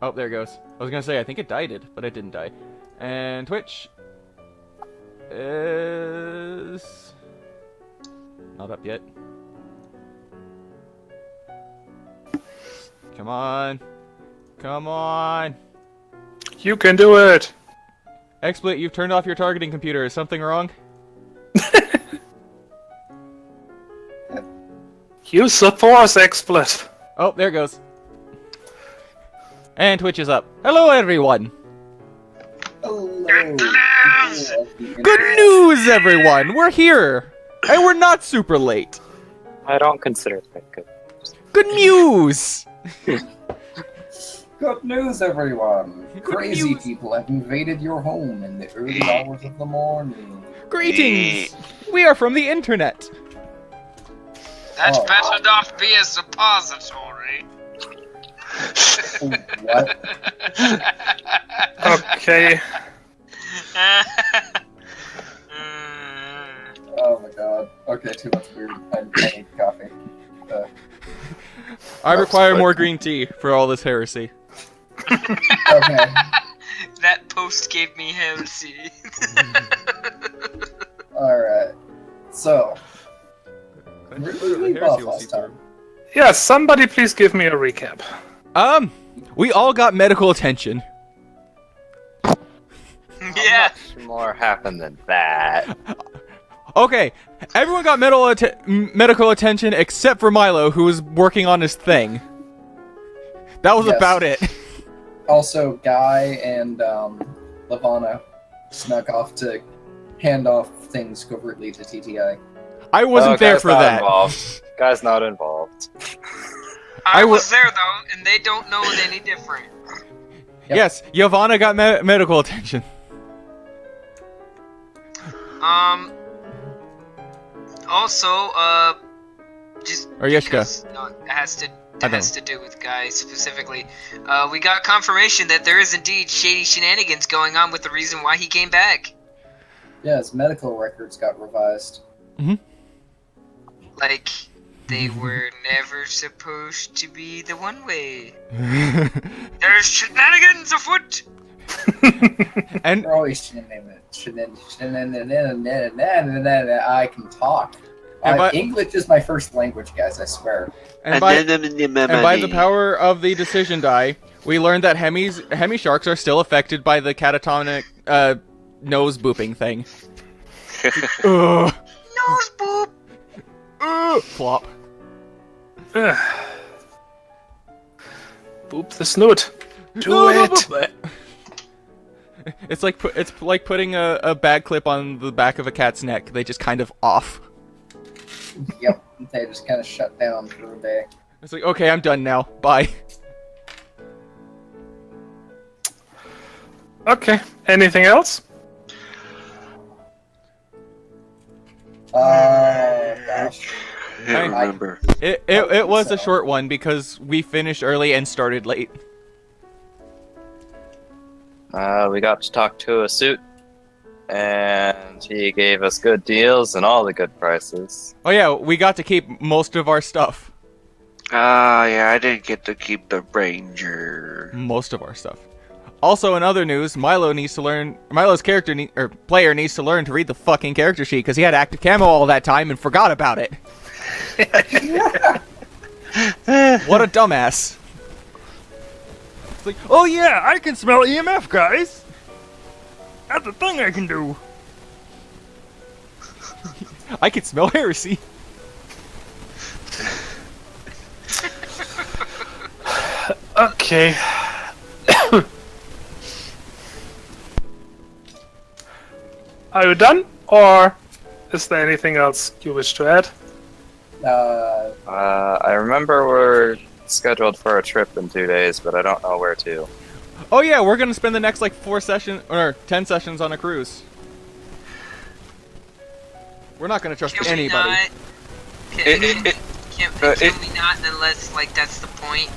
Oh, there it goes. I was gonna say, I think it died, but it didn't die. And Twitch is not up yet. Come on. Come on. You can do it. XSplit, you've turned off your targeting computer. Is something wrong? Use the force, XSplit. Oh, there it goes. And Twitch is up. Hello, everyone. Hello. Good news, everyone. We're here, and we're not super late. I don't consider that good. Good news. Good news, everyone. Good Crazy news. people have invaded your home in the early hours of the morning. Greetings. We are from the internet. That Oh. better not be a suppository. What? Okay. Oh my god. Okay, too much weird. I need coffee. I require more green tea for all this heresy. Okay. That post gave me heresy. Alright. So, where did we leave off last time? Yeah, somebody please give me a recap. We all got medical attention. Yeah. Much more happened than that. Okay, everyone got medical attention except for Milo, who was working on his thing. That was Yes. about it. Also, Guy and Lavana snuck off to hand off things covertly to TTI. I wasn't there Guy's for not that. Involved. Guy's not involved. I was there though, and they don't know it any different. Yep. Yes, Yavanna got medical attention. Also, just Or Yeshka. because, it has to do with Guy specifically. We got confirmation that there is indeed shady shenanigans going on with the reason why he came back. Yeah, his medical records got revised. Like, they were never supposed to be the one way. There's shenanigans afoot! And They're always I can talk. English is my first language, guys, I swear. by the power of the decision die, we learned that Hemi sharks are still affected by the catatonic nose booping thing. Ugh. Nose boop! Flop. Boop the snoot. Do it. It's like putting a bag clip on the back of a cat's neck. They just kind of off. Yep, they just kind of shut down for a day. It's like, okay, I'm done now. Bye. Okay. Anything else? Gosh. I don't remember. It was a short one because we finished early and started late. We got to talk to a suit, and he gave us good deals and all the good prices. Oh yeah, we got to keep most of our stuff. Ah, yeah, I didn't get to keep the Ranger. Most of our stuff. Also, in other news, Milo's player needs to learn to read the fucking character sheet because he had active camo all that time and forgot about it. What a dumbass. It's like, oh yeah, I can smell EMF, guys. That's a thing I can do. I can smell heresy. Okay. Are you done? Or is there anything else you wish to add? I remember we're scheduled for a trip in 2 days, but I don't know where to. Oh yeah, we're gonna spend the next like 10 sessions on a cruise. We're not gonna trust anybody. Can't we not unless like that's the point?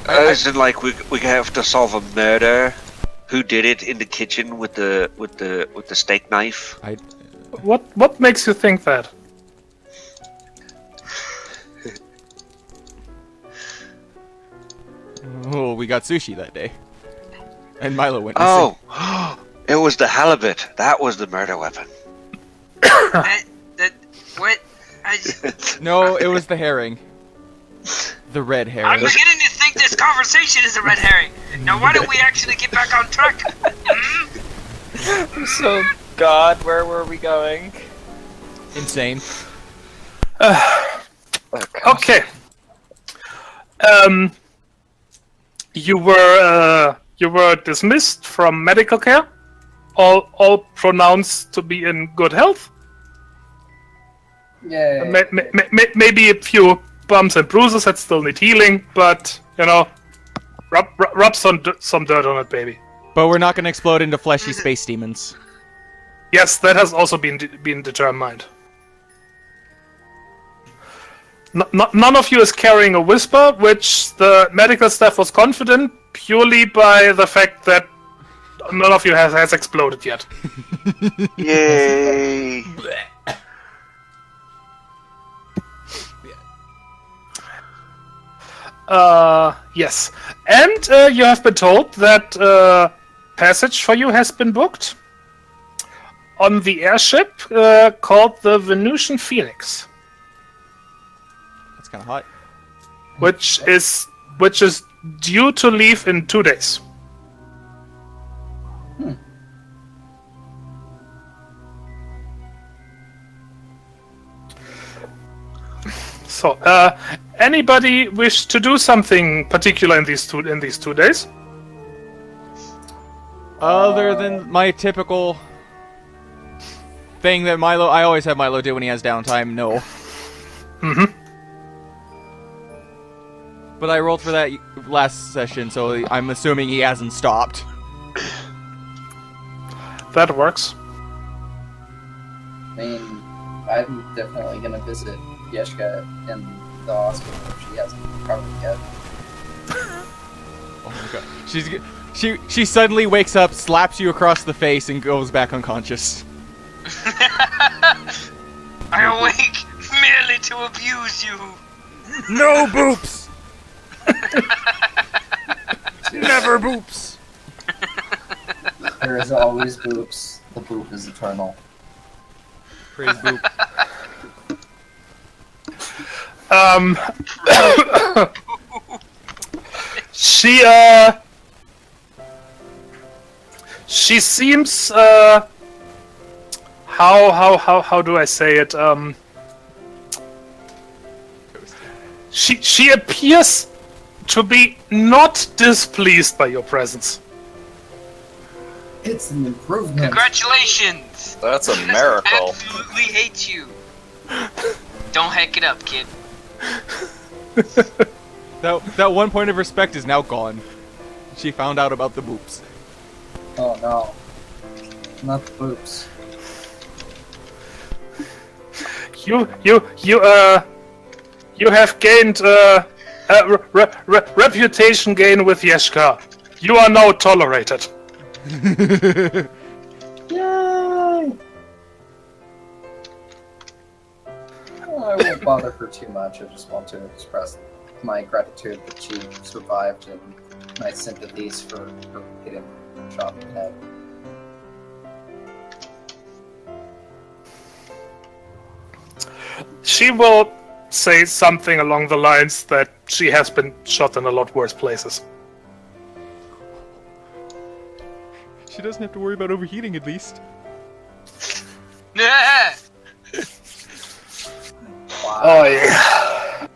As in, like, we have to solve a murder. Who did it in the kitchen with the steak knife? What makes you think that? Oh we got sushi that day. And Milo went missing. Oh, it was the halibut. That was the murder weapon. What? No, it was the herring. The red herring. I'm beginning to think this conversation is a red herring. Now, why don't we actually get back on track? So, God, where were we going? Insane. Okay. You were dismissed from medical care. All pronounced to be in good health. Yay. Maybe a few bumps and bruises that still need healing, but rub some dirt on it, baby. But we're not going to explode into fleshy space demons. Yes, that has also been determined. None of you is carrying a whisper, which the medical staff was confident purely by the fact that none of you has exploded yet. Yay! Yes. And you have been told that passage for you has been booked on the airship called the Venusian Phoenix. That's kind of hot. Which is due to leave in 2 days. So, anybody wish to do something particular in these 2 days? Other than my typical thing that I always have Milo do when he has downtime, no. Mm-hmm. But I rolled for that last session, so I'm assuming he hasn't stopped. That works. I mean, I'm definitely gonna visit Yeshka in the hospital if she hasn't recovered yet. Oh my god. She suddenly wakes up, slaps you across the face, and goes back unconscious. I awake merely to abuse you. No boops! Never boops! There is always boops. The boop is eternal. Praise boop. She seems how do I say it? She appears to be not displeased by your presence. It's an improvement. Congratulations! That's a She miracle. absolutely hates you. Don't heck it up, kid. That one point of respect is now gone. She found out about the boops. Oh no. Not the boops. You have gained reputation gain with Yeshka. You are now tolerated. Yay! I won't bother her too much. I just want to express my gratitude that she survived and my sympathies for her getting shot in the head. She will say something along the lines that she has been shot in a lot worse places. She doesn't have to worry about overheating, at least. Yeah. Wow. Oh yeah.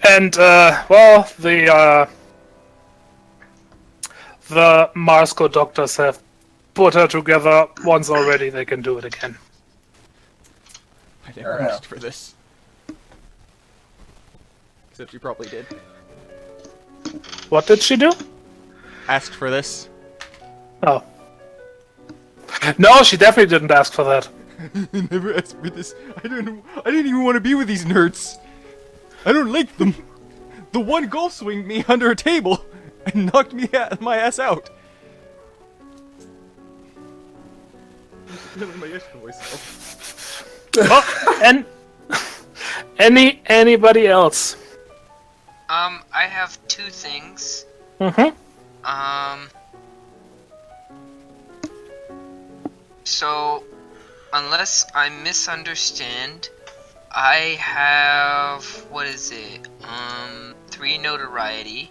And well, the Marsco doctors have put her together once already. They can do it again. I never asked for this. Except you probably did. What did she do? Asked for this. Oh. No, she definitely didn't ask for that. I never asked for this. I didn't even want to be with these nerds. I don't like them. The one golf swinged me under a table and knocked my ass out. Oh, Anybody else? I have 2 things. Mm-hmm. So, unless I misunderstand, I have, what is it, 3 notoriety,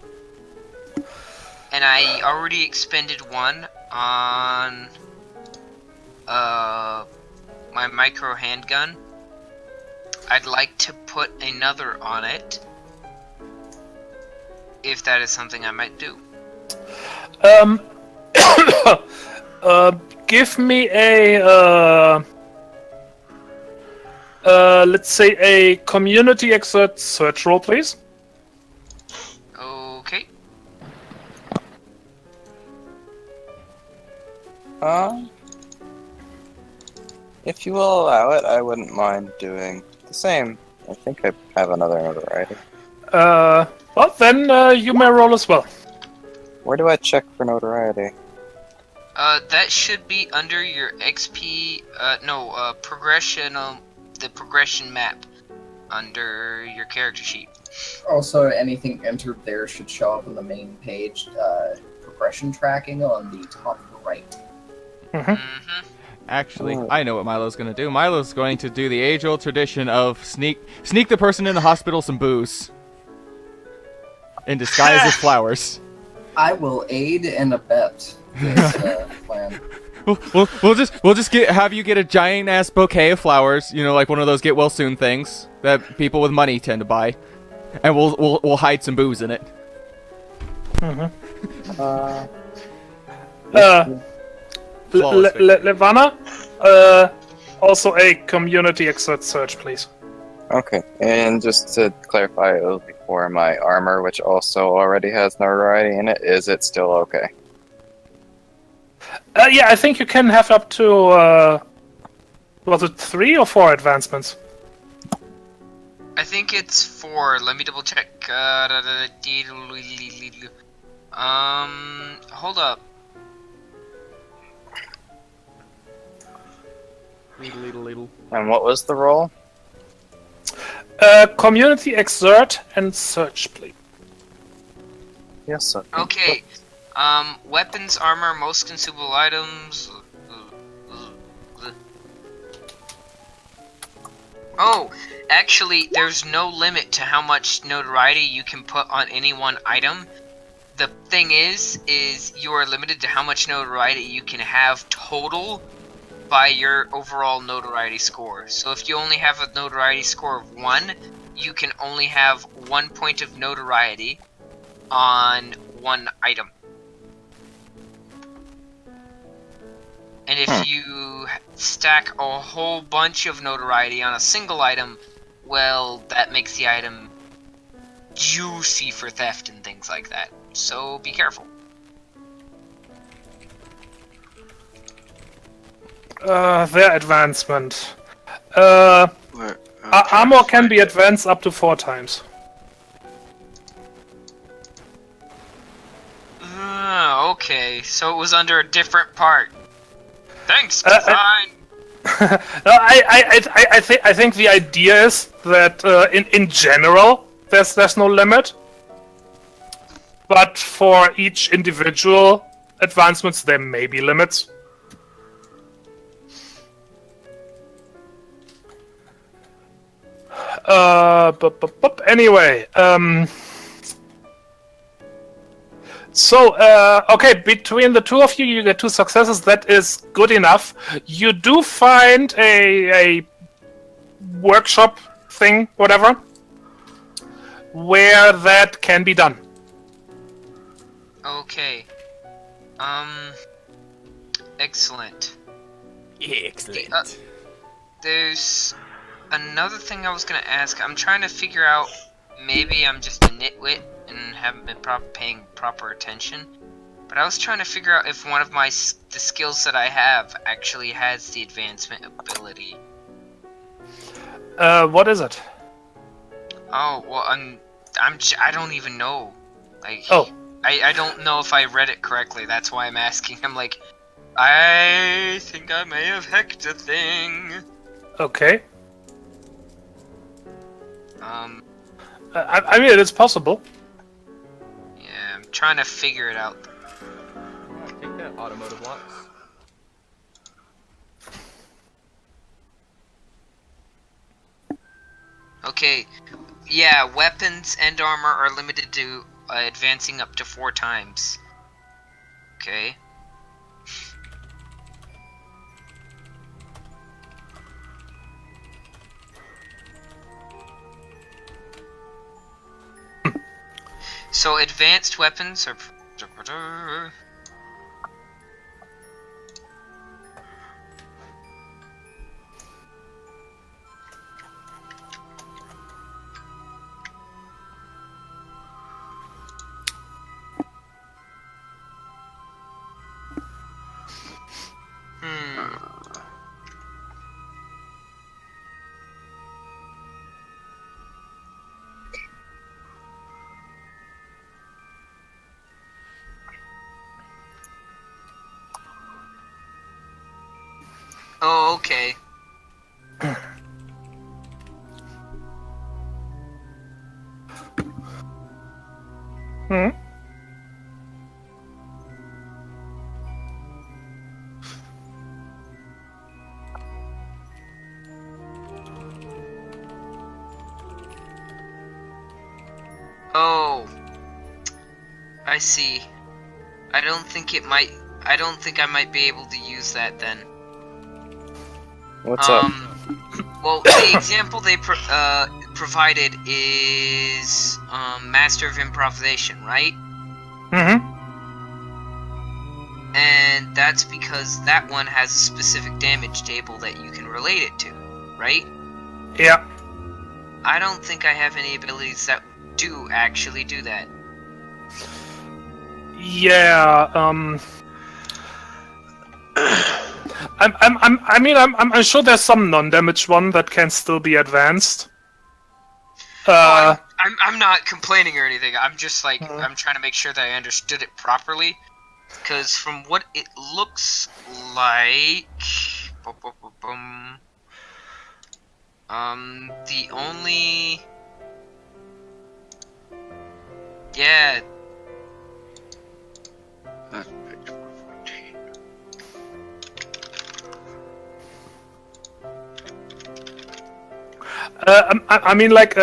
and I already expended 1 on, my micro handgun. I'd like to put another on it, if that is something I might do. Give me a let's say a community exert search roll, please. Okay. If you will allow it, I wouldn't mind doing the same. I think I have another notoriety. Well, then you may roll as well. Where do I check for notoriety? That should be under your XP, progression, the progression map under your character sheet. Also, anything entered there should show up on the main page, progression tracking on the top right. Mm-hmm. Actually, I know what Milo's gonna do. Milo's going to do the age-old tradition of sneak the person in the hospital some booze. In disguise as flowers. I will aid and abet this plan. We'll just have you get a giant ass bouquet of flowers, you know, like one of those get well soon things that people with money tend to buy, and we'll hide some booze in it. Levana, also a community exert search, please. Okay, and just to clarify, it will be for my armor, which also already has notoriety in it. Is it still okay? Yeah, I think you can have up to, was it 3 or 4 advancements? I think it's 4. Let me double check. Hold up. And what was the roll? Community exert and search, please. Yes, sir. Okay. Weapons, armor, most consumable items. Oh, actually, there's no limit to how much notoriety you can put on any one item. The thing is you are limited to how much notoriety you can have total by your overall notoriety score. So if you only have a notoriety score of 1, you can only have 1 point of notoriety on one item. And if you stack a whole bunch of notoriety on a single item, well, that makes the item juicy for theft and things like that. So be careful. Their advancement. Armor can be advanced up to 4 times. Okay, so it was under a different part. Thanks, design. No, I think the idea is that in general there's no limit, but for each individual advancements there may be limits. Anyway, so, okay, between the 2 of you, you get 2 successes. That is good enough. You do find a workshop thing, whatever, where that can be done. Okay. Excellent. Excellent. There's another thing I was gonna ask. I'm trying to figure out, maybe I'm just a nitwit and haven't been paying proper attention, but I was trying to figure out if one of the skills that I have actually has the advancement ability. What is it? Oh, well, I don't even know. Like, oh, I don't know if I read it correctly. That's why I'm asking. I'm like, I think I may have hacked a thing. Okay. I mean, it's possible. Yeah, I'm trying to figure it out. Take that automotive locks. Okay, yeah, weapons and armor are limited to advancing up to 4 times. Okay. So advanced weapons are... Oh, okay. Hmm. Oh, I see. I don't think I might be able to use that then. What's up? Well, the example they provided is Master of Improvisation, right? Mm-hmm. And that's because that one has a specific damage table that you can relate it to, right? Yeah. I don't think I have any abilities that do actually do that. Yeah. I'm sure there's some non-damage one that can still be advanced. I'm not complaining or anything. I'm just like I'm trying to make sure that I understood it properly, because from what it looks like, the only yeah. That's page 114. I mean, like,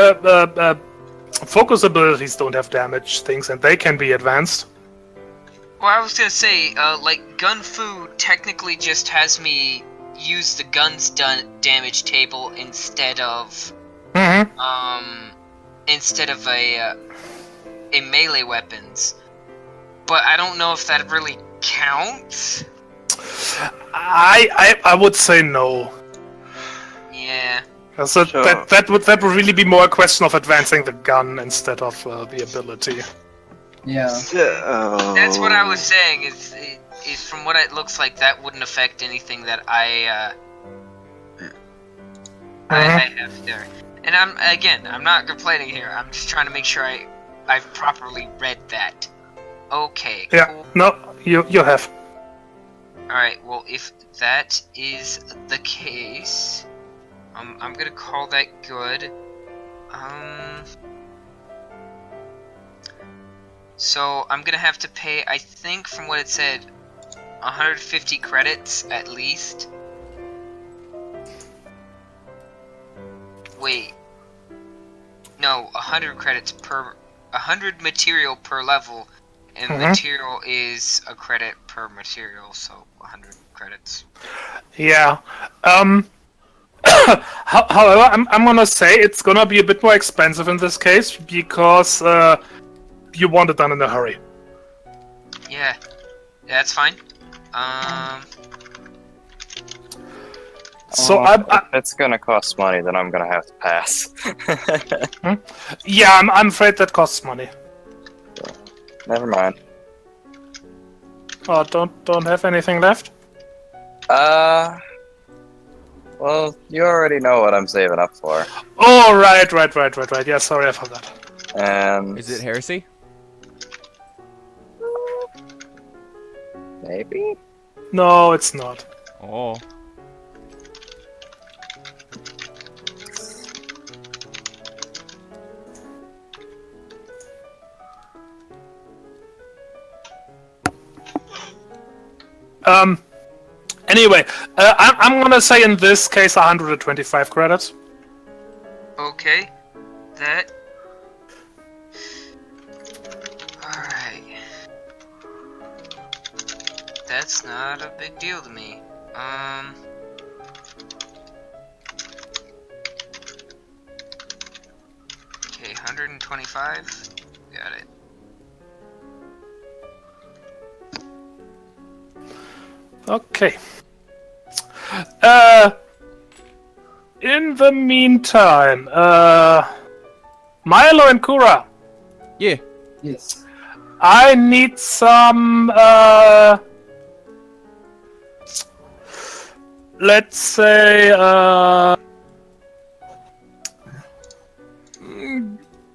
focus abilities don't have damage things, and they can be advanced. Well, I was gonna say, like, Gun Fu technically just has me use the gun's damage table instead of, instead of a melee weapons. But I don't know if that really counts. I would say no. Yeah. So that would really be more a question of advancing the gun instead of the ability. Yeah. That's what I was saying. Is from what it looks like, that wouldn't affect anything that I have there. And I'm not complaining here. I'm just trying to make sure I've properly read that. Okay. Yeah. Cool. No, you have. All right. Well, if that is the case, I'm gonna call that good. So I'm gonna have to pay, I think from what it said, 150 credits at least. Wait. No, 100 credits per... 100 material per level, and material is a credit per material, so 100 credits. Yeah. However, I'm gonna say it's gonna be a bit more expensive in this case because you want it done in a hurry. Yeah, that's fine. So if it's gonna cost money, then I'm gonna have to pass. Yeah, I'm afraid that costs money. Never mind. Oh, don't have anything left? Well, you already know what I'm saving up for. Oh, right. Yeah, sorry, I forgot. And Is it heresy? maybe? No, it's not. Oh. Anyway, I'm gonna say in this case 125 credits. Okay. That. Alright. That's not a big deal to me. Okay, 125. Got it. Okay. In the meantime, Milo and Kura, Yeah. Yes. I need some, let's say,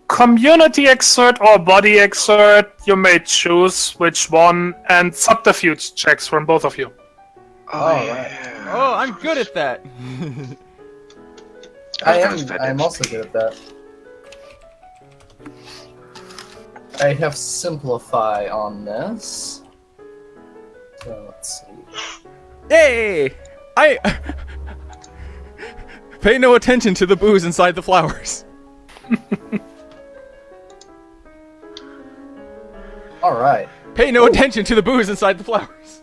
community exert or body exert. You may choose which one, and subterfuge checks from both of you. Right. Oh, I'm good at that. I'm also good at that. I have simplify on this. So let's see. Hey! I pay no attention to the booze inside the flowers. Alright. Pay no attention to the booze inside the flowers.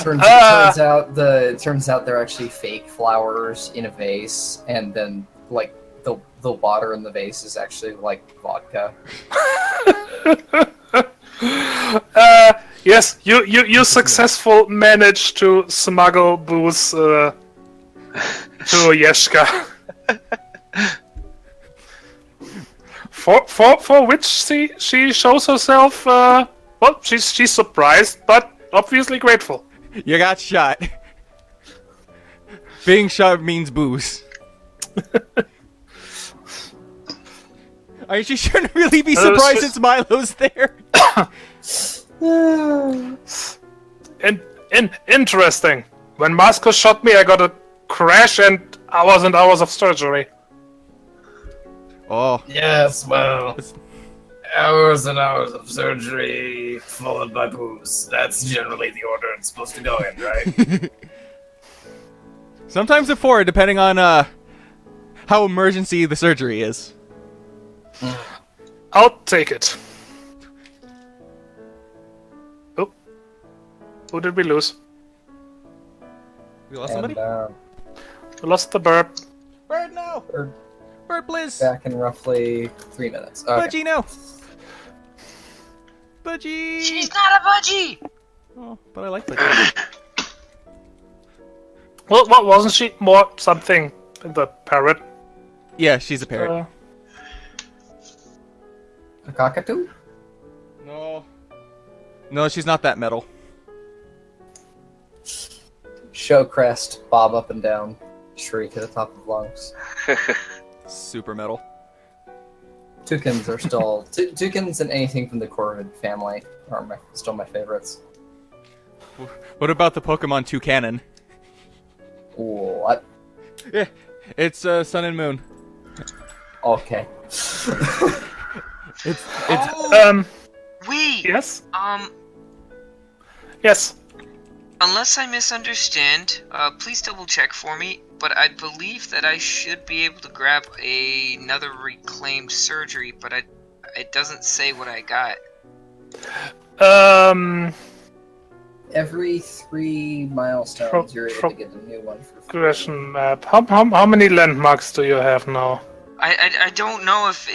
Turns out they're actually fake flowers in a vase, and then like the water in the vase is actually like vodka. Yes, you successful managed to smuggle booze to Yeshka. For which she shows herself well, she's surprised but obviously grateful. You got shot. Being shot means booze. I mean, she shouldn't really be surprised since Milo's there. Interesting. When Masco shot me, I got a crash and hours and hours of surgery. Oh. Yes, well, hours and hours of surgery followed by booze. That's generally the order it's supposed to go in, right? Sometimes a 4, depending on how emergency the surgery is. I'll take it. Oh. Who did we lose? We lost somebody? We lost the burp. Bird, no! Bird, please! Back in roughly 3 minutes. Okay. Budgie, no! Budgie! She's not a budgie! Oh, but I like Budgie. Well, what wasn't she more something in the parrot? Yeah, she's a parrot. A cockatoo? No. No, she's not that metal. Show crest, bob up and down, shriek at the top of lungs. Super metal. Toucans are still... toucans and anything from the Corvid family are still my favorites. What about the Pokemon Toucanon? What? Yeah, it's Sun and Moon. Okay. Yes? Yes. Unless I misunderstand, please double check for me, but I believe that I should be able to grab another reclaimed surgery, but it doesn't say what I got. Every 3 milestones, you're able to get a new one for free. Progression map. How many landmarks do you have now? I don't know if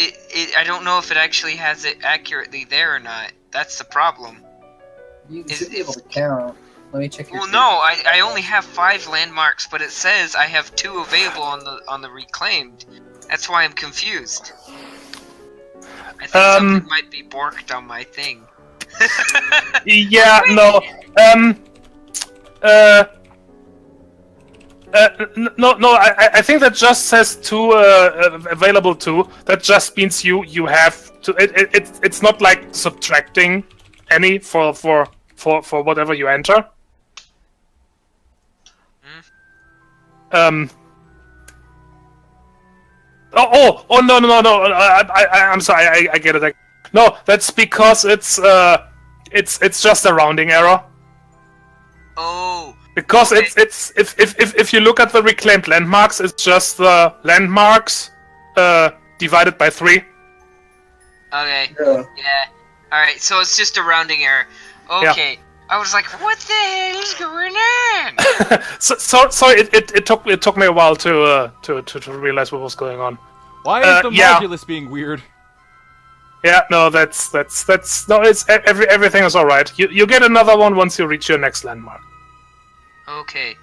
I don't know if it actually has it accurately there or not. That's the problem. You should be able to count. Let me check your... Well, no, I only have 5 landmarks, but it says I have 2 available on the reclaimed. That's why I'm confused. I think something might be borked on my thing. Yeah, no. No. I think that just says 2 available 2. That just means you have to. It's not like subtracting any for whatever you enter. Oh no. I'm sorry. I get it. No, that's because it's it's just a rounding error. Oh. Because Okay. it's if you look at the reclaimed landmarks, it's just the landmarks divided by 3. Okay. Yeah. Yeah. Alright, so it's just a rounding error. Okay. I was like, what the hell is going on? So it took me a while to realize what was going on. Why is the yeah. modulus being weird? Yeah, no, that's no, it's everything is all right. You get another one once you reach your next landmark. Okay.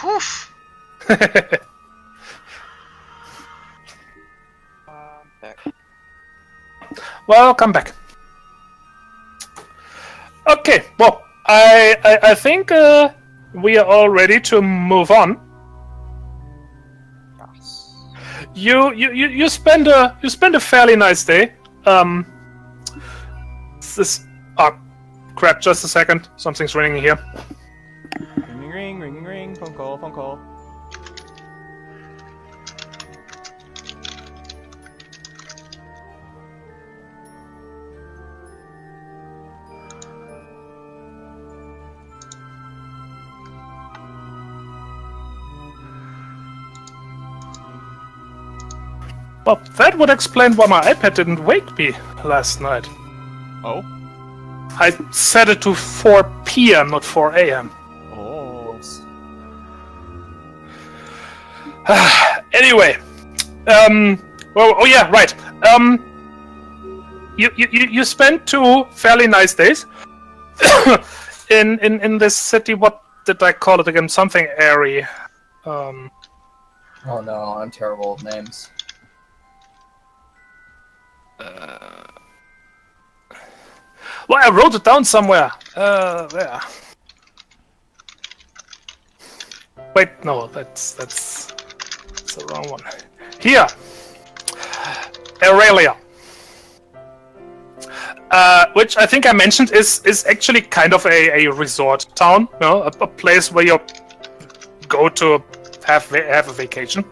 Whew. Back. Well, come back. Okay, well, I think we are all ready to move on. Yes. You spend a fairly nice day. This crap, just a second. Something's ringing here. Ring, ring, phone call. Well, that would explain why my iPad didn't wake me last night. Oh? I set it to 4 p.m., not 4 a.m. Oh. Anyway, well, oh yeah, right. You spent 2 fairly nice days in this city. What did I call it again? Something airy. Oh no, I'm terrible with names. Well, I wrote it down somewhere. There. Wait, no, that's the wrong one. Here, Aurelia, which I think I mentioned is actually kind of a resort town, you know, a place where you go to have a vacation.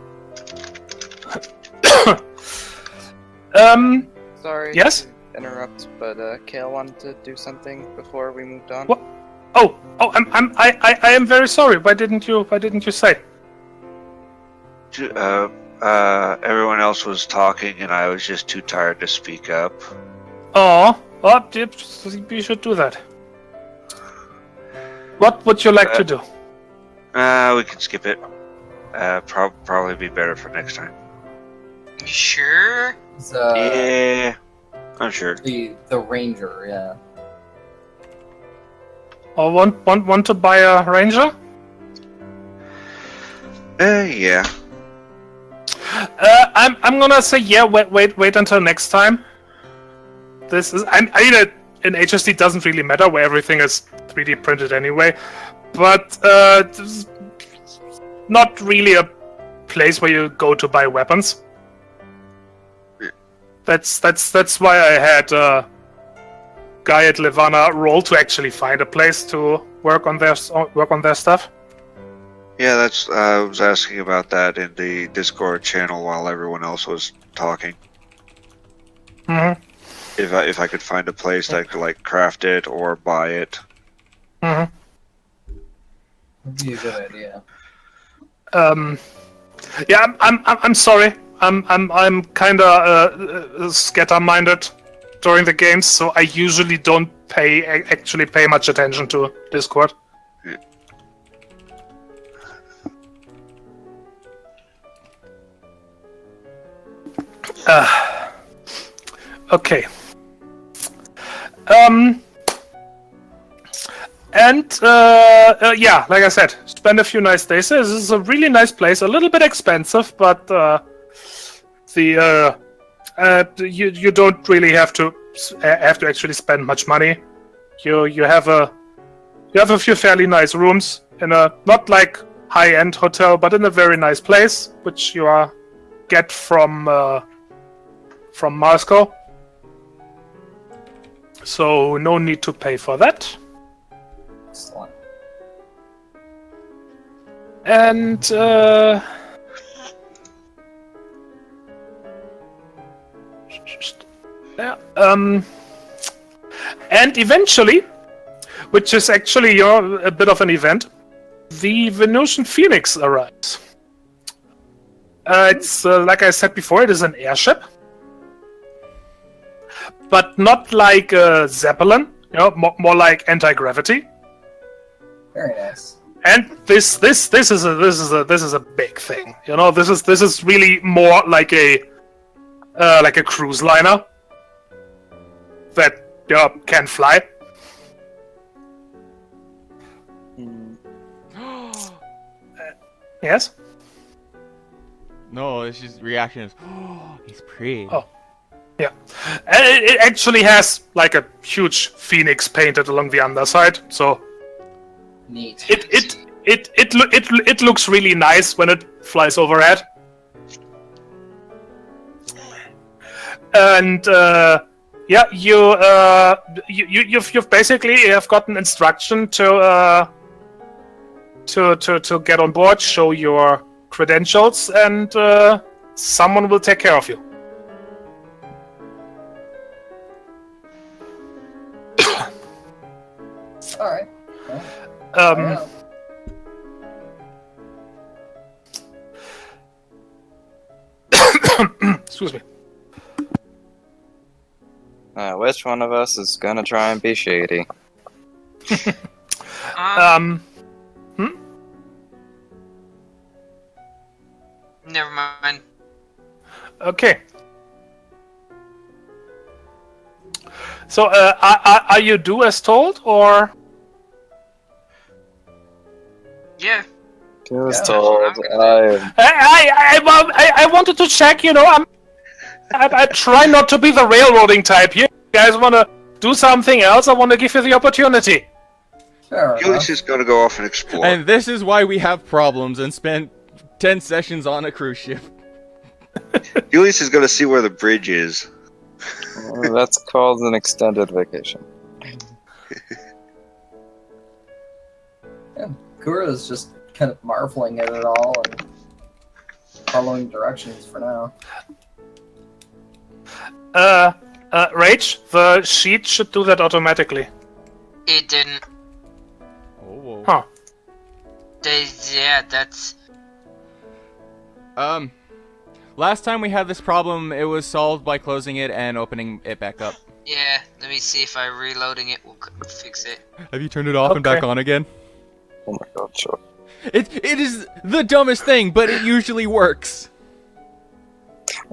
Sorry Yes? to interrupt, but Kale wanted to do something before we moved on. What? Oh, I am very sorry. Why didn't you say? Everyone else was talking, and I was just too tired to speak up. Oh, you should do that. What would you like to do? We can skip it. Probably be better for next time. You sure? It's, Yeah, I'm sure. the ranger, yeah. Or want to buy a ranger? Yeah. I'm gonna say yeah. Wait until next time. This is I mean, in HSD doesn't really matter where everything is 3D printed anyway, but this is not really a place where you go to buy weapons. That's why I had guy at Levana roll to actually find a place to work on their stuff. Yeah, that's. I was asking about that in the Discord channel while everyone else was talking. Mm-hmm. If I could find a place that could like craft it or buy it. Mm-hmm. Would be a good idea. Yeah, I'm sorry. I'm kind of scatter-minded during the games, so I usually don't actually pay much attention to Discord. Okay. Yeah, like I said, spend a few nice days. This is a really nice place. A little bit expensive, but you don't really have to actually spend much money. You have a few fairly nice rooms in a not like high-end hotel, but in a very nice place, which you get from Moscow. So no need to pay for that. Excellent. And yeah, And eventually, which is actually a bit of an event, the Venusian Phoenix arrives. It's, like I said before, it is an airship. But not like a Zeppelin, more like anti-gravity. Very nice. And this is a big thing. This is really more like a cruise liner that can fly. Yes. No, it's just reaction is, oh, he's pretty. Oh. Yeah, and it actually has like a huge phoenix painted along the underside, so Neat. it looks really nice when it flies overhead. And yeah, you've basically have gotten instruction to get on board, show your credentials, and someone will take care of you. All right. Excuse me. Which one of us is gonna try and be shady? Never mind. Okay. So, are you do as told, or? Yeah. Just told. I wanted to check. I try not to be the railroading type. You guys want to do something else? I want to give you the opportunity. Julius is going to go off and explore. And this is why we have problems and spend 10 sessions on a cruise ship. Julius is going to see where the bridge is. Well, that's called an extended vacation. Yeah, Kura's just kind of marveling at it all and following directions for now. Rach, the sheet should do that automatically. It didn't. Oh. Huh. Yeah, that's... Last time we had this problem, it was solved by closing it and opening it back up. Yeah, let me see if I reloading it will fix it. Have you turned it off and back on again? Oh my god, sure. It is the dumbest thing, but it usually works.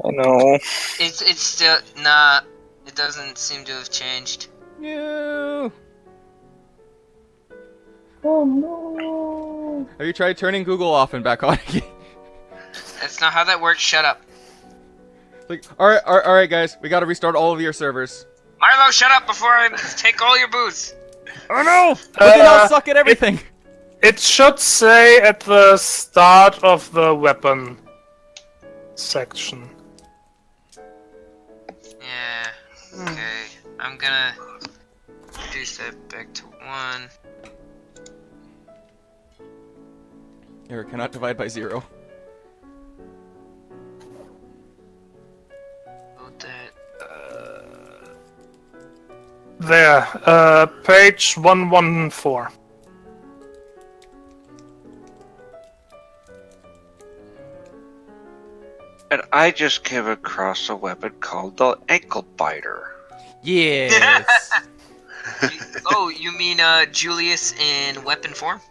I know. It's still... Nah, it doesn't seem to have changed. No. Oh no! Have you tried turning Google off and back on again? That's not how that works, shut up. Like, alright guys, we gotta restart all of your servers. Milo, shut up before I take all your booze! Oh no! But then I'll suck at everything! It should say at the start of the weapon section. Yeah, okay. I'm gonna reduce that back to 1. Error cannot divide by 0. Load that. There, page 114. And I just came across a weapon called the ankle biter. Yes! Oh, you mean Julius in weapon form?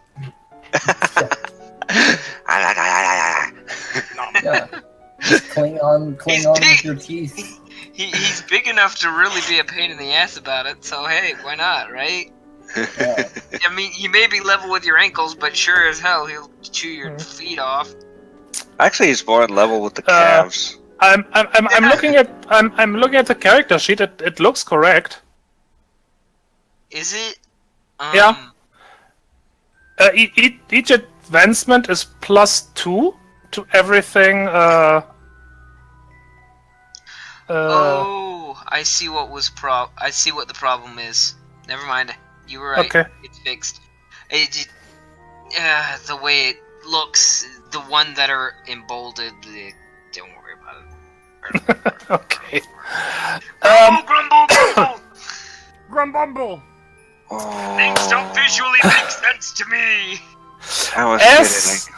Yeah. Just cling on with your teeth. He's big enough to really be a pain in the ass about it, so hey, why not, right? Yeah. I mean, he may be level with your ankles, but sure as hell he'll chew your feet off. Actually, he's more on level with the calves. I'm looking at the character sheet. It looks correct. Is it? Yeah. Each advancement is +2 to everything. Oh, I see what was I see what the problem is. Never mind. You were right. Okay. It's fixed. The way it looks, the one that are emboldened. Don't worry about it. Okay. Grumble, grumble, grumble. and Bumble. Oh, Things don't visually make sense to me. I was kidding.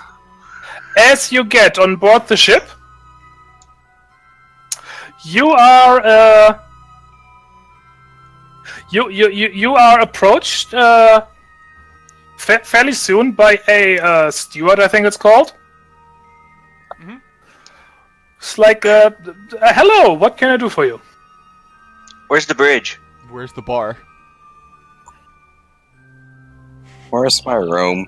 As you get on board the ship, you are you are approached fairly soon by a steward, I think it's called. Mhm. It's like, hello, what can I do for you? Where's the bridge? Where's the bar? Where's my room?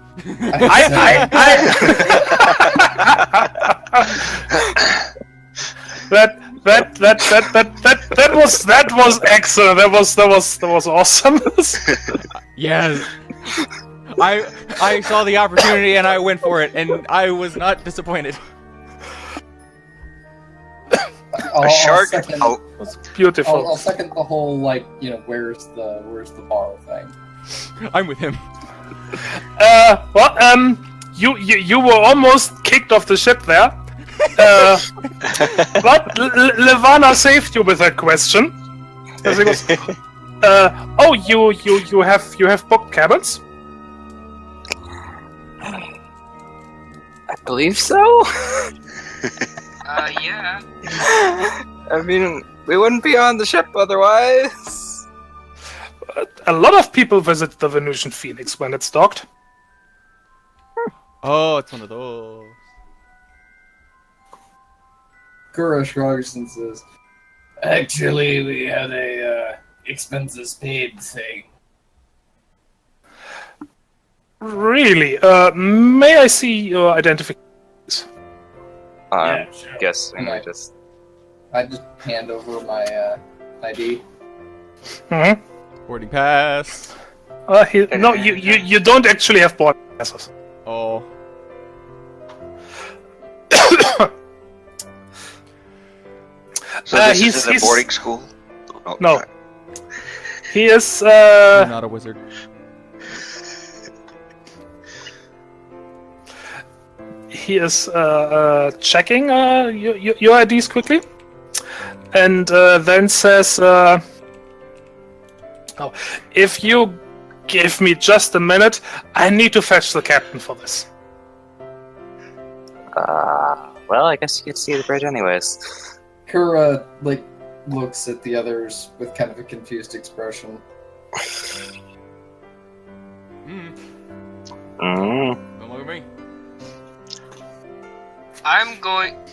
That was excellent. That was awesome. Yes. I saw the opportunity and I went for it, and I was not disappointed. A shark? Second, Oh, It's beautiful. I'll second the whole where's the bar thing. I'm with him. You were almost kicked off the ship there. But Levana saved you with that question. As he goes, oh, you have booked cabins? I believe so. Yeah. I mean, we wouldn't be on the ship otherwise. A lot of people visit the Venusian Phoenix when it's docked. Oh, it's one of those. Kura shrugs and says, "Actually, we had a expenses paid thing." Really? May I see your identification? Yeah, sure. Guessing I Okay. just. I just hand over my ID. Mm-hmm. Boarding pass. No, you don't actually have boarding passes. Oh. so this he's- is in a he's- boarding school? Oh, No. sorry. He is I'm not a wizard. checking your IDs quickly, and then says, "Oh, if you give me just a minute, I need to fetch the captain for this." Well, I guess you could see the bridge anyways. Kura looks at the others with kind of a confused expression. Don't look at me.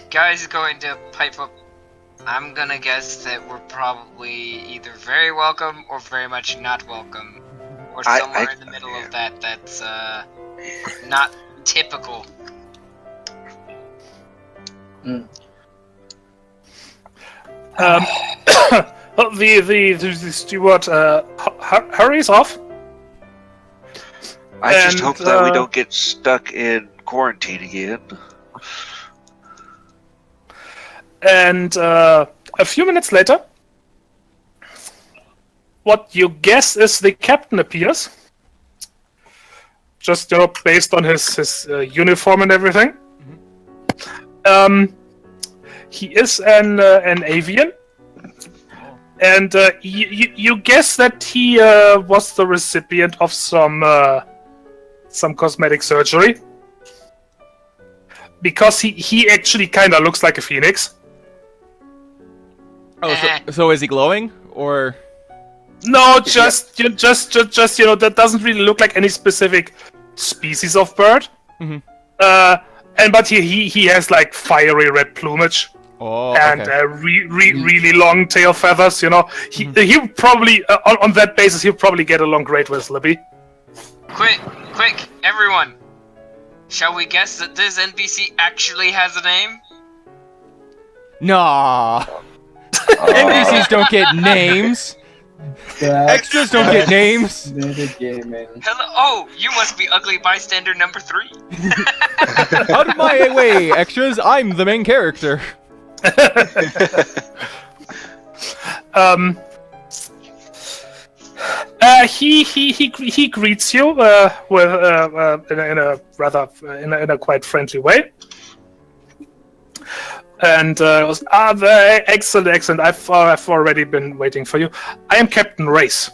Guys going to pipe up. I'm gonna guess that we're probably either very welcome or very much not welcome. Or somewhere in the middle of that that's not typical. The steward hurries off. I just And, hope that we don't get stuck in quarantine again. And a few minutes later, what you guess is the captain appears. Just based on his uniform and everything. He is an avian, and you guess that he was the recipient of some cosmetic surgery, because he actually kind of looks like a phoenix. Oh, so is he glowing or? No, just that doesn't really look like any specific species of bird. Mhm. But he has like fiery red plumage. Oh, And okay. really long tail feathers, He probably, on that basis, he'll probably get along great with Libby. Quick, everyone! Shall we guess that this NPC actually has a name? Nah. NPCs don't get names. Extras don't get names. Metagaming. Hello. Oh, you must be ugly bystander number 3. Out of my way, extras. I'm the main character. He greets you with in a quite friendly way, and goes, excellent. I've already been waiting for you. I am Captain Race.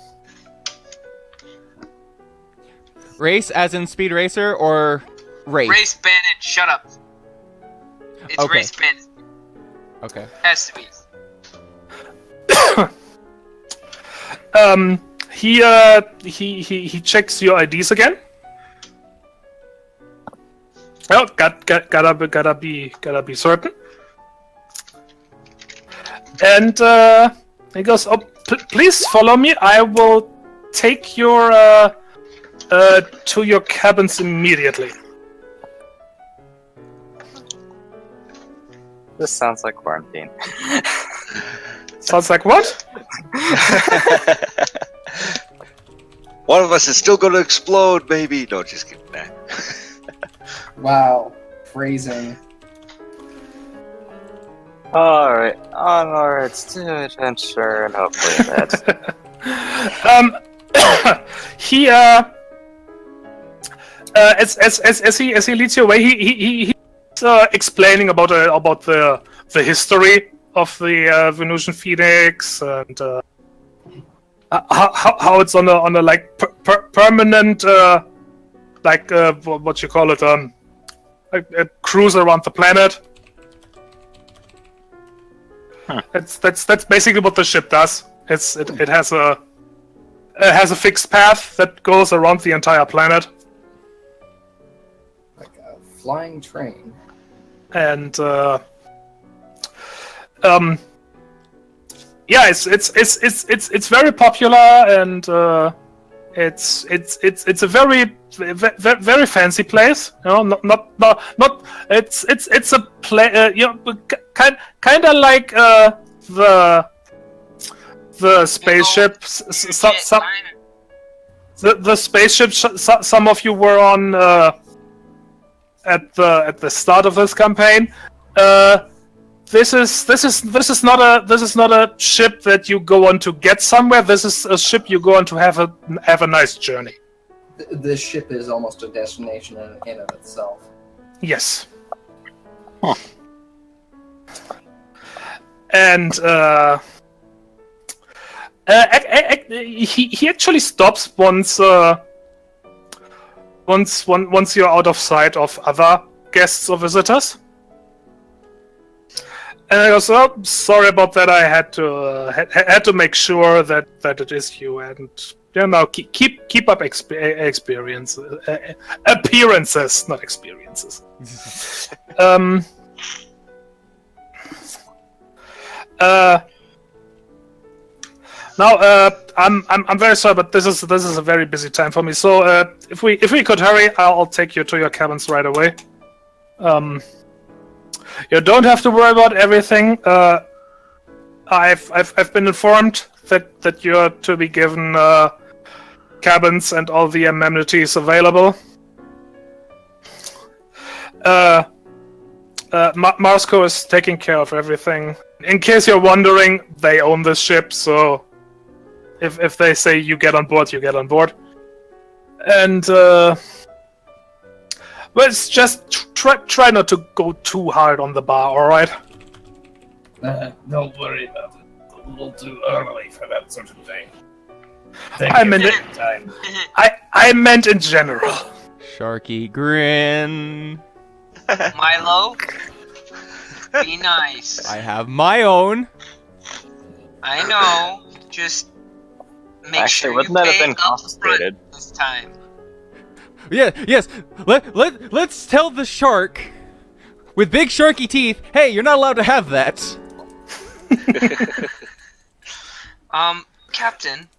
Race as in Speed Racer or race? Race Bandit, shut up. It's Okay. Race Bandit. Okay. Has to be. He checks your IDs again. Well, gotta be certain. And he goes, "Oh, please follow me. I will take your to your cabins immediately." This sounds like quarantine. Sounds like what? One of us is still gonna explode, maybe. No, just kidding. Nah. Wow, phrasing. Alright, onwards to adventure, and hopefully that's... He as he leads you away, he's explaining about the history of the Venusian Phoenix and how it's on a like permanent what you call it a cruise around the planet. That's basically what the ship does. It has a fixed path that goes around the entire planet. Like a flying train. And yeah, it's very popular, and it's a very fancy place. You know, not it's a play. You know, kind of like the spaceships. The spaceships. Some of you were on at the start of this campaign. This is not a ship that you go on to get somewhere. This is a ship you go on to have a nice journey. This ship is almost a destination in of itself. Yes. Huh. And he actually stops once you're out of sight of other guests or visitors. And I goes, "Oh, sorry about that. I had to make sure that it is you, and you know, keep up appearances, not experiences." Now, I'm very sorry, but this is a very busy time for me. So, if we could hurry, I'll take you to your cabins right away. You don't have to worry about everything. I've been informed that you're to be given cabins and all the amenities available. Marsco is taking care of everything. In case you're wondering, they own this ship, so if they say you get on board, you get on board. And well, it's just try not to go too hard on the bar, all right? Don't worry about it. It's a little too early for that sort of thing. I meant in general. Sharky grin. Milo, be nice. I have my own. I know. Just make sure wouldn't you that have pay been confiscated upfront this time. Yeah, yes. Let's tell the shark with big sharky teeth, hey, you're not allowed to have that. Captain.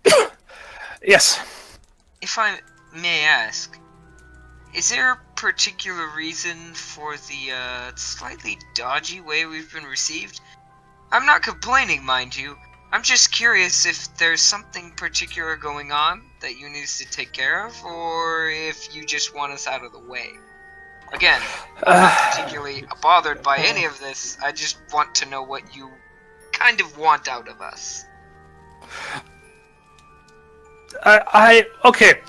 Yes. If I may ask, is there a particular reason for the slightly dodgy way we've been received? I'm not complaining, mind you. I'm just curious if there's something particular going on that you need us to take care of, or if you just want us out of the way. Again, I'm not particularly bothered by any of this. I just want to know what you kind of want out of us. Okay.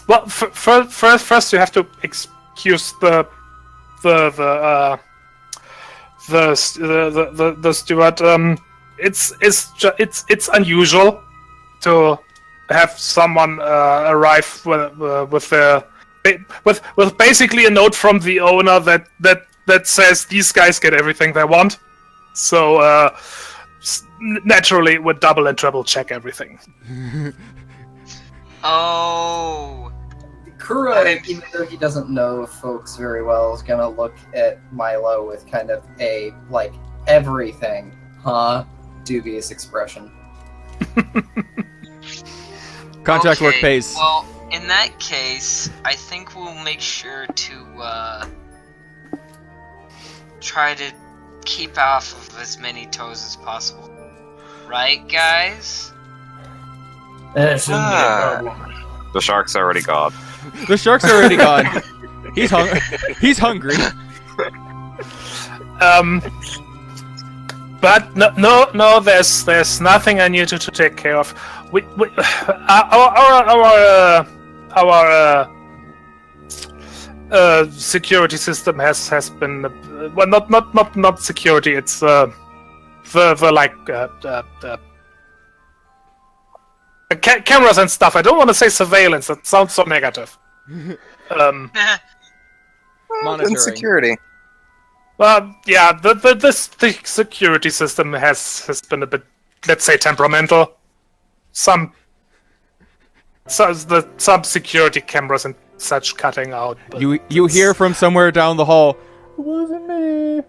Well, first you have to excuse the steward. It's unusual to have someone arrive with basically a note from the owner that says these guys get everything they want. So naturally, would double and treble check everything. Oh. Kura, even though he doesn't know folks very well, is gonna look at Milo with kind of a, like, everything, dubious expression. Contract work pays. Well, in that case, I think we'll make sure to try to keep off of as many toes as possible. Right, guys? That shouldn't be a problem. The shark's already gone. The shark's already gone. He's hungry. But no, there's nothing I need to take care of. Our security system has been well, not security. It's the cameras and stuff. I don't want to say surveillance. That sounds so negative. Monitoring. Security. Well, yeah, the security system has been a bit, let's say, temperamental. Some security cameras and such cutting out. But You hear from somewhere down the hall. It wasn't me.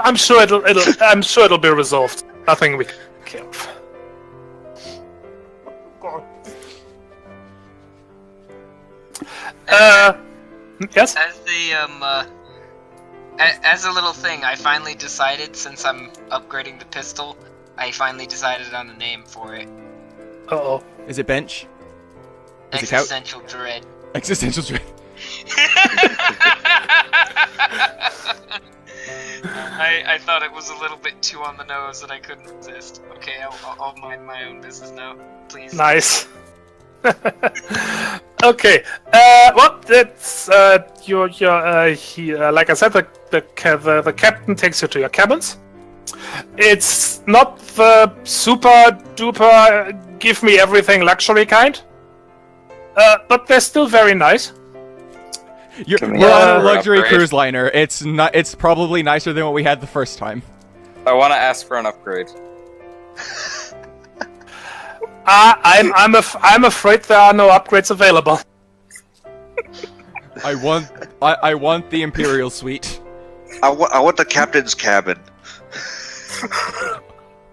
I'm sure it'll be resolved. Nothing we can care of. Yes. As a little thing, I finally decided, since I'm upgrading the pistol, I finally decided on a name for it. Uh-oh. Is it bench? Is it couch? Existential Dread. Existential dread. I thought it was a little bit too on the nose and I couldn't resist. Okay, I'll mind my own business now, please. Nice. Okay. Well, it's like I said, the captain takes you to your cabins. It's not the super duper give me everything luxury kind, but they're still very nice. We're on a luxury cruise liner. It's probably nicer than what we had the first time. I want to ask for an upgrade. I'm afraid there are no upgrades available. I want the Imperial suite. I want the captain's cabin.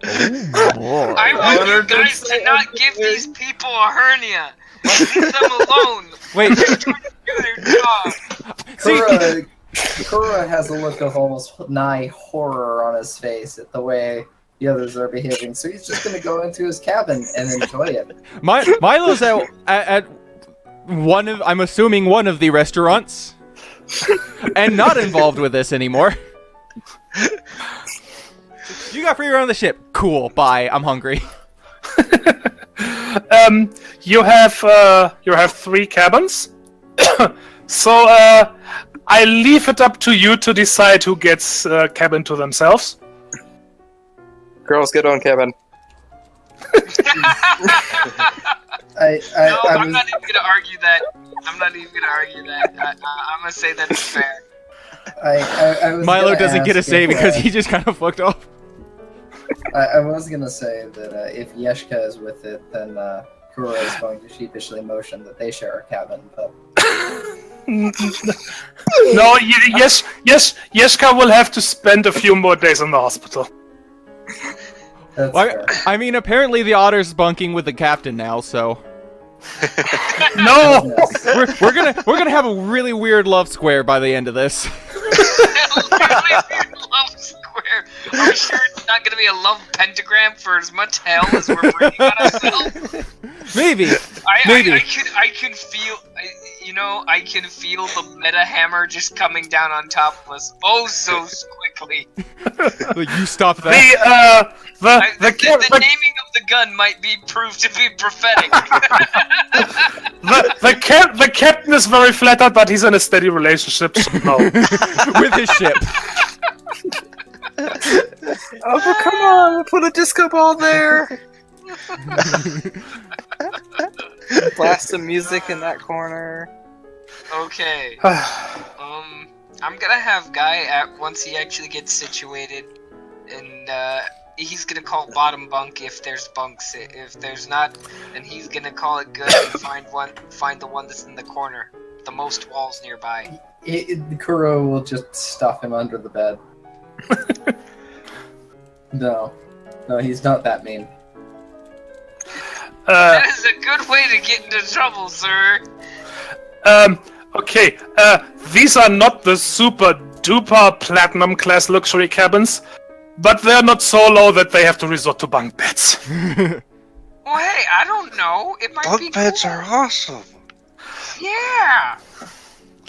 I want you guys to not give these people a hernia. Leave them alone. Wait. They're trying to do their job. Kura has a look of almost nigh horror on his face at the way the others are behaving, so he's just going to go into his cabin and enjoy it. Milo's at one of, I'm assuming, one of the restaurants, and not involved with this anymore. You got free around the ship. Cool. Bye. I'm hungry. You have 3 cabins. So I leave it up to you to decide who gets a cabin to themselves. Girls, get on cabin. I'm not even gonna argue that. I'm gonna say that's fair. Milo doesn't get a say because he just kind of fucked off. I was gonna say that if Yeshka is with it, then Kura is going to sheepishly motion that they share a cabin, but... No, yes, Yeshka will have to spend a few more days in the hospital. Well, I mean, apparently the Otter's bunking with the captain now, so... No! we're gonna have a really weird love square by the end of this. Love square. Are we sure it's not gonna be a love pentagram for as much hell as we're bringing on ourselves? Maybe. I can feel, I can feel the meta hammer just coming down on top of us. Oh, so quickly. You stop that. The naming of the gun might be proved to be prophetic. the captain is very flattered, but he's in a steady relationship, so no. With his ship. Oh, but come on, we'll put a disco ball there. Blast some music in that corner. Okay. I'm gonna have Guy once he actually gets situated, and he's gonna call bottom bunk if there's bunks. If there's not, then he's gonna call it good and find the one that's in the corner, the most walls nearby. Kuro will just stuff him under the bed. No, he's not that mean. That is a good way to get into trouble, sir. Okay, these are not the super duper platinum class luxury cabins, but they're not so low that they have to resort to bunk beds. Well, hey, I don't know. It might be Bunk beds cool. are awesome. Yeah.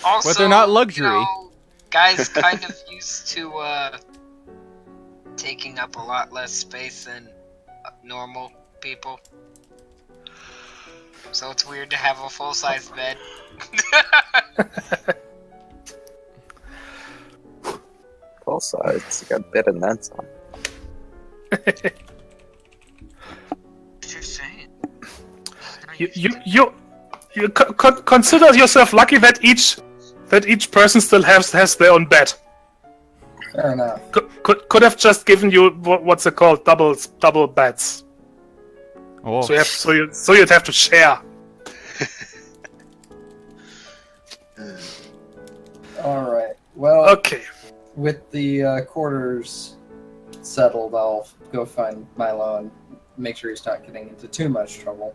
Also, But they're not luxury. You know, Guy's kind of used to taking up a lot less space than normal people. So it's weird to have a full-size bed. Full size. You got bit and then some. Just saying. You consider yourself lucky that each person still has their own bed. Fair enough. Could have just given you what's it called, double beds. Oh. So you'd have to share. All right. Well, Okay. with the quarters settled, I'll go find Milo and make sure he's not getting into too much trouble.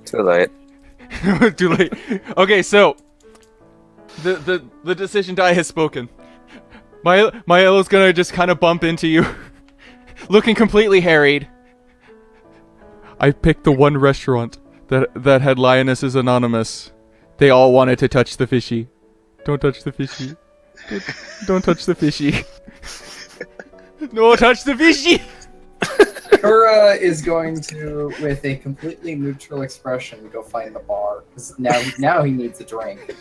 Too late. Too late. Okay, so the decision die has spoken. Mailo's gonna just kind of bump into you, looking completely harried. I picked the one restaurant that had Lionesses Anonymous. They all wanted to touch the fishy. Don't touch the fishy. Don't touch the fishy. No, touch the fishy! Kura is going to, with a completely neutral expression, go find the bar because now he needs a drink.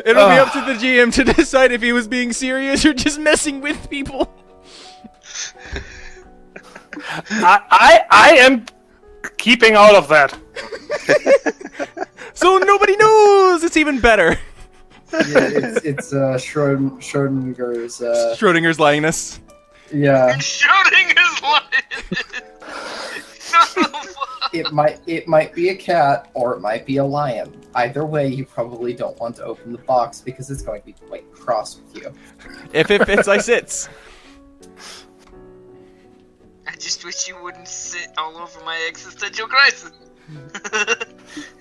It'll be up to the GM to decide if he was being serious or just messing with people. I am keeping out of that. So nobody knows! It's even better. Yeah, it's Schrodinger's. Schrodinger's lioness. Yeah, Schrodinger's lion. it might be a cat or it might be a lion. Either way, you probably don't want to open the box because it's going to be quite cross with you. If it fits, I sits. I just wish you wouldn't sit all over my existential crisis.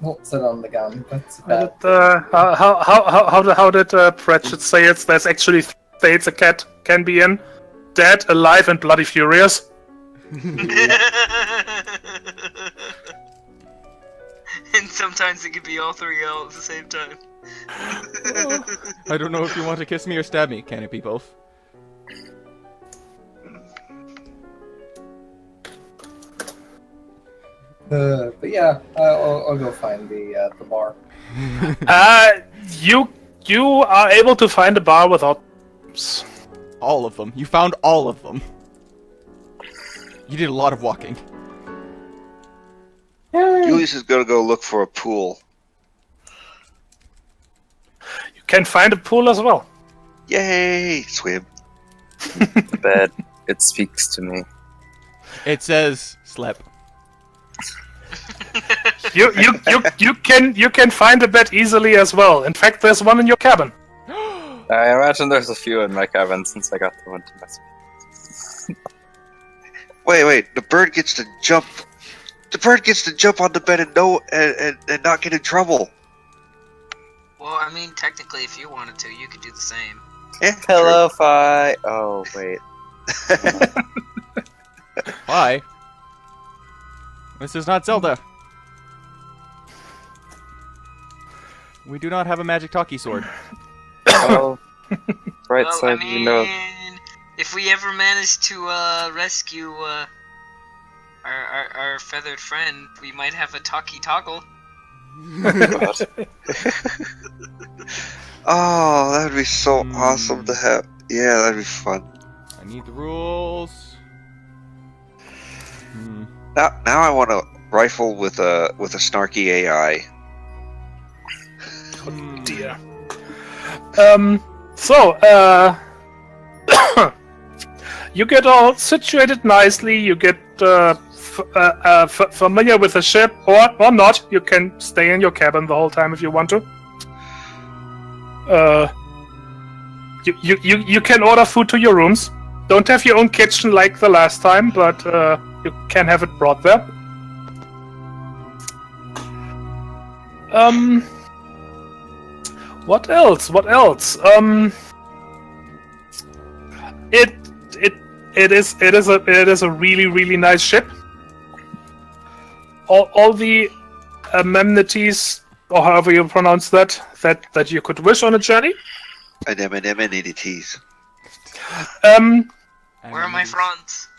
Won't sit on the gun. That's bad. How did Pratchett say it? There's actually states a cat can be in: dead, alive, and bloody furious. And sometimes it could be all three all at the same time. I don't know if you want to kiss me or stab me. Can it be both? But yeah, I'll go find the bar. You are able to find a bar without. All of them. You found all of them. You did a lot of walking. Julius is gonna go look for a pool. You can find a pool as well. Yay! Swim. The bed. It speaks to me. It says, slept. You can find a bed easily as well. In fact, there's one in your cabin. I imagine there's a few in my cabin since I got the one to mess with. Wait. The bird gets to jump. The bird gets to jump on the bed and not get in trouble. Well, I mean, technically, if you wanted to, you could do the same. Yeah, Pillow fight. Oh, wait. Why? This is not Zelda. We do not have a magic talkie sword. Oh, right Well, side, I mean, you know. if we ever manage to rescue our feathered friend, we might have a talkie toggle. God. Oh, that would be so awesome to have. Yeah, that'd be fun. I need the rules. Now I want a rifle with a snarky AI. Oh dear. You get all situated nicely. You get familiar with the ship, or not. You can stay in your cabin the whole time if you want to. You can order food to your rooms. Don't have your own kitchen like the last time, but you can have it brought there. What else? It is a really nice ship. All the amenities, or however you pronounce that you could wish on a journey. Amenities. Where are my fronts?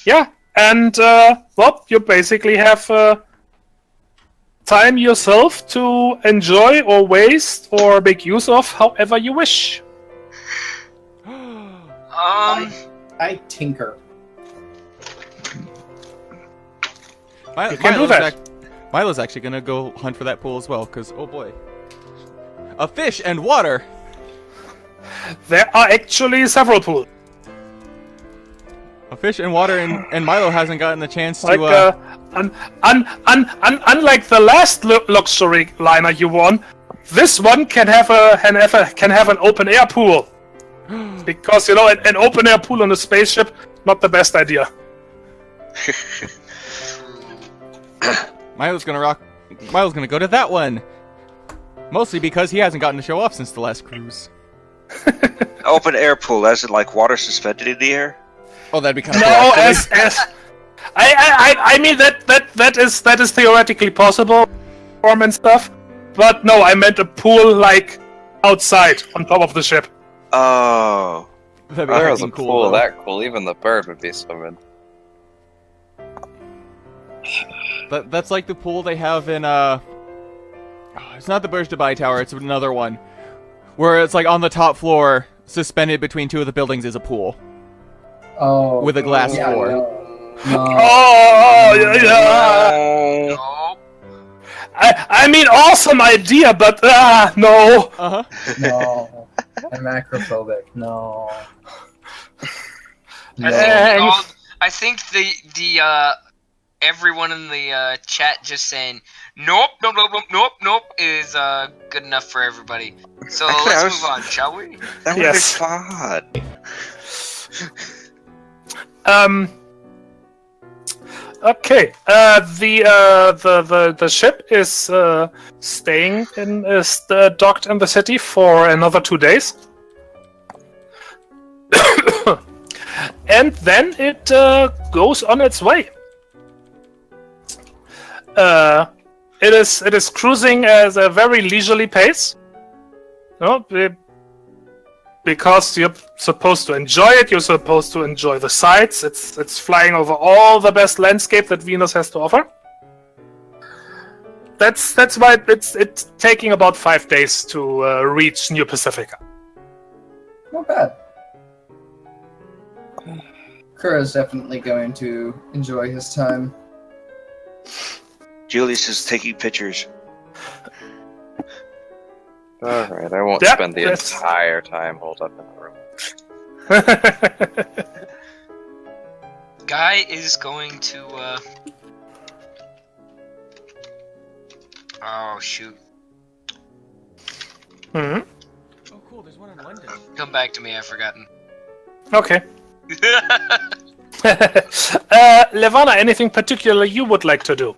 Yeah, and well, you basically have time yourself to enjoy or waste or make use of however you wish. I tinker. You can do that. Milo's actually gonna go hunt for that pool as well, because, oh boy. A fish and water! There are actually several pools. A fish and water, and Milo hasn't gotten the chance Like, to, unlike the last luxury liner you won, this one can have an open air pool. Because, you know, an open air pool on a spaceship, not the best idea. Milo's gonna go to that one! Mostly because he hasn't gotten to show off since the last cruise. Open air pool, as in like water suspended in the air? Oh, that'd be kind of No, cool, as I mean that is theoretically possible, form and stuff. But no, I meant a pool like outside on top of the ship. Oh. That'd be If there was a fucking pool though. that cool, even the bird would be swimming. That's like the pool they have in, it's not the Burj Dubai Tower, it's another one. Where it's like on the top floor, suspended between two of the buildings is a pool. Oh. With a glass yeah, floor. No. Oh yeah. Nope. I mean, awesome idea, but no. Uh-huh. No. I'm acrophobic. No. I think the everyone in the chat just saying nope is good enough for everybody. So let's move on, shall we? That would Yes. be fun. Okay. The ship is docked in the city for another 2 days, and then it goes on its way. It is cruising at a very leisurely pace. No, because you're supposed to enjoy it. You're supposed to enjoy the sights. It's flying over all the best landscape that Venus has to offer. That's why it's taking about 5 days to reach New Pacifica. Not bad. Kura's definitely going to enjoy his time. Julius is taking pictures. Alright, I won't Yep, spend the that's- entire time holed up in the room. Guy is going to oh shoot. Mhm. Oh, cool, there's one in London. Come back to me, I've forgotten. Okay. Levana, anything particular you would like to do?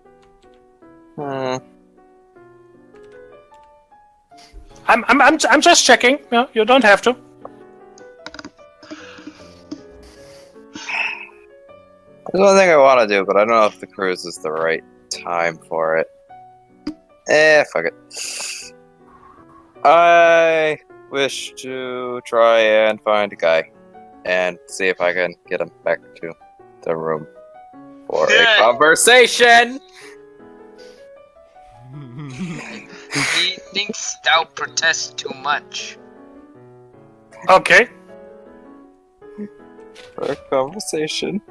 I'm just checking. No, you don't have to. There's one thing I want to do, but I don't know if the cruise is the right time for it. Fuck it. I wish to try and find a guy and see if I can get him back to the room for a conversation. thinks thou protest too much. Okay. For a conversation.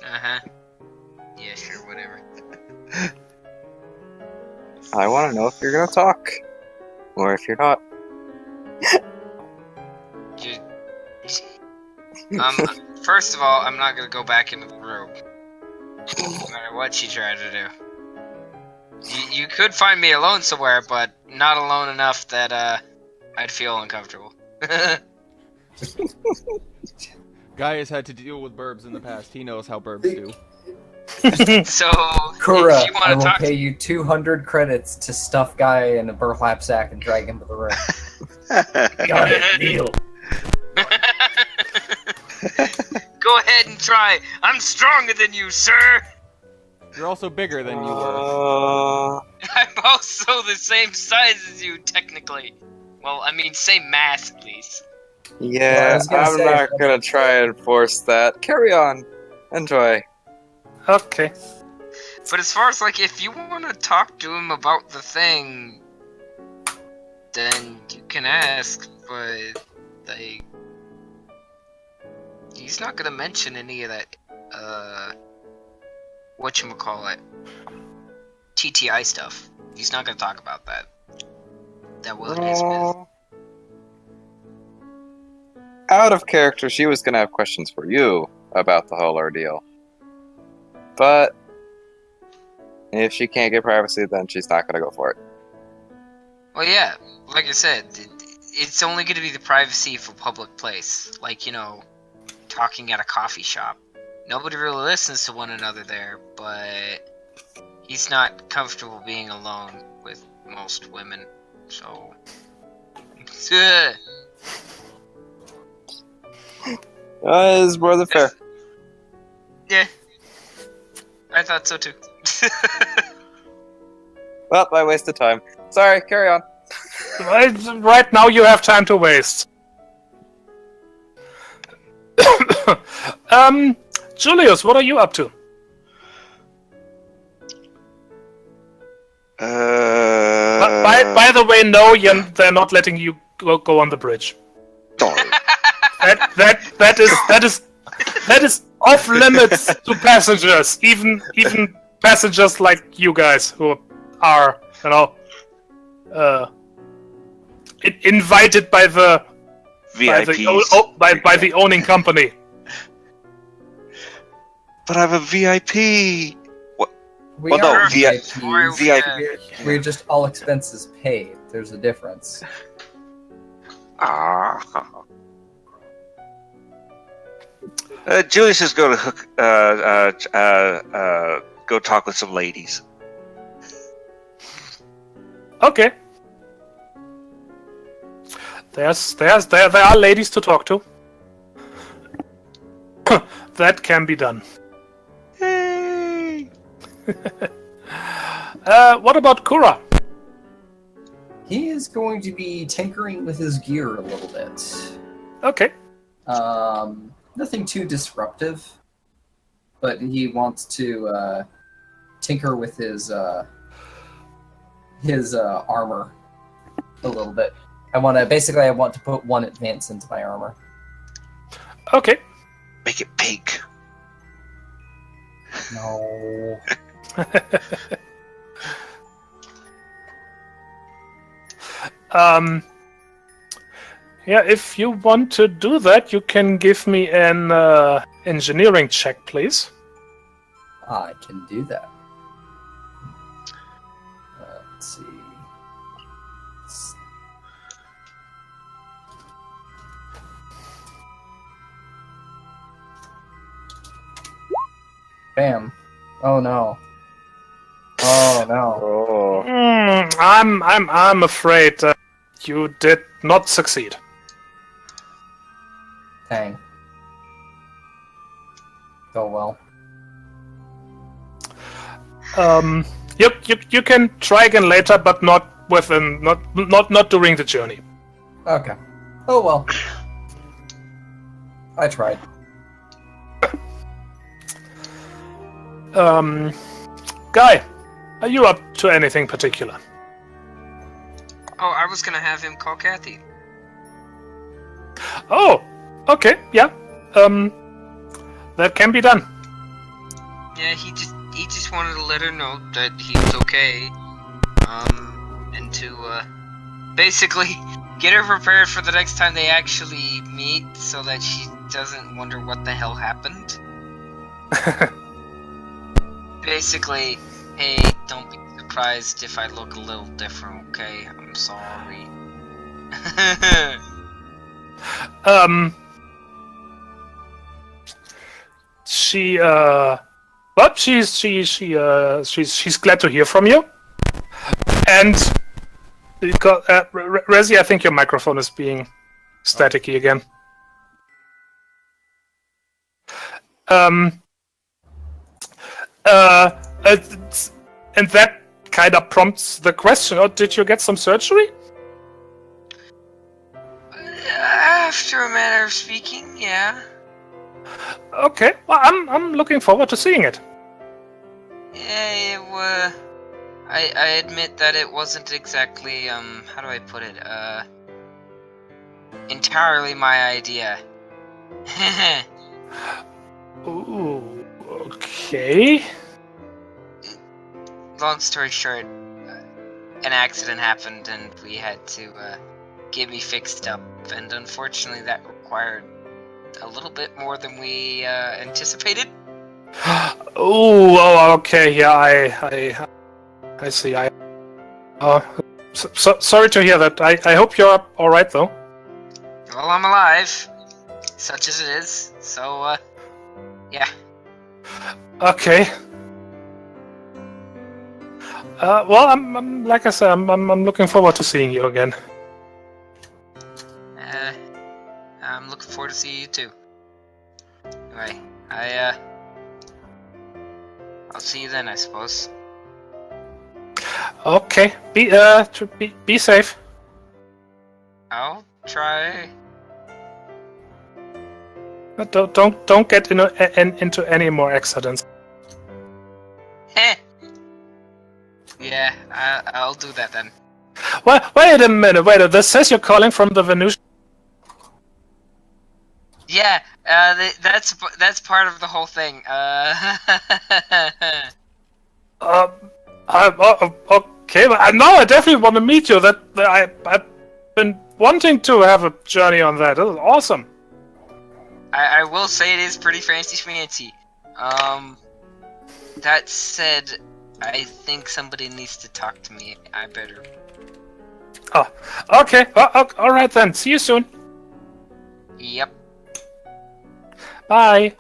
Uh-huh. Yeah, sure, whatever. I want to know if you're gonna talk. Or if you're not. First of all, I'm not gonna go back into the room. No matter what you try to do. You could find me alone somewhere, but not alone enough that, I'd feel uncomfortable. Guy has had to deal with burbs in the past. He knows how burbs do. So, Kura, if you want I to will talk pay you 200 credits to stuff Guy in a burlap sack and drag him to the room. Got it, deal. Go ahead and try. I'm stronger than you, sir. You're also bigger than you were. I'm also the same size as you, technically. Well, I mean, same mass, at least. Yeah, I'm not gonna try and force that. Carry on. Enjoy. Okay. But as far as, like, if you want to talk to him about the thing, then you can ask, but, like, he's not gonna mention any of that, whatchamacallit, TTI stuff. He's not gonna talk about that. That wasn't his biz. Out of character, she was gonna have questions for you about the whole ordeal. But if she can't get privacy, then she's not gonna go for it. Well, yeah, like I said, it's only gonna be the privacy of a public place. Like, you know, talking at a coffee shop. Nobody really listens to one another there, but he's not comfortable being alone with most women, so... Is more than fair. Yeah. I thought so too. Well, I wasted time. Sorry, carry on. Right now you have time to waste. Julius, what are you up to? By the way, no, they're not letting you go on the bridge. Darn. That is off limits to passengers, even passengers like you guys who are, you know, invited by the VIPs. by the owning company. But I'm a VIP. What? We Well, no, are VIP. We're just all expenses paid. There's a difference. Ah. Julius is going to go talk with some ladies. Okay. There are ladies to talk to. That can be done. Hey. What about Kura? He is going to be tinkering with his gear a little bit. Okay. Nothing too disruptive, but he wants to tinker with his armor a little bit. I want to put one advance into my armor. Okay. Make it pink. No. Yeah, if you want to do that, you can give me an engineering check, please. I can do that. Let's see. Bam. Oh no. Oh no. Oh. I'm afraid you did not succeed. Dang. Oh well. You can try again later, but not during the journey. Okay. Oh well. I tried. Guy, are you up to anything particular? Oh, I was gonna have him call Kathy. Oh, okay, yeah. That can be done. Yeah, he just wanted to let her know that he was okay. And to basically get her prepared for the next time they actually meet, so that she doesn't wonder what the hell happened. Basically, hey, don't be surprised if I look a little different, okay? I'm sorry. She's glad to hear from you. And because Rezi, I think your microphone is being staticky again. And that kind of prompts the question: oh, did you get some surgery? After a manner of speaking, yeah. Okay, well, I'm looking forward to seeing it. Yeah, I admit that it wasn't exactly, how do I put it, entirely my idea. Ooh, okay. Long story short, an accident happened and we had to, get me fixed up, and unfortunately that required a little bit more than we, anticipated. Oh, okay, yeah, I see. Sorry to hear that. I hope you're all right, though. Well, I'm alive, such as it is. So, yeah. Okay. Well, I'm like I said, I'm looking forward to seeing you again. I'm looking forward to seeing you too. Anyway, I'll see you then, I suppose. Okay. Be safe. I'll try. Don't get into any more accidents. Heh. Yeah, I'll do that then. Wait a minute. This says you're calling from the Venusian. Yeah, that's part of the whole thing. Okay, but now I definitely want to meet you. I've been wanting to have a journey on that. This is awesome. I will say it is pretty fancy. That said, I think somebody needs to talk to me. I better. Oh, okay. All right then. See you soon. Yep. Bye.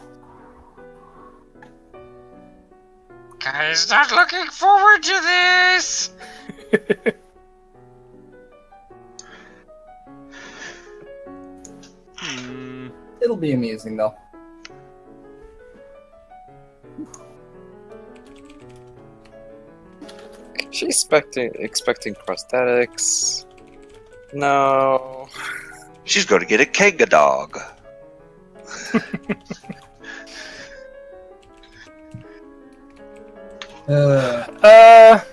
Guys, not looking forward to this. It'll be amusing though. She's expecting prosthetics. No. She's going to get a Kanga dog.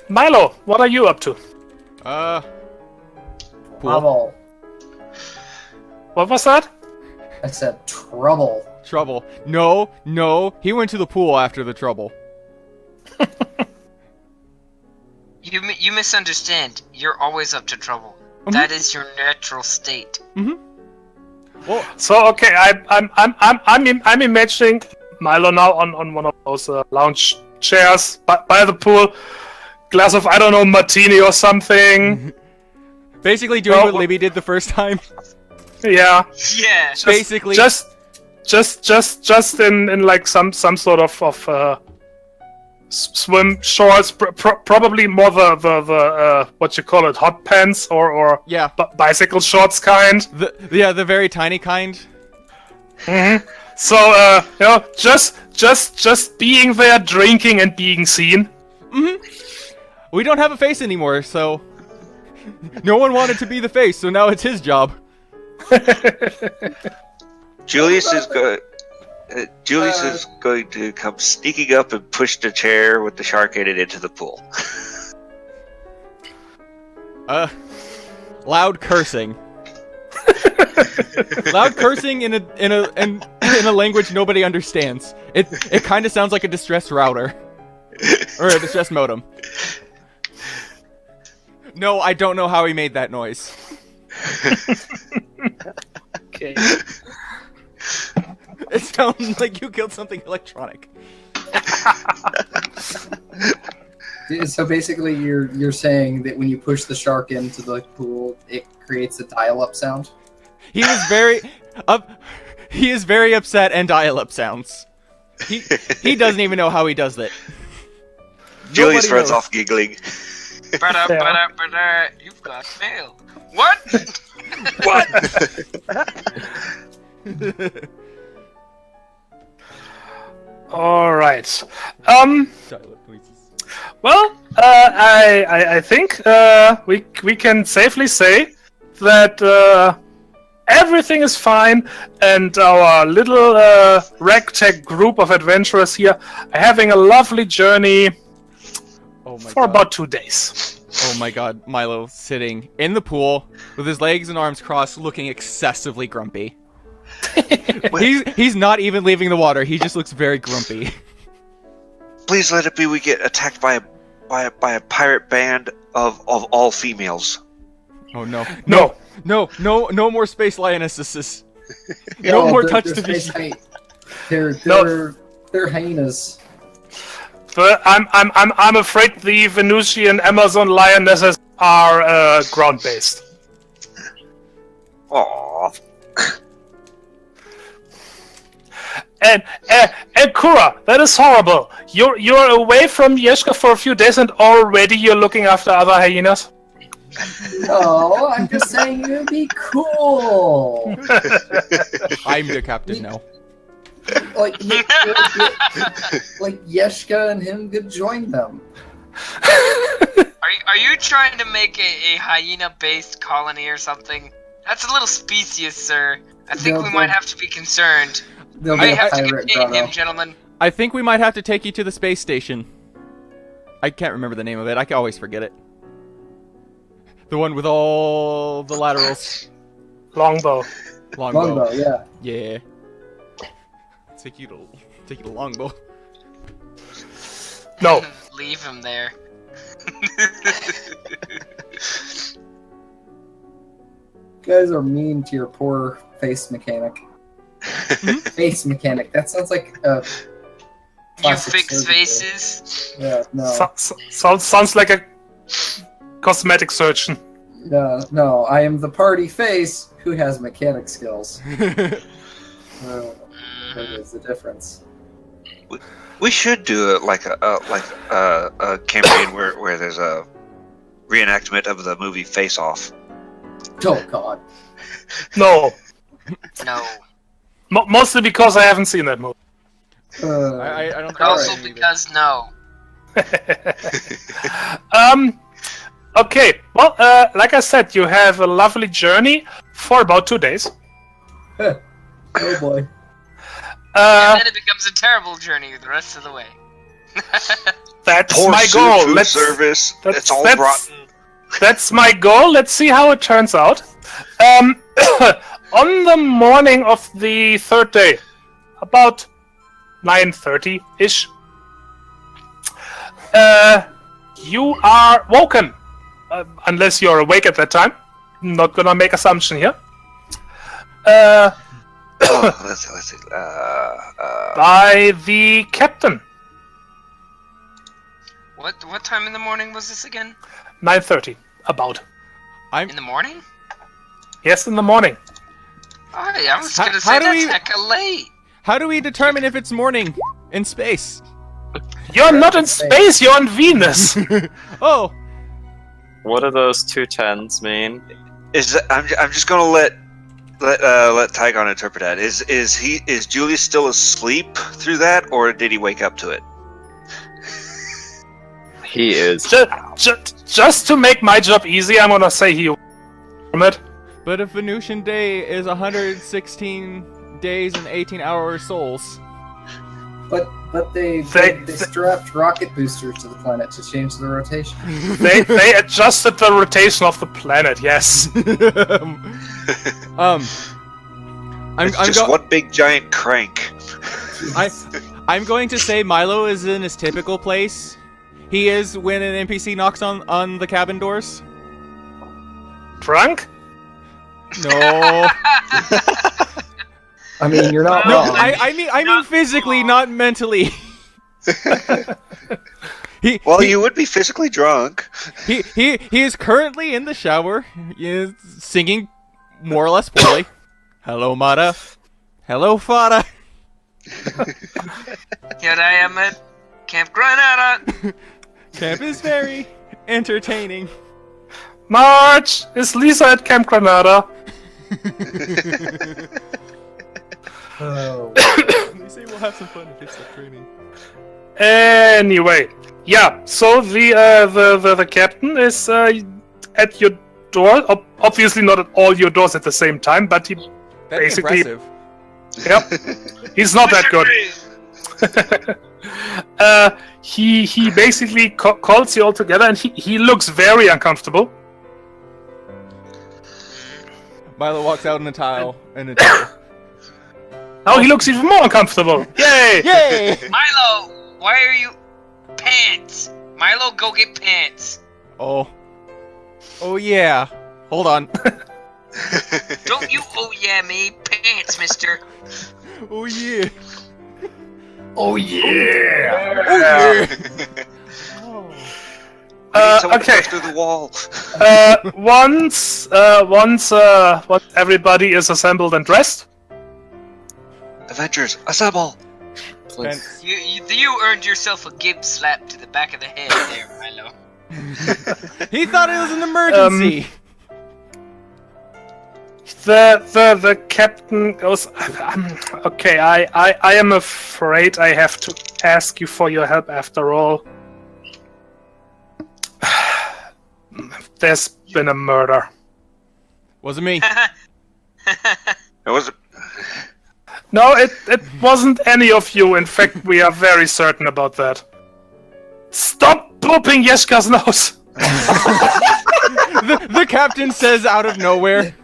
Milo, what are you up to? Trouble. What was that? I said trouble. Trouble. No, he went to the pool after the trouble. You misunderstand. You're always up to trouble. Mm-hmm. That is your natural state. Mm-hmm. Well, so okay, I'm imagining Milo now on one of those lounge chairs by the pool, glass of martini or something. Basically doing what Libby did the first time. Yeah. Yeah. Basically. Just in like some sort of swim shorts, probably more the what you call it, hot pants or yeah, bicycle shorts kind. The very tiny kind. Mm-hmm. So just being there, drinking and being seen. Mm-hmm. We don't have a face anymore, so no one wanted to be the face, so now it's his job. Julius is going to come sneaking up and push the chair with the shark in it into the pool. loud cursing. Loud cursing in a language nobody understands. It kind of sounds like a distress router or a distress modem. No, I don't know how he made that noise. Okay. It sounds like you killed something electronic. So basically, you're saying that when you push the shark into the pool, it creates a dial-up sound? He is very upset and dial-up sounds. He doesn't even know how he does that. Julius Nobody runs knows. off giggling. You've got mail. What? What? All right. Dial-up noises. Well, I think we can safely say that everything is fine, and our little ragtag group of adventurers here are having a lovely journey for about 2 days. Oh my god, Milo sitting in the pool with his legs and arms crossed, looking excessively grumpy. He's not even leaving the water. He just looks very grumpy. Please let it be we get attacked by a pirate band of all females. Oh no. No. No more space lionesses. No more touch division. They're hyenas. But I'm afraid the Venusian Amazon lionesses are ground-based. Aww. And Kura, that is horrible. You're away from Yeshka for a few days, and already you're looking after other hyenas. No, I'm just saying it would be cool. I'm the captain now. Like Yeshka and him could join them. Are you trying to make a hyena-based colony or something? That's a little specious, sir. I think we might have to be concerned. They'll I be a have to pirate contain him, grotto. gentlemen. I think we might have to take you to the space station. I can't remember the name of it. I can always forget it. The one with all the laterals. Longbow. Longbow, yeah. Yeah. Take you to Longbow. No. Leave him there. You guys are mean to your poor face mechanic. Face mechanic. That sounds like a You classic fix surgery. faces. Yeah, no. Sounds like a cosmetic surgeon. No, I am the party face who has mechanic skills. What is the difference? We should do a campaign where there's a reenactment of the movie Face Off. Oh God. No. No. Mostly because I haven't seen that movie. I don't think But also I have either. because no. Okay. Well, like I said, you have a lovely journey for about 2 days. Oh boy. And then it becomes a terrible journey the rest of the way. That's Poor my goal. food service. It's all that's- rotten. That's my goal. Let's see how it turns out. On the morning of the third day, about 9:30-ish, you are woken. Unless you're awake at that time. I'm not gonna make assumption here. Let's see. By the captain. What time in the morning was this again? 9:30, about. In the morning? Yes, in the morning. I was How- gonna how say do that's we- hecka late. How do we determine if it's morning in space? You're not in space. You're on Venus. Oh, What do those 2 10s mean? I'm just gonna let Tygon interpret that. Is Julius still asleep through that, or did he wake up to it? He is. Just to make my job easy, I'm gonna say he. but a Venusian day is 116 days and 18 hours souls. But they strapped rocket boosters to the planet to change the rotation. They adjusted the rotation of the planet. Yes. It's just one big giant crank. I'm going to say Milo is in his typical place. He is when an NPC knocks on the cabin doors. Drunk? No. I mean, you're not No, wrong. I mean physically, not mentally. You would be physically drunk. He is currently in the shower, singing more or less poorly. Hello, Mata. Hello, Fada. Here I am at Camp Granada. Camp is very entertaining. March! Is Lisa at Camp Granada? Oh. They say we'll have some fun if it's the training. Anyway, yeah. So the captain is at your door. Obviously, not at all your doors at the same time, but he That'd basically. be impressive. Yep. He's not that good. He basically calls you all together, and he looks very uncomfortable. Milo walks out in a towel. Now he looks even more uncomfortable. Yay! Yay! Milo, why are you pants? Milo, go get pants. Oh yeah. Hold on. Don't you oh yeah me pants, mister. Oh yeah. Oh yeah! Oh yeah. Okay. Through the wall. Once everybody is assembled and dressed. Avengers, assemble! Pence. You earned yourself a gib slap to the back of the head there, Milo. He thought it was an emergency. The captain goes. Okay, I am afraid I have to ask you for your help after all. There's been a murder. Wasn't me. It was. No, it wasn't any of you. In fact, we are very certain about that. Stop pooping Yeshka's nose! the captain says out of nowhere.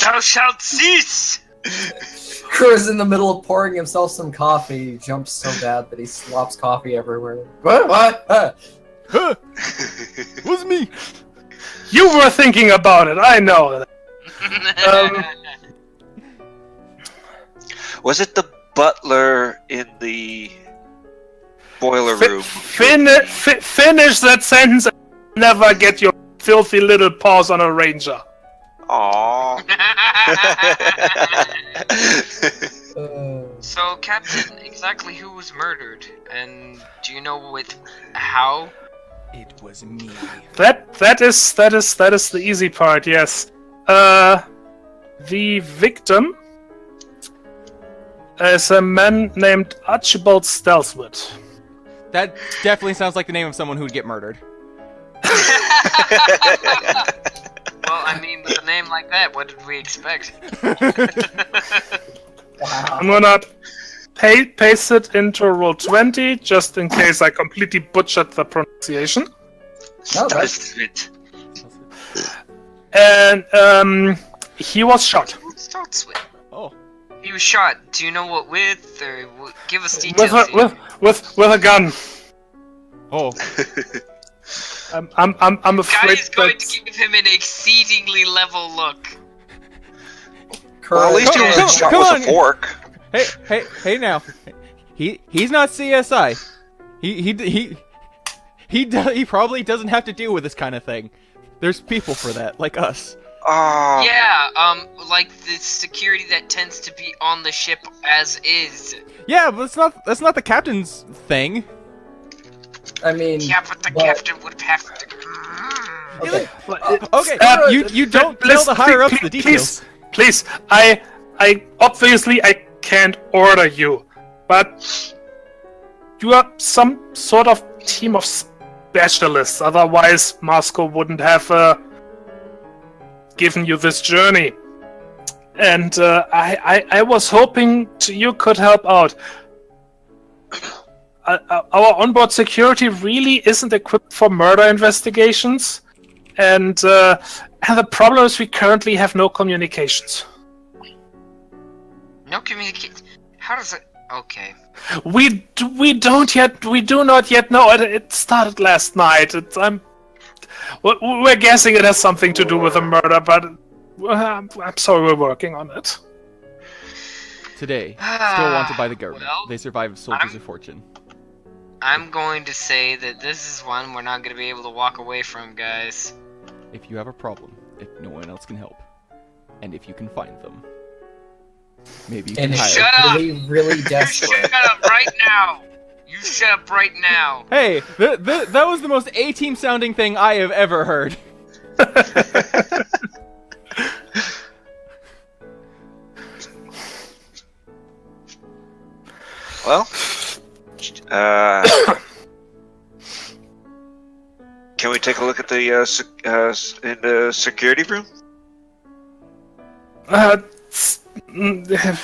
Thou shalt cease! Crew's in the middle of pouring himself some coffee. He jumps so bad that he slops coffee everywhere. What? Huh. Was me. You were thinking about it, I know. Was it the butler in the boiler room? Finish that sentence and never get your filthy little paws on a ranger. Aww. So, Captain, exactly who was murdered, and do you know with how? It was me. That is the easy part. Yes. The victim is a man named Archibald Stealthwood. That definitely sounds like the name of someone who'd get murdered. Well, I mean, with a name like that, what did we expect? Wow. I'm gonna paste it into Roll20 just in case I completely butchered the pronunciation. No, that's it. And he was shot Starts with. Oh. He was shot. Do you know what with, or give us details? with a gun. Oh. I'm afraid Guy is going that to give him an exceedingly level look. Well, at least he wasn't shot come with on. a fork. Hey now. He's not CSI. He probably doesn't have to deal with this kind of thing. There's people for that, like us. Yeah, like the security that tends to be on the ship as is. Yeah, but that's not the captain's thing. I mean, Yeah, but the captain would have to. okay. Okay, you don't tell Listen, the higher ups the details. Please, I obviously I can't order you, but you are some sort of team of specialists. Otherwise, Moscow wouldn't have given you this journey. And I was hoping you could help out. Our onboard security really isn't equipped for murder investigations, and the problem is we currently have no communications. No communicate. How does it? Okay. We do not yet know. It started last night. We're guessing it has something to do with a murder, but I'm sorry, we're working on it. Today, still wanted by the government. Well, They survived soldiers of fortune. I'm going to say that this is one we're not going to be able to walk away from, guys. If you have a problem, if no one else can help, and if you can find them, maybe you can And hire. Shut up! really You desperate. shut up right now! You shut up right now! Hey, that was the most A-team sounding thing I have ever heard. Well, can we take a look at the in the security room?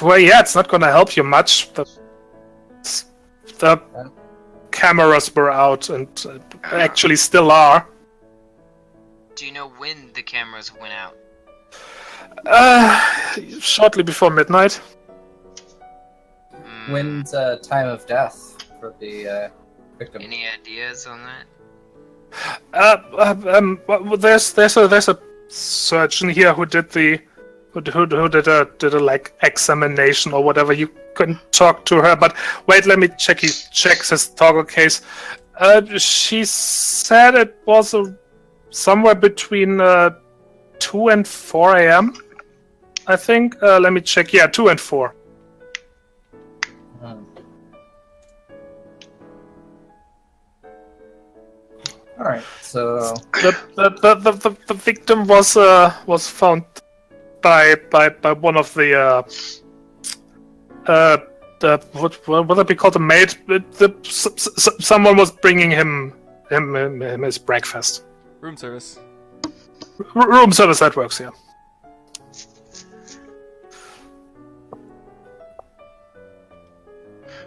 Well, yeah, it's not going to help you much. The cameras were out and actually still are. Do you know when the cameras went out? Shortly before midnight. When's time of death for the victim? Any ideas on that? Well, there's a surgeon here who did a like examination or whatever. You can talk to her, but wait, let me check his toggle case. She said it was somewhere between 2 and 4 a.m. I think. Let me check. Yeah, 2 and 4. All right, so The victim was found by one of the what would that be called, a maid? Someone was bringing him his breakfast. Room service. Room service, that works, yeah.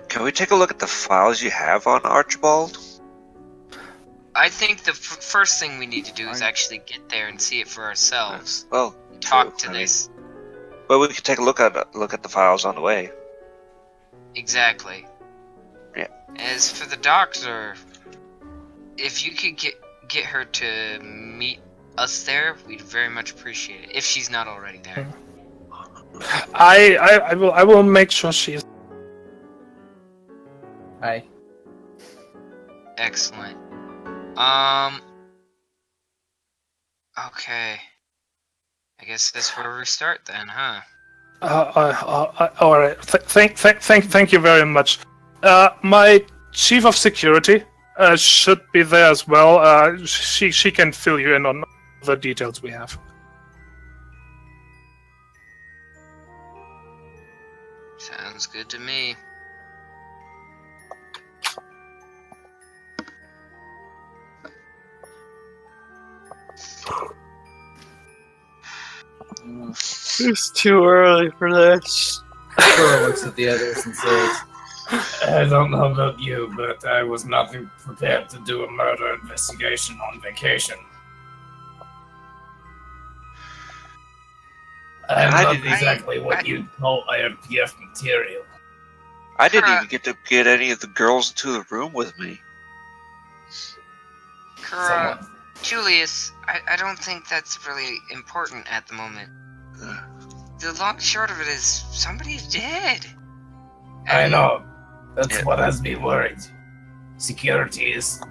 Can we take a look at the files you have on Archibald? I think the first thing we need to do is actually get there and see it for ourselves. Well, Talk true, to I this. But we could take a look at the files on the way. Exactly. Yeah. As for the doctor, if you could get her to meet us there, we'd very much appreciate it. If she's not already there. I will make sure she's. hi. Excellent. Okay. I guess that's where we start then, huh? All right. Thank you very much. My chief of security should be there as well. She can fill you in on the details we have. Sounds good to me. It's too early for this. Sora looks at the others and says, I don't know about you, but I was not prepared to do a murder investigation on vacation. I'm not exactly what you'd call IRPF material. I didn't even get to get any of the girls into the room with me. Julius, I don't think that's really important at the moment. The long and short of it is, somebody's dead. I know. That's what has me worried. Security is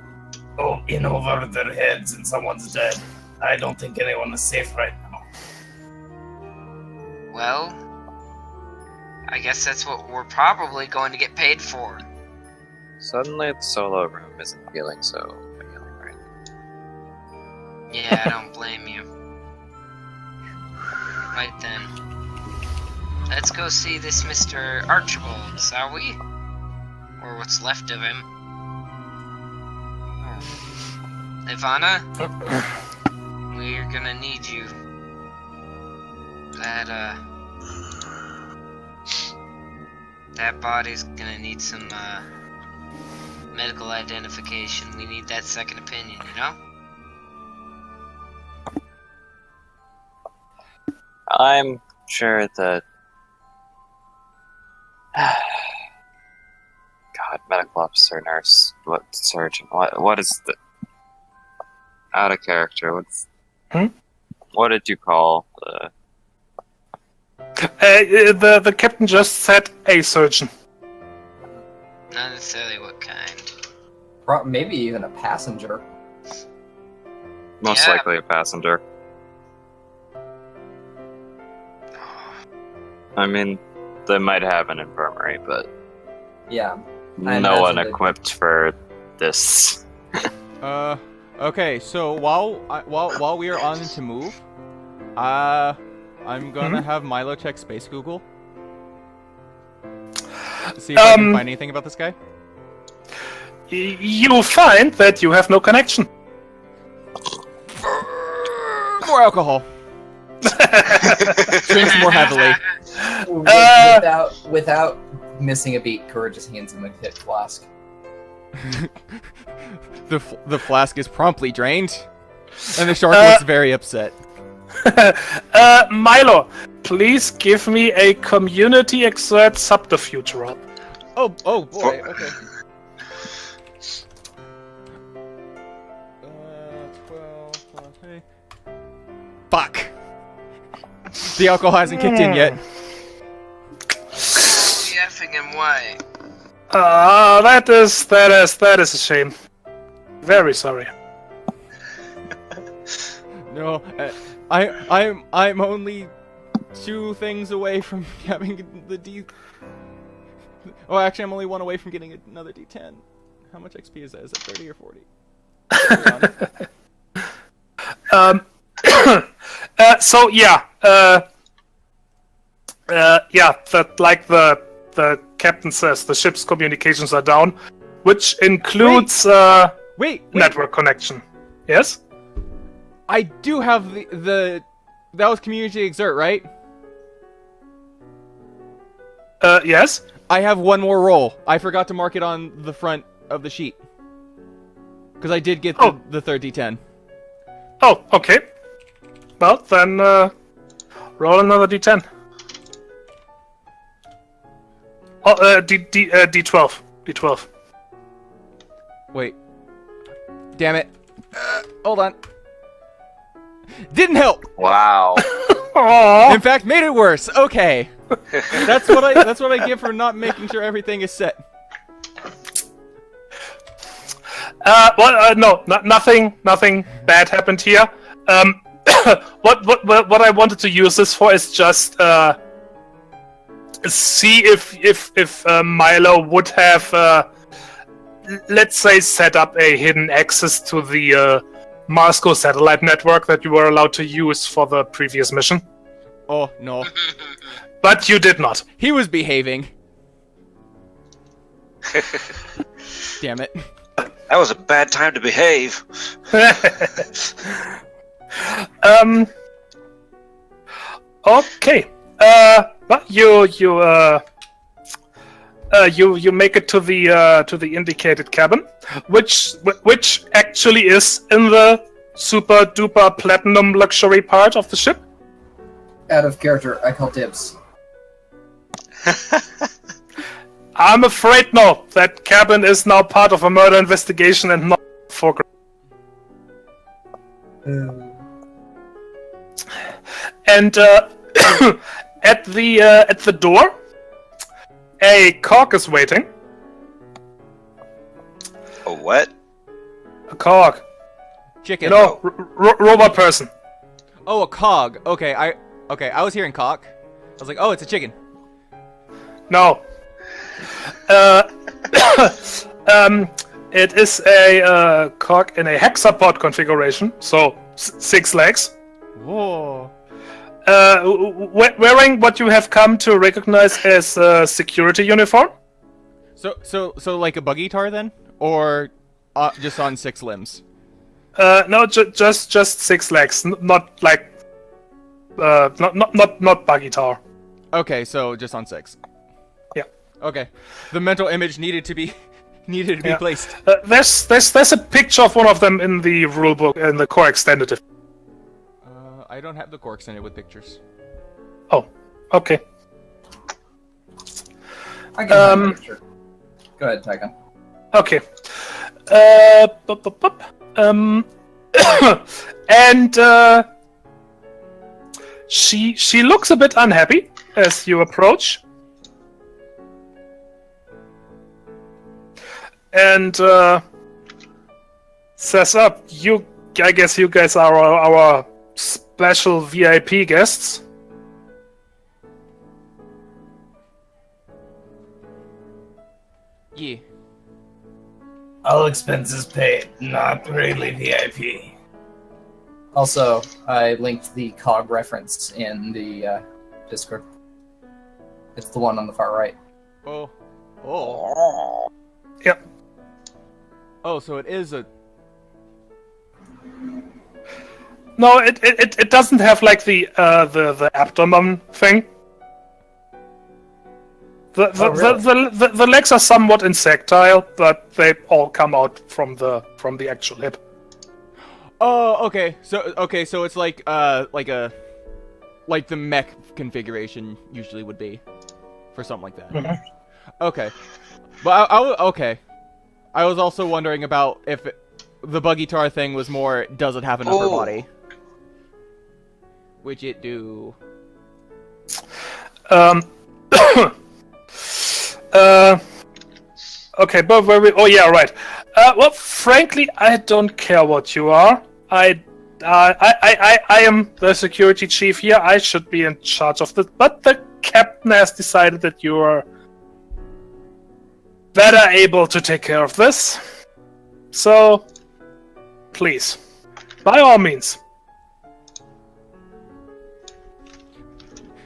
in over their heads and someone's dead. I don't think anyone is safe right now. Well, I guess that's what we're probably going to get paid for. Suddenly, the solo room isn't feeling so appealing right now. Yeah, I don't blame you. Right then. Let's go see this Mr. Archibald, shall we? Or what's left of him. Oh. Ivana? We're gonna need you. That body's gonna need some medical identification. We need that second opinion, you know? I'm sure that. God, medical officer, nurse, what surgeon? What is the out of character? What did you call the? The captain just said a surgeon. Not necessarily what kind. Maybe even a passenger. Most Yeah. likely a passenger. I mean, they might have an infirmary, but Yeah. no one imagine they- equipped for this. Okay, so while we are on to move, I'm gonna have Milo check Space Google. See if I can find anything about this guy. You'll find that you have no connection. More alcohol. Drinks more heavily. Without missing a beat, Kura just hands him a hit flask. The flask is promptly drained, and the shark looks very upset. Milo, please give me a community exert subterfuge roll. Oh boy. Okay. 12 plus 8. Fuck. The alcohol hasn't kicked in yet. Effing and why? That is a shame. Very sorry. No, I'm only 2 things away from having the D. Oh, actually, I'm only 1 away from getting another D10. How much XP is that? Is it 30 or 40? So yeah, that like the captain says, the ship's communications are down, which includes Wait. network connection. Yes. I do have the that was community exert, right? Yes. I have 1 more roll. I forgot to mark it on the front of the sheet. Because I did get the third D10. Oh, okay. Well, then roll another D10. Oh, D12. D12. Wait. Damn it. Hold on. Didn't help. Wow. Aww. In fact, made it worse. Okay. That's what I get for not making sure everything is set. No, nothing bad happened here. What I wanted to use this for is just see if Milo would have, let's say, set up a hidden access to the Marsco satellite network that you were allowed to use for the previous mission. Oh, no. But you did not. He was behaving. Damn it. That was a bad time to behave. Okay. But you make it to the indicated cabin, which actually is in the super duper platinum luxury part of the ship. Out of character, I call dibs. I'm afraid no. That cabin is now part of a murder investigation and not for. And at the door, a cork is waiting. A what? A cork. Chicken. You know, robot person. Oh, a cog. Okay, I was hearing cock. I was like, oh, it's a chicken. No. It is a cork in a hexapod configuration, so 6 legs. Whoa. Wearing what you have come to recognize as a security uniform. So like a buggy tar then, or just on 6 limbs? No, just 6 legs, not like not buggy tar. Okay, so just on 6. Yeah. Okay. The mental image needed to be placed. There's a picture of one of them in the rulebook in the core extended. I don't have the core extended with pictures. Oh, okay. I can have a picture. Go ahead, Tygon. Okay. And she looks a bit unhappy as you approach. And says up, I guess you guys are our special VIP guests. Yeah. All expenses paid, not really VIP. Also, I linked the COG reference in the Discord. It's the one on the far right. Oh. Yep. Oh, so it is a... No, it doesn't have like the abdomen thing. The legs are somewhat insectile, but they all come out from the actual hip. Oh, okay. So it's like the mech configuration usually would be for something like that. Mm-hmm. Okay. But I was also wondering about if the buggy tar thing was more, does it have an upper body? Which it do. Okay, but where we? Oh yeah, right. Well, frankly, I don't care what you are. I am the security chief here. I should be in charge of this. But the captain has decided that you are better able to take care of this. So, please, by all means.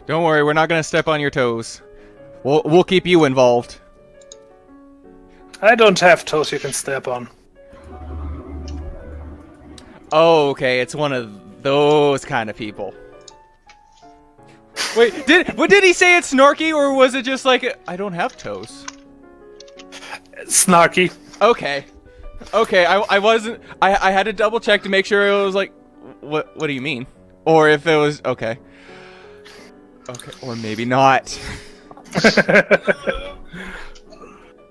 Don't worry, we're not gonna step on your toes. We'll keep you involved. I don't have toes you can step on. Oh, okay, it's one of those kind of people. Wait, did he say it's snarky, or was it just like, I don't have toes? Snarky. Okay. I wasn't. I had to double check to make sure it was like, what do you mean? Or if it was okay. Okay, or maybe not.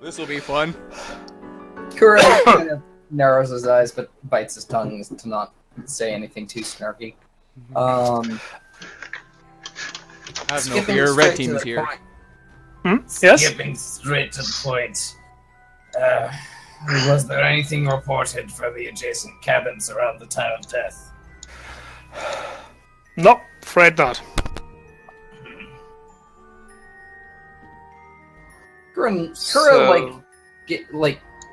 This will be fun. Kuro kind of narrows his eyes, but bites his tongue to not say anything too snarky. Have no fear, red team is here. Yes? Skipping straight to the point. Was there anything reported for the adjacent cabins around the time of death? No, afraid not. Kuro,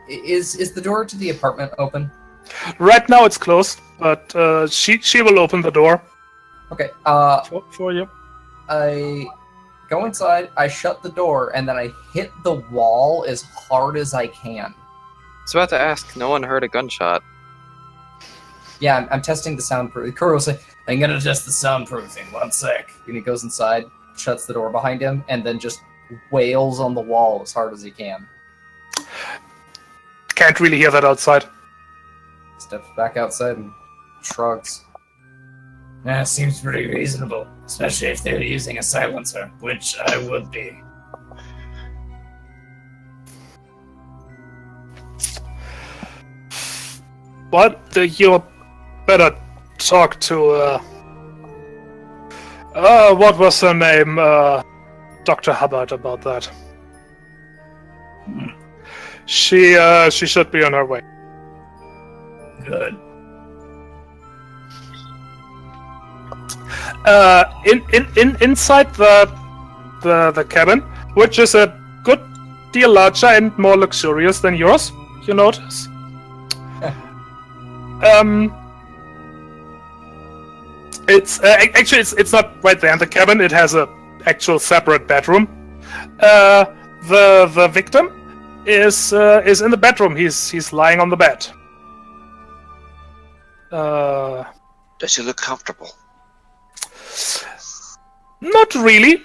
is the door to the apartment open? Right now it's closed, but she will open the door. Okay. For you. I go inside. I shut the door, and then I hit the wall as hard as I can. I was about to ask. No one heard a gunshot. Yeah, I'm testing the soundproof. Kuro's like, I'm gonna adjust the soundproofing. 1 sec. and he goes inside, shuts the door behind him, and then just wails on the wall as hard as he can. Can't really hear that outside. Steps back outside and shrugs. That seems pretty reasonable, especially if they're using a silencer, which I would be. What? You better talk to, what was her name? Dr. Hubbard about that. She should be on her way. Good. Inside the cabin, which is a good deal larger and more luxurious than yours, you notice. It's actually it's not right there in the cabin. It has a actual separate bedroom. The victim is in the bedroom. He's lying on the bed. Does he look comfortable? Not really.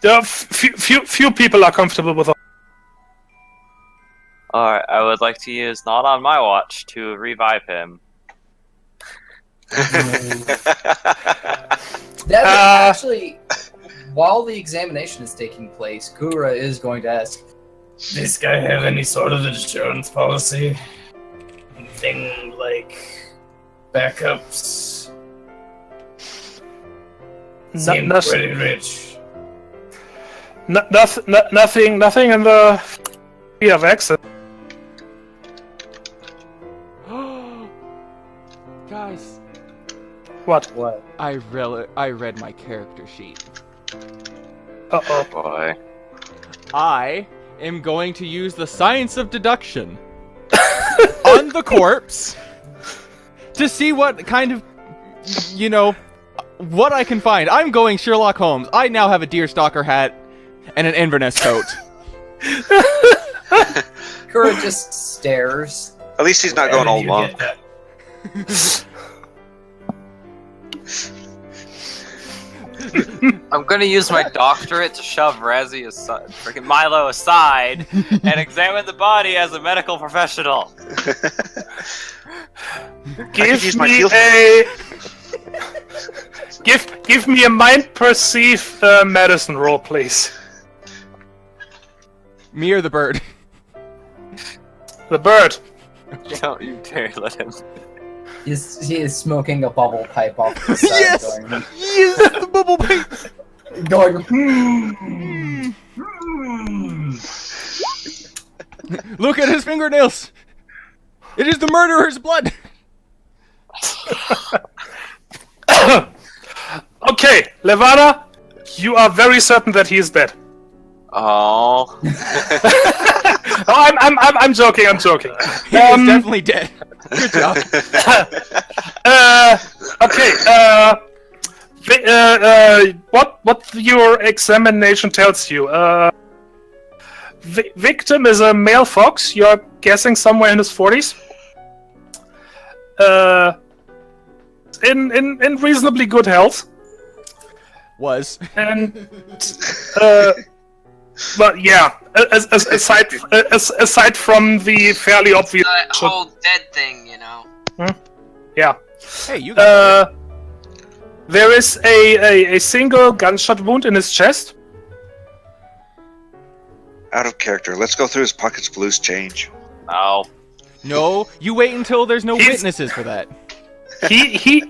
Few people are comfortable with. Alright, I would like to use Not on My Watch to revive him. Actually, while the examination is taking place, Kura is going to ask, This guy have any sort of insurance policy? Anything like backups? Seem pretty rich. Nothing in the field of exit. Guys, What? I read my character sheet. Uh-oh. Boy. I am going to use the science of deduction on the corpse to see what kind of, what I can find. I'm going Sherlock Holmes. I now have a deerstalker hat and an Inverness coat. Kura just stares. At least he's not going all monk. I'm gonna use my doctorate to shove freaking Milo aside and examine the body as a medical professional. Give me a mind perceive medicine roll, please. Me or the bird? The bird. Don't you dare let him. He is smoking a bubble pipe off the side. Yes! Going, Yes! The bubble pipe! Look at his fingernails! It is the murderer's blood! Okay, Levana, you are very certain that he is dead. Oh. Oh, I'm joking. He is definitely dead. Good job. What your examination tells you? Victim is a male fox. You're guessing somewhere in his 40s. In reasonably good health. Was. And but yeah, aside from the fairly obvious That whole dead thing, yeah. Hey, you got it. There is a single gunshot wound in his chest. Out of character. Let's go through his pockets for loose change. Oh. No, you wait until there's no witnesses for that. He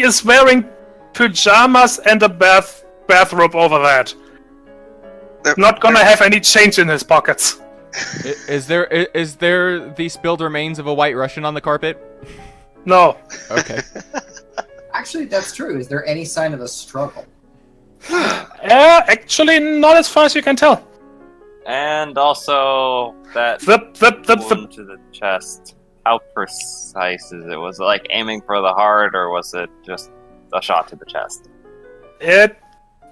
is wearing pajamas and a bathrobe over that. Not gonna have any change in his pockets. Is there the spilled remains of a white Russian on the carpet? No. Okay. Actually, that's true. Is there any sign of a struggle? Actually, not as far as you can tell. And also that wound to the chest. How precise is it? Was it like aiming for the heart, or was it just a shot to the chest?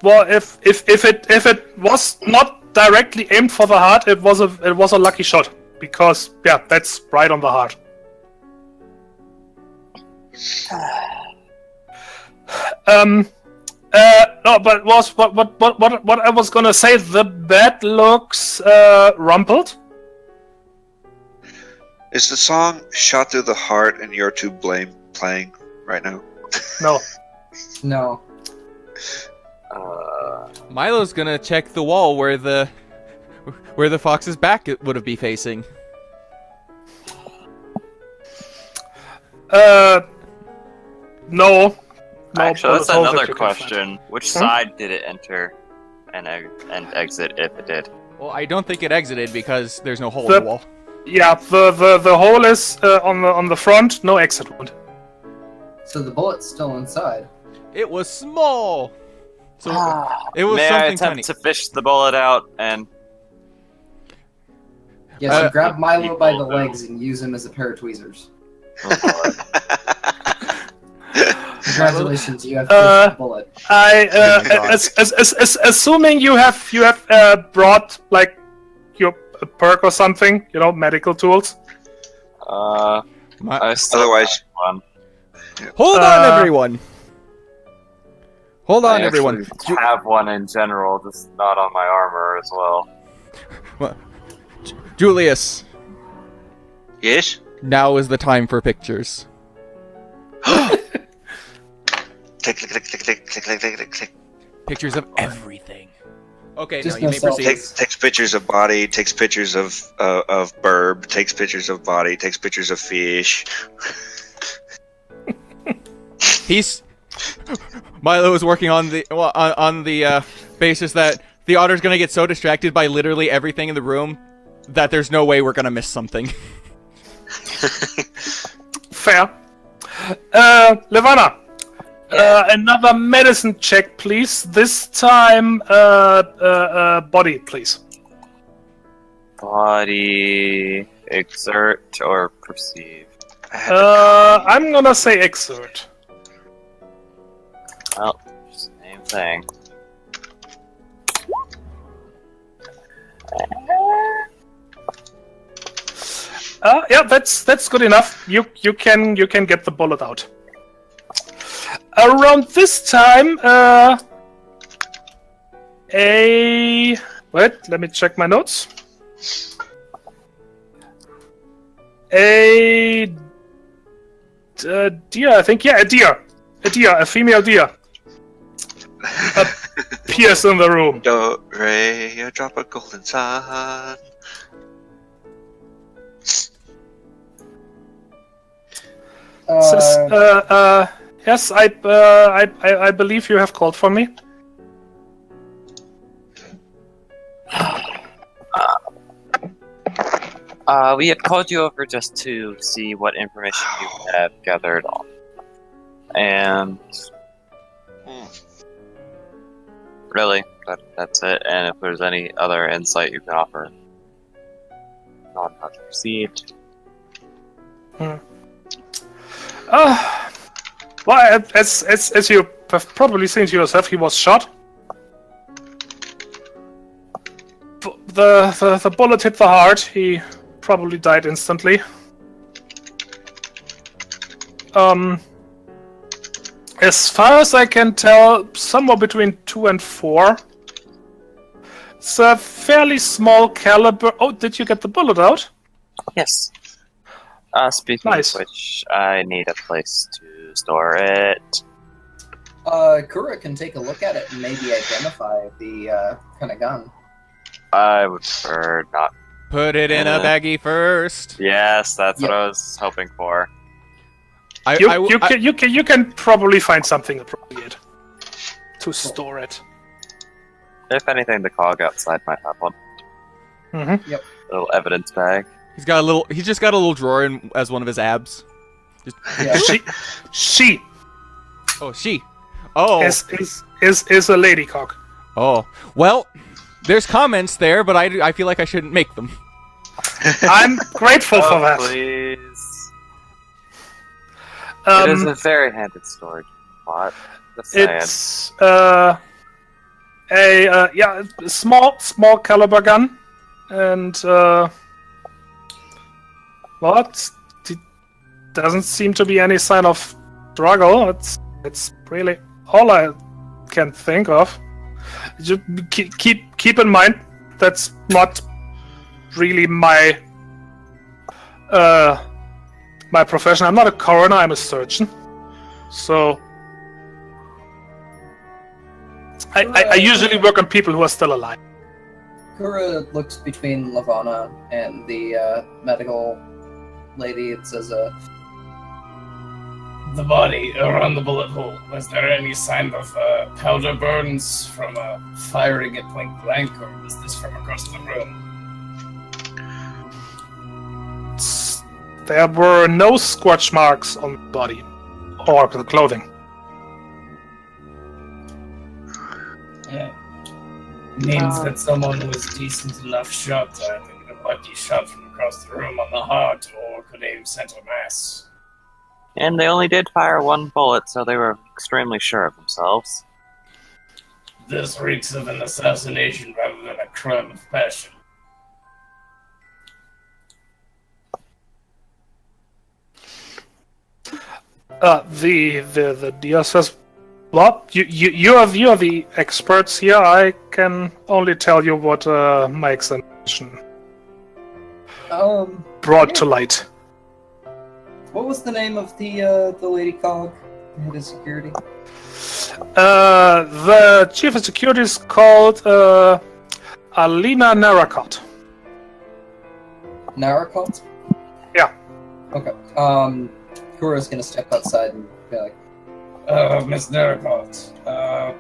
Well, if it was not directly aimed for the heart, it was a lucky shot, because yeah, that's right on the heart. No, but what I was gonna say, the bed looks rumpled. Is the song "Shot Through the Heart" and "You're to Blame" playing right now? No. No. Milo's gonna check the wall where the fox's back would have been facing. No. Actually, that's another question. Which side did it enter and exit, if it did? Well, I don't think it exited because there's no hole in the wall. Yeah, the hole is on the front, no exit wound. So the bullet's still inside. It was small. So it was May I something attempt tiny. to fish the bullet out and... Yes, you grab Milo by the legs and use him as a pair of tweezers. Congratulations, you have fished the bullet. Assuming you have brought like your perk or something, medical tools. I still Otherwise- have one. Hold on, everyone. Hold on, I everyone. actually have one in general, just not on my armor as well. Julius, Yes? now is the time for pictures. Click, click, click, click, click, click, click, click, click. Pictures of everything. Okay, Just no, you may no proceed. selfies. Takes pictures of body, takes pictures of burb, takes pictures of body, takes pictures of fish. He's Milo is working on the basis that the otter's gonna get so distracted by literally everything in the room that there's no way we're gonna miss something. Fair. Levana, another medicine check, please. This time, body, please. Body, exert, or perceive? I'm gonna say exert. Well, same thing. Yeah, that's good enough. You can get the bullet out. Around this time, wait, let me check my notes. A deer, I think. Yeah, a deer, a female deer. Appears in the room. Do, re, a drop of golden sun. Says, yes, I believe you have called for me. We had called you over just to see what information you have gathered on. And really, that's it. And if there's any other insight you can offer on how to proceed. Well, as you have probably seen to yourself, he was shot. The bullet hit the heart. He probably died instantly. As far as I can tell, somewhere between 2 and 4. It's a fairly small caliber. Oh, did you get the bullet out? Yes. Speaking Nice. of which, I need a place to store it. Kura can take a look at it and maybe identify the kind of gun. I would prefer not. Put it in a baggie first. Yes, that's Yep. what I was hoping for. You can probably find something appropriate to store it. If anything, the cog outside might have one. Mm-hmm. Little evidence bag. He's just got a little drawer in, as one of his abs. Just, Yeah. She oh, she. Oh. is a lady cock. Oh. Well, there's comments there, but I feel like I shouldn't make them. I'm grateful for that. Please. It is a very handy storage spot. Just saying. It's a small caliber gun, and doesn't seem to be any sign of struggle. It's really all I can think of. Just keep in mind that's not really my profession. I'm not a coroner. I'm a surgeon. So I usually work on people who are still alive. Kura looks between Lavana and the medical lady. It says, The body around the bullet hole. Was there any sign of powder burns from firing at point blank, or was this from across the room? There were no scorch marks on the body or the clothing. Yeah. Means that someone was decent enough shot, a lucky shot from across the room on the heart, or could aim center mass. And they only did fire one bullet, so they were extremely sure of themselves. This reeks of an assassination rather than a crime of passion. The deer says, Well, you are the experts here. I can only tell you what my examination brought to light. What was the name of the lady cog, head of security? The chief of security is called Alina Narakot. Narakot? Yeah. Okay. Kura's gonna step outside and be like, Miss Narakot, I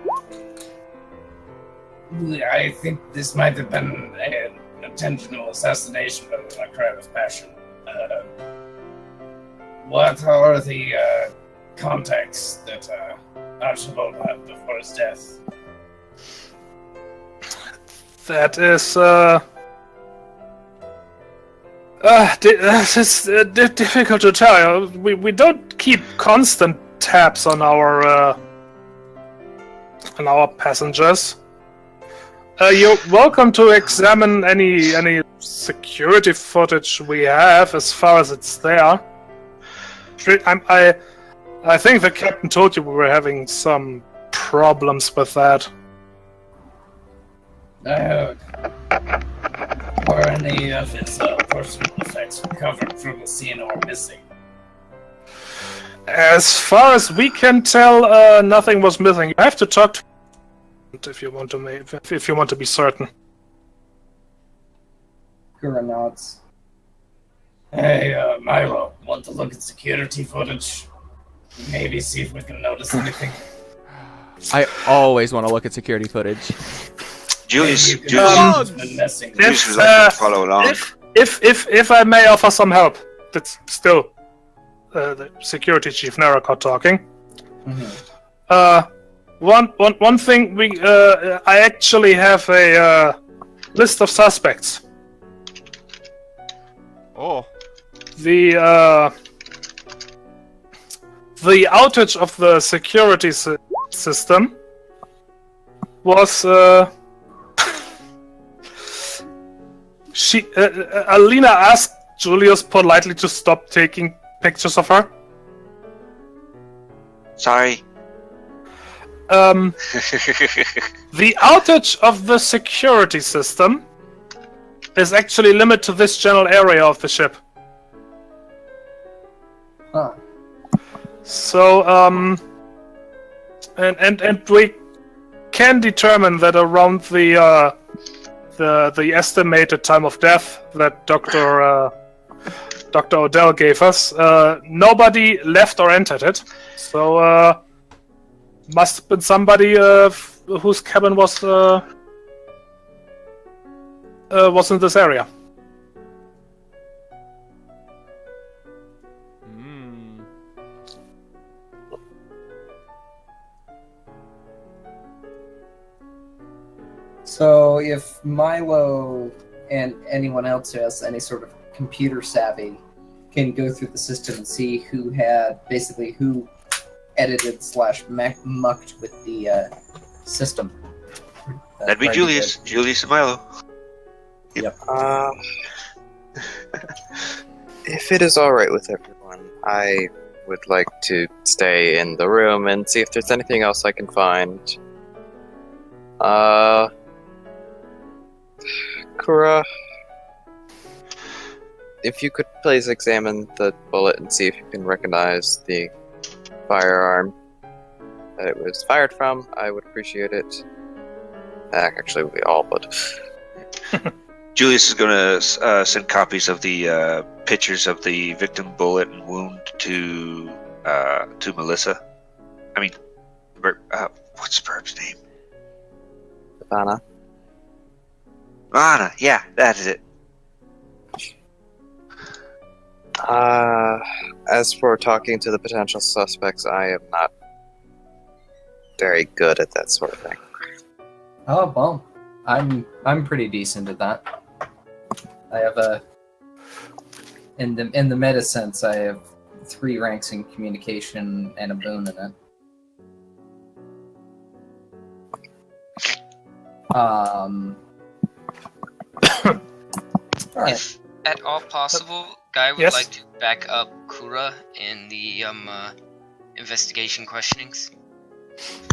think this might have been an intentional assassination rather than a crime of passion. What are the contacts that Archibald had before his death? That is it's difficult to tell. We don't keep constant tabs on our passengers. You're welcome to examine any security footage we have, as far as it's there. I think the captain told you we were having some problems with that. I heard. Were any of his personal effects recovered from the scene or missing? As far as we can tell, nothing was missing. You have to talk to if you want to be certain. Kura nods. Hey, Milo, want to look at security footage? Maybe see if we can notice anything. I always want to look at security footage. Julius has been messing. Julius would like to follow along. If I may offer some help, that's still the security chief Narakot talking. Mm-hmm. One thing I actually have a list of suspects. Oh. The outage of the security system was Alina asked Julius politely to stop taking pictures of her. Sorry. The outage of the security system is actually limited to this general area of the ship. Huh. So, and we can determine that around the estimated time of death that Dr. Odell gave us, nobody left or entered it. So, must have been somebody whose cabin was in this area. So if Milo and anyone else who has any sort of computer savvy can go through the system and see who edited / mucked with the system. That'd be Julius. Good. Julius and Milo. Yep. If it is alright with everyone, I would like to stay in the room and see if there's anything else I can find. Kura, if you could please examine the bullet and see if you can recognize the firearm that it was fired from, I would appreciate it. Actually, we all would. Julius is going to send copies of the pictures of the victim bullet and wound to Melissa. I mean, what's Burb's name? Anna. Anna, yeah, that is it. As for talking to the potential suspects, I am not very good at that sort of thing. Oh well, I'm pretty decent at that. I have in the meta sense, I have 3 ranks in communication and a boon in it. Alright. If at all possible, Guy would Yes? like to back up Kura in the investigation questionings.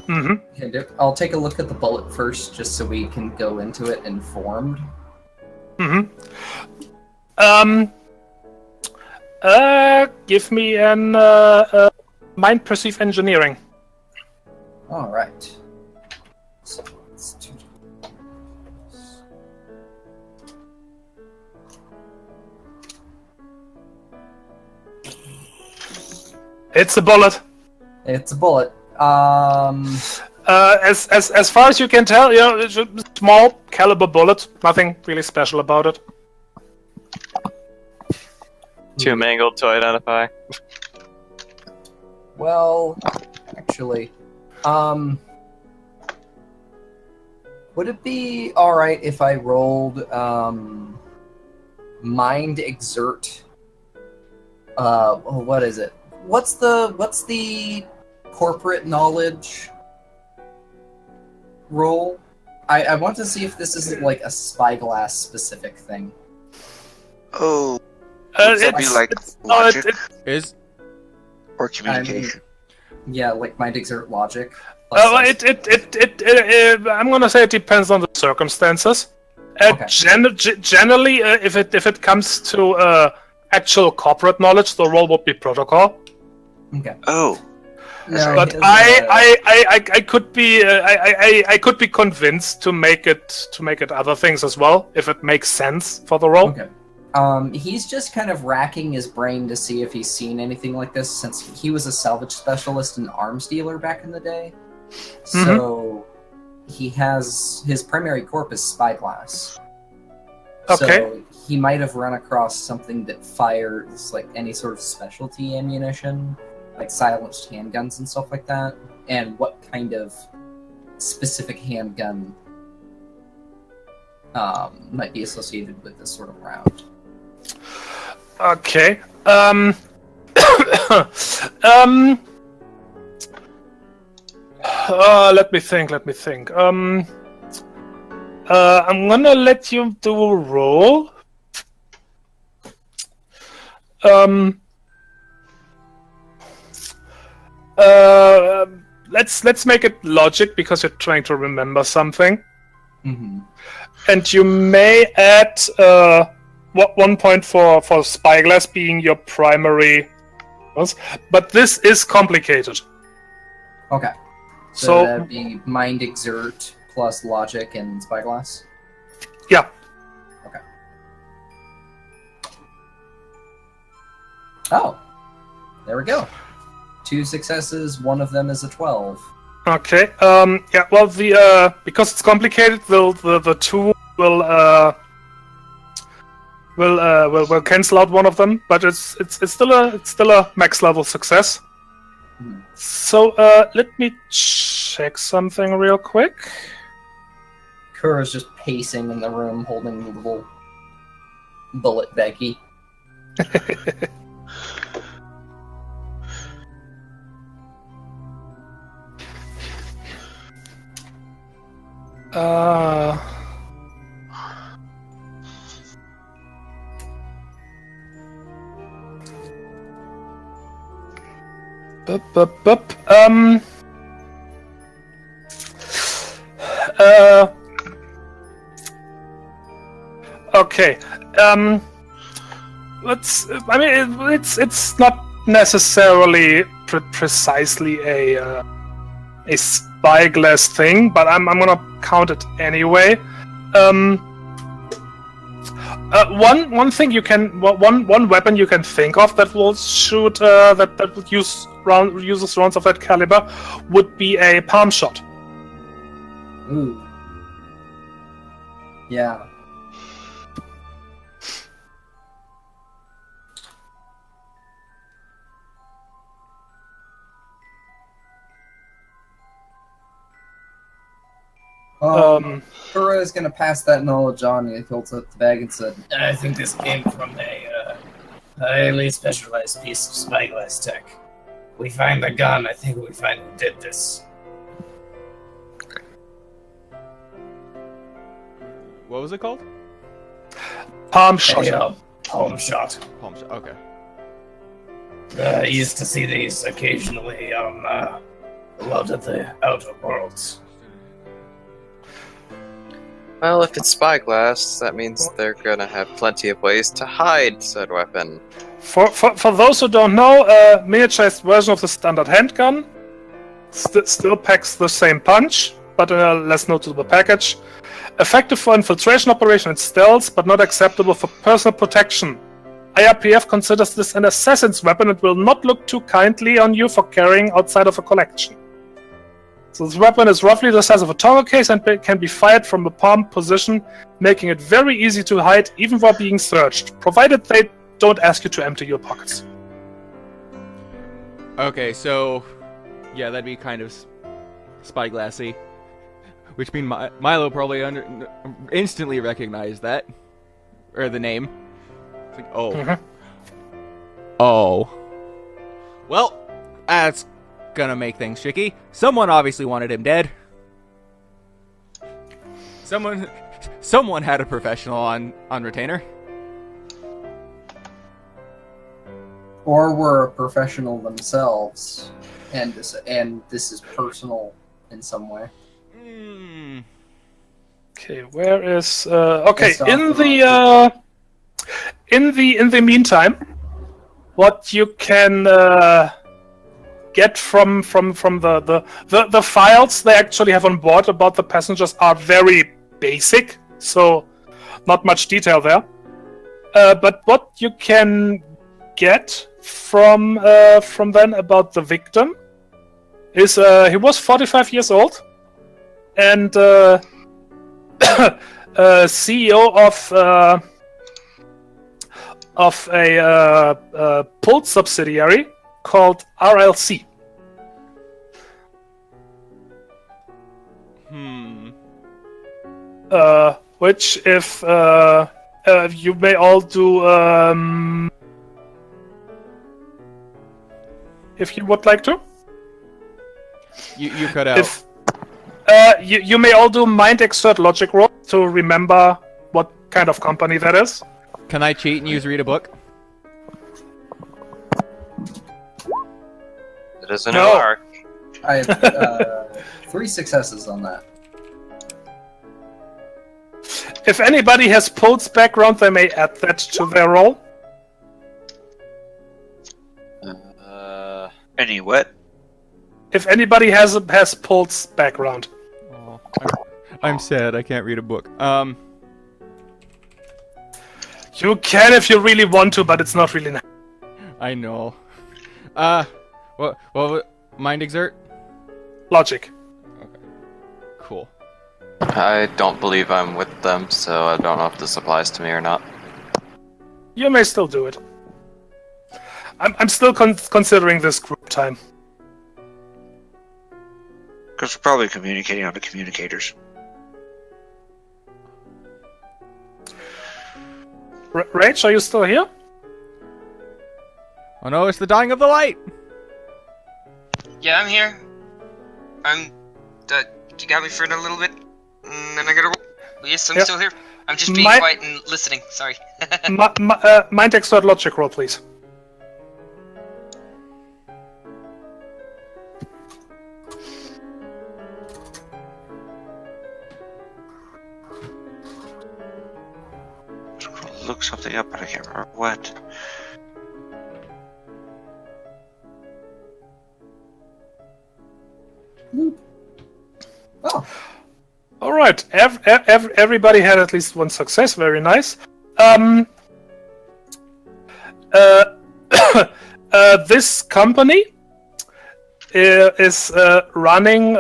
Mm-hmm. I'll take a look at the bullet first, just so we can go into it informed. Mm-hmm. Give me an mind perceive engineering. All right. So let's do. It's a bullet. It's a bullet. As far as you can tell, it's a small caliber bullet. Nothing really special about it. Too mangled to identify. Well, actually, would it be all right if I rolled mind exert? What is it? What's the corporate knowledge roll? I want to see if this is like a spyglass specific thing. Oh, would that be like logic Is or communication? Yeah, like mind exert logic. I'm gonna say it depends on the circumstances. Okay. Generally, if it comes to actual corporate knowledge, the roll would be protocol. Okay. Oh, No, But his, I could be convinced to make it other things as well if it makes sense for the role. Okay. He's just kind of racking his brain to see if he's seen anything like this, since he was a salvage specialist and arms dealer back in the day. So he has his primary corp is spyglass. Okay. So he might have run across something that fires like any sort of specialty ammunition, like silenced handguns and stuff like that, and what kind of specific handgun might be associated with this sort of round. Okay. Let me think. I'm gonna let you do a roll. Let's make it logic because you're trying to remember something. Mm-hmm. And you may add 1 point for spyglass being your primary, but this is complicated. Okay. So that'd be mind exert plus logic and spyglass. Yeah. Okay. Oh, there we go. 2 successes. One of them is a 12. Okay. Yeah. Well, the because it's complicated, the two will cancel out one of them, but it's still a max level success. So let me check something real quick. Kura's just pacing in the room, holding the little bullet baggie. Okay. It's not necessarily precisely a spyglass thing, but I'm gonna count it anyway. One thing you can one weapon you can think of that will shoot that would uses rounds of that caliber would be a palm shot. Ooh. Yeah. Kura is going to pass that knowledge on. He holds up the bag and said, I think this came from a highly specialized piece of spyglass tech. We find the gun, I think we find who did this. What was it called? Palm shot. Palm shot. Palm shot. Okay. I used to see these occasionally on a lot of the outer worlds. Well, if it's spyglass, that means they're gonna have plenty of ways to hide said weapon. For those who don't know, miniaturized version of the standard handgun still packs the same punch, but in a less notable package. Effective for infiltration operation and stealth, but not acceptable for personal protection. IRPF considers this an assassin's weapon and will not look too kindly on you for carrying outside of a collection. So this weapon is roughly the size of a toggle case and can be fired from a palm position, making it very easy to hide even while being searched, provided they don't ask you to empty your pockets. Okay, so yeah, that'd be kind of spyglassy, which means Milo probably instantly recognized that, or the name. It's like, oh, oh, well, that's gonna make things tricky. Someone obviously wanted him dead. Someone had a professional on retainer. Or were a professional themselves, and this is personal in some way. Okay, where is okay, in the meantime, what you can get from the files they actually have on board about the passengers are very basic, so not much detail there. But what you can get from then about the victim is he was 45 years old and CEO of a Pulse subsidiary called RLC. Which, if you may all do, if you would like to. You cut out. You may all do mind exert logic roll to remember what kind of company that is. Can I cheat and read a book? It is an arc. I have 3 successes on that. If anybody has Pulse background, they may add that to their roll. Any what? If anybody has Pulse background. Oh, I'm sad. I can't read a book. You can if you really want to, but it's not really nice. I know. Well, mind exert? Logic. Okay. Cool. I don't believe I'm with them, so I don't know if this applies to me or not. You may still do it. I'm still considering this group time. Because we're probably communicating on the communicators. Rach, are you still here? Oh no, it's the dying of the light! Yeah, I'm here. You got me for a little bit, and then I gotta roll. Yes, I'm still here. I'm just being quiet and listening, sorry. Mind exert logic roll, please. Look something up, but I can't remember what. Oh. All right. Everybody had at least one success. Very nice. This company is running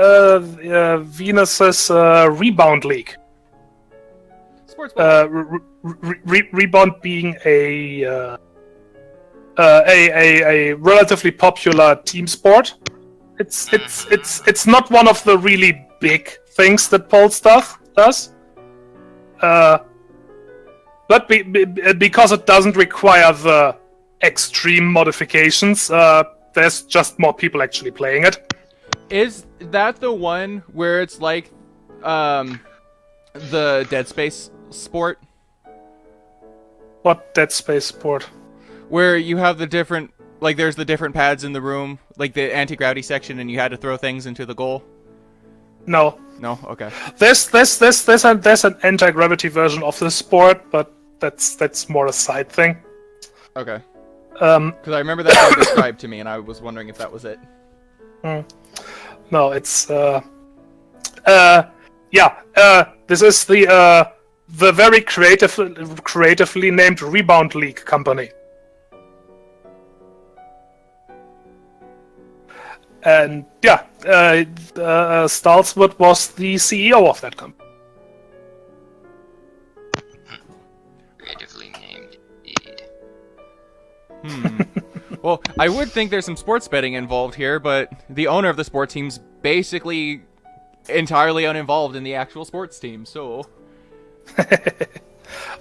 Venus's Rebound League. Sports Rebound being a relatively popular team sport. It's not one of the really big things that Pulse does. But because it doesn't require the extreme modifications, there's just more people actually playing it. Is that the one where it's like the Dead Space sport? What Dead Space sport? Where you have the different Like, there's the different pads in the room, like the anti-gravity section, and you had to throw things into the goal? No. No? Okay. There's an anti-gravity version of the sport, but that's more a side thing. Okay. Because I remember that being described to me, and I was wondering if that was it. No, it's this is the very creatively named Rebound League company. And Stalswood was the CEO of that company. Creatively named, indeed. Well, I would think there's some sports betting involved here, but the owner of the sport team's basically entirely uninvolved in the actual sports team, so...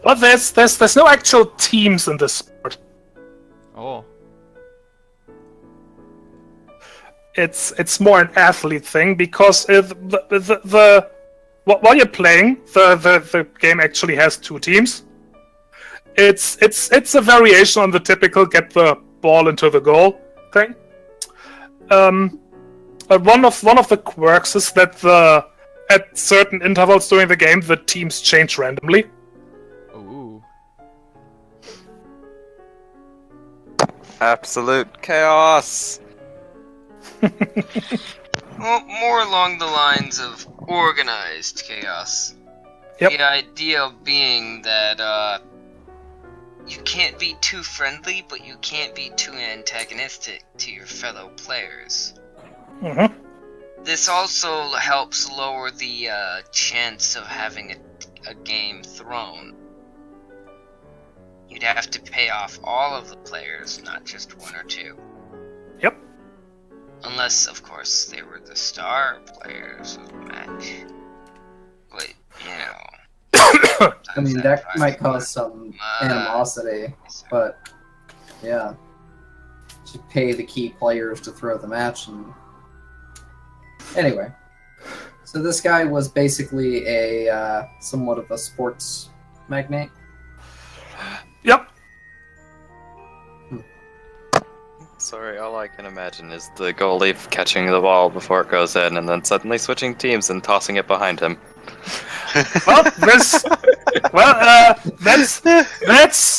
But there's no actual teams in this sport. Oh. It's more an athlete thing, because while you're playing, the game actually has two teams. It's a variation on the typical get the ball into the goal thing. One of the quirks is that at certain intervals during the game, the teams change randomly. Ooh. Absolute chaos. Well, more along the lines of organized chaos. Yep. The idea being that you can't be too friendly, but you can't be too antagonistic to your fellow players. Mm-hmm. This also helps lower the chance of having a game thrown. You'd have to pay off all of the players, not just one or two. Yep. Unless, of course, they were the star players of the match. But, you know... I mean, that might cause some animosity, but yeah. Should pay the key players to throw the match. And anyway, so this guy was basically a somewhat of a sports magnate. Yep. Sorry, all I can imagine is the goalie catching the ball before it goes in, and then suddenly switching teams and tossing it behind him. That's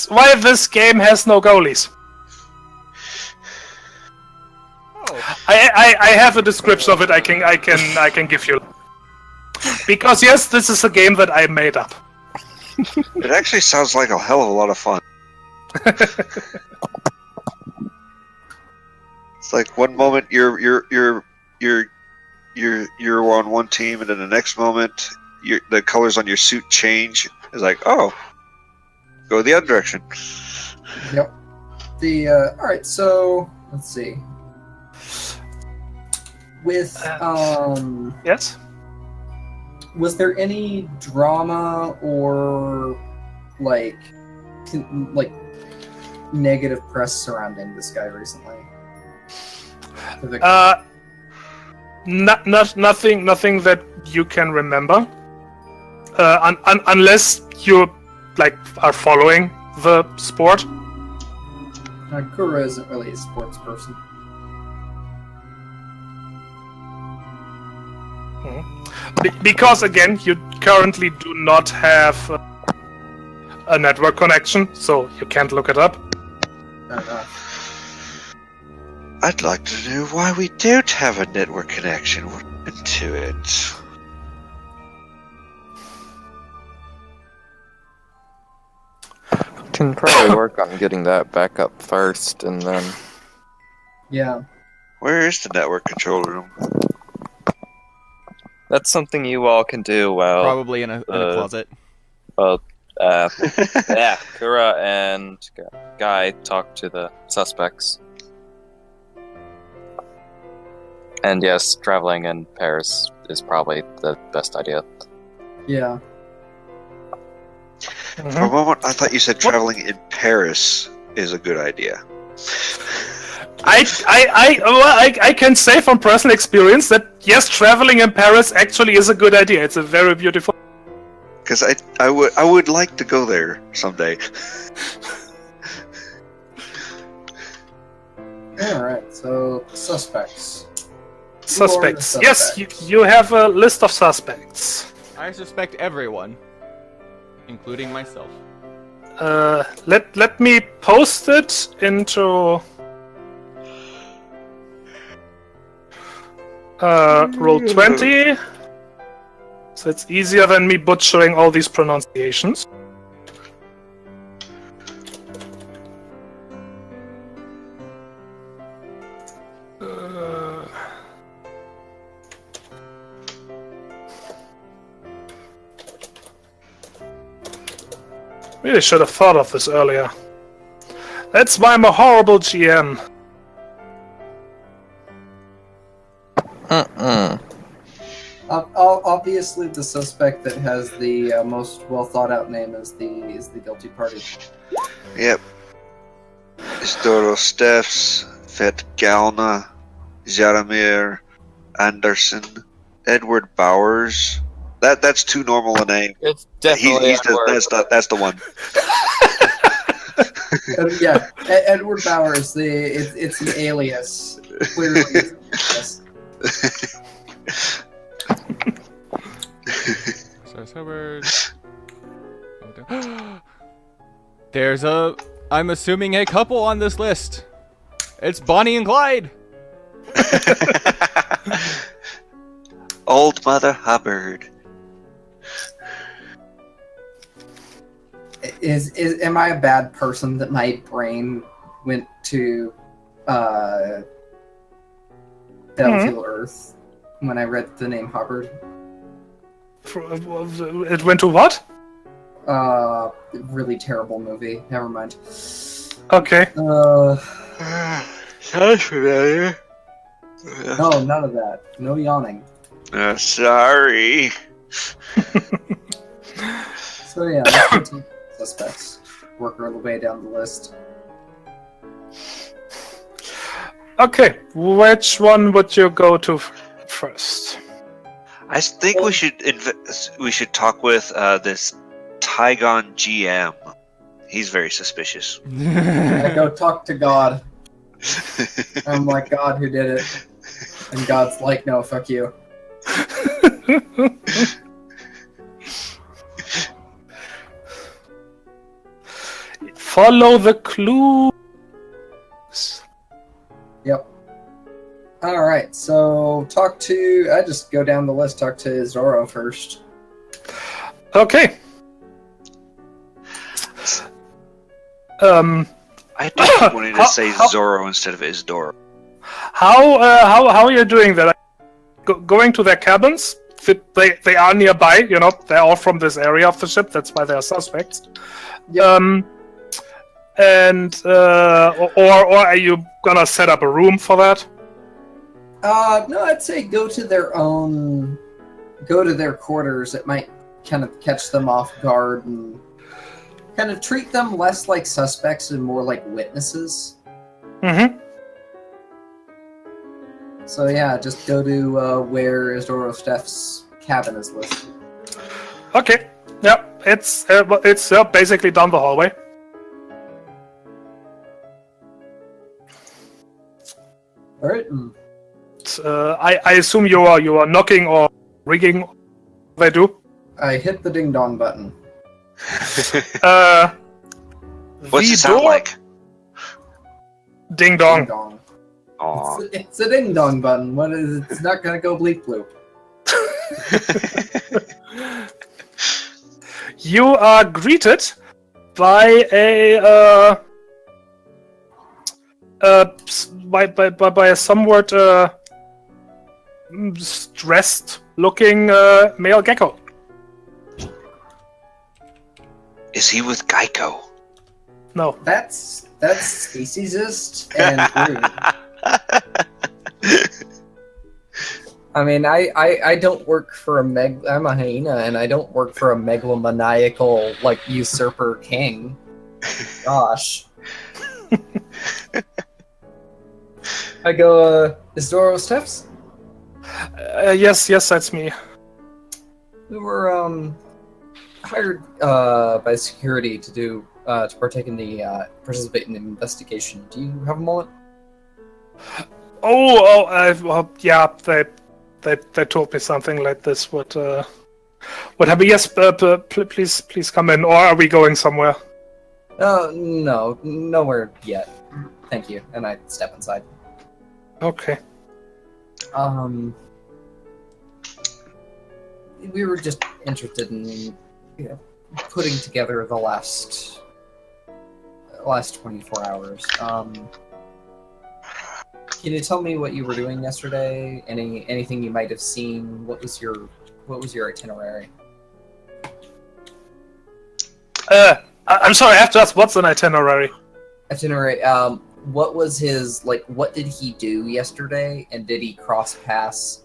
why this game has no goalies. Oh. I have a description of it. I can give you. Because yes, this is a game that I made up. It actually sounds like a hell of a lot of fun. It's like one moment you're on one team, and then the next moment the colors on your suit change. It's like, oh, go the other direction. Yep. All right. So let's see. With Yes. Was there any drama or like negative press surrounding this guy recently? Nothing that you can remember. Unless you are following the sport. Kura isn't really a sports person. Because again, you currently do not have a network connection, so you can't look it up. Fair enough. I'd like to know why we don't have a network connection to it. Can probably work on getting that back up first, and then... Yeah. Where is the network control room? That's something you all can do well. Probably in a closet. Well, yeah, Kura and Guy talk to the suspects. And yes, traveling in pairs is probably the best idea. Yeah. For a moment, I thought you said traveling in Paris is a good idea. I can say from personal experience that yes, traveling in Paris actually is a good idea. It's a very beautiful. Because I would like to go there someday. suspects? Suspects. Yes, you have a list of suspects. I suspect everyone, including myself. Let me post it into Roll20, so it's easier than me butchering all these pronunciations. Really should have thought of this earlier. That's why I'm a horrible GM. Obviously, the suspect that has the most well thought out name is the guilty party. Yep. Isidoro Steffs, Vet Galna, Jaromir Anderson, Edward Bowers. That's too normal a name. It's definitely that's the one. Yeah, Edward Bowers. It's an alias. Clearly, it's an alias. There's I'm assuming a couple on this list. It's Bonnie and Clyde. Old Mother Hubbard. Am I a bad person that my brain went to Battlefield Earth when I read the name Hubbard? It went to what? Really terrible movie. Never mind. Okay. Sounds familiar. No, none of that. No yawning. Sorry. So yeah, let's continue. Suspects. Work our way down the list. Okay, which one would you go to first? I think we should talk with this Tygon GM. He's very suspicious. I go talk to God. I'm like, God, who did it? And God's like, no, fuck you. Follow the clues. Yep. Alright, so I just go down the list, talk to Zoro first. Okay. I just wanted to say Zoro instead of Isidoro. How are you doing that? Going to their cabins? They are nearby, you know, they're all from this area of the ship, that's why they're suspects. Yep. Or are you gonna set up a room for that? No, I'd say go to their quarters. It might kind of catch them off guard and kind of treat them less like suspects and more like witnesses. Mm-hmm. So yeah, just go to where Isidoro Steff's cabin is listed. Okay. Yeah, it's basically down the hallway. All right. I assume you are knocking or ringing. They do. I hit the ding dong button. What's it sound like? Ding dong. Ding dong. Aww. It's a ding dong button. What is it? It's not gonna go bleep bloop. You are greeted by a by a somewhat stressed-looking male gecko. Is he with Geico? No. That's speciesist and rude. I mean, I don't work for I'm a hyena, and I don't work for a megalomaniacal, like, usurper king. Gosh. I go, Isidoro Steffs? Yes, that's me. We were, hired, by security to participate in the investigation. Do you have a moment? Yeah, they told me something like this. What happened? Yes, please come in. Or are we going somewhere? No, nowhere yet. Thank you. And I step inside. Okay. We were just interested in putting together the last 24 hours. Can you tell me what you were doing yesterday? Anything you might have seen? What was your itinerary? I'm sorry, I have to ask, what's an itinerary? Itinerary, what was his, what did he do yesterday? And did he cross paths,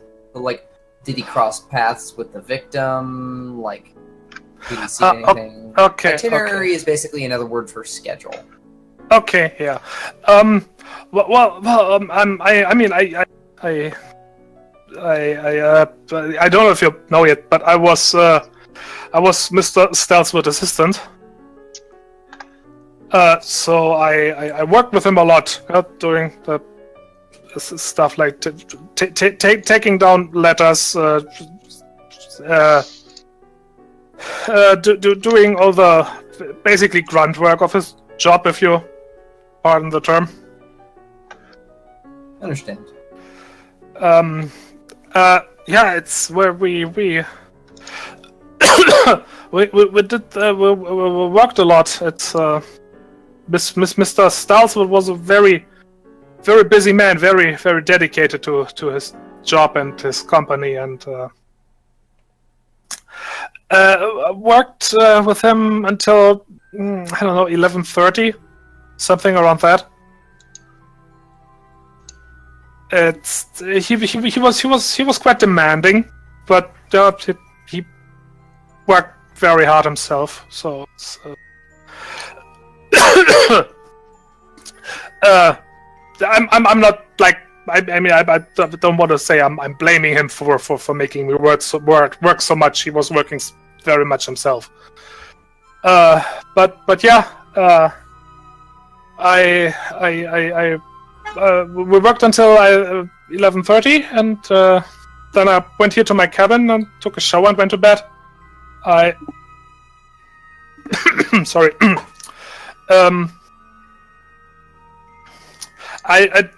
did he cross paths with the victim? Did he see anything? Okay. Itinerary is basically another word for schedule. Okay, yeah. I don't know if you know yet, but I was Mr. Stelzwood's assistant. So I worked with him a lot doing the stuff like taking down letters, doing all the basically grunt work of his job, if you pardon the term. Understand. Yeah, it's where we we worked a lot. It's Mr. Stalswood was a very busy man, very dedicated to his job and his company, and worked with him until I don't know, 11:30, something around that. He was quite demanding, but he worked very hard himself. So I'm not I don't want to say I'm blaming him for making me work so much. He was working very much himself. But yeah, we worked until 11:30, and then I went here to my cabin and took a shower and went to bed. Sorry. I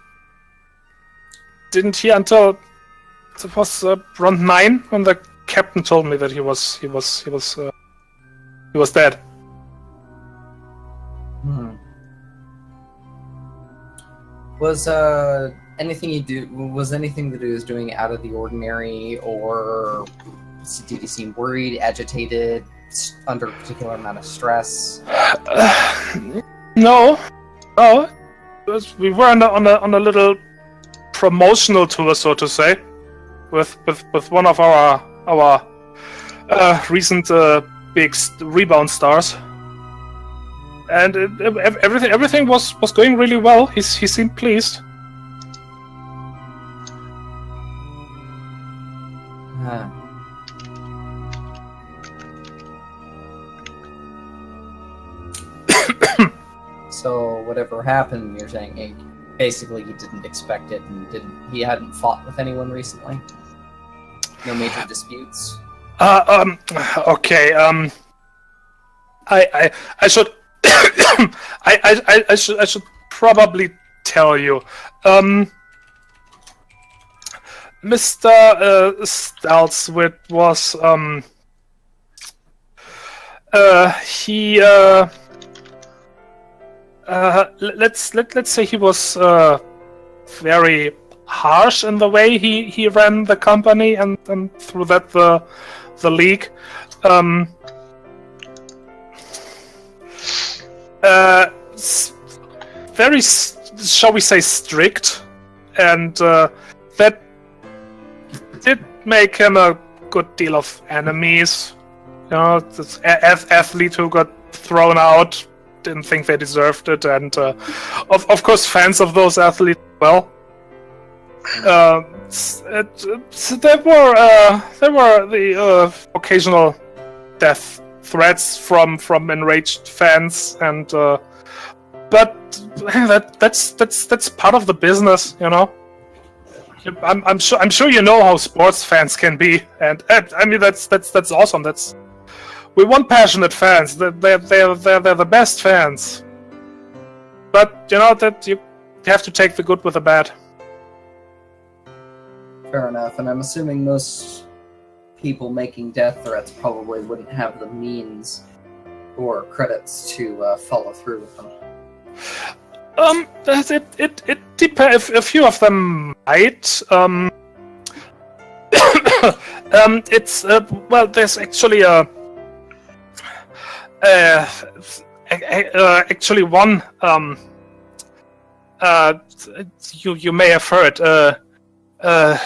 didn't hear until it was around 9 when the captain told me that he was dead. Was anything that he was doing out of the ordinary, or did he seem worried, agitated, under a particular amount of stress? No. We were on a little promotional tour, so to say, with one of our recent big rebound stars, and everything was going really well. He seemed pleased. So whatever happened, you're saying basically he didn't expect it, and he hadn't fought with anyone recently? No major disputes? Okay, I should I should probably tell you. Mr. Stalzwood was let's say he was very harsh in the way he ran the company, and through that the league. Very, shall we say, strict, and that did make him a good deal of enemies. You know, this athlete who got thrown out, didn't think they deserved it, and of course fans of those athletes as well. There were the occasional death threats from enraged fans, and but that's part of the business, you know. I'm sure you know how sports fans can be, and I mean that's awesome. We want passionate fans. They're the best fans. But you know that you have to take the good with the bad. Fair enough, and I'm assuming most people making death threats probably wouldn't have the means or credits to follow through with them. It depends. A few of them might. It's well, there's actually actually one. You may have heard.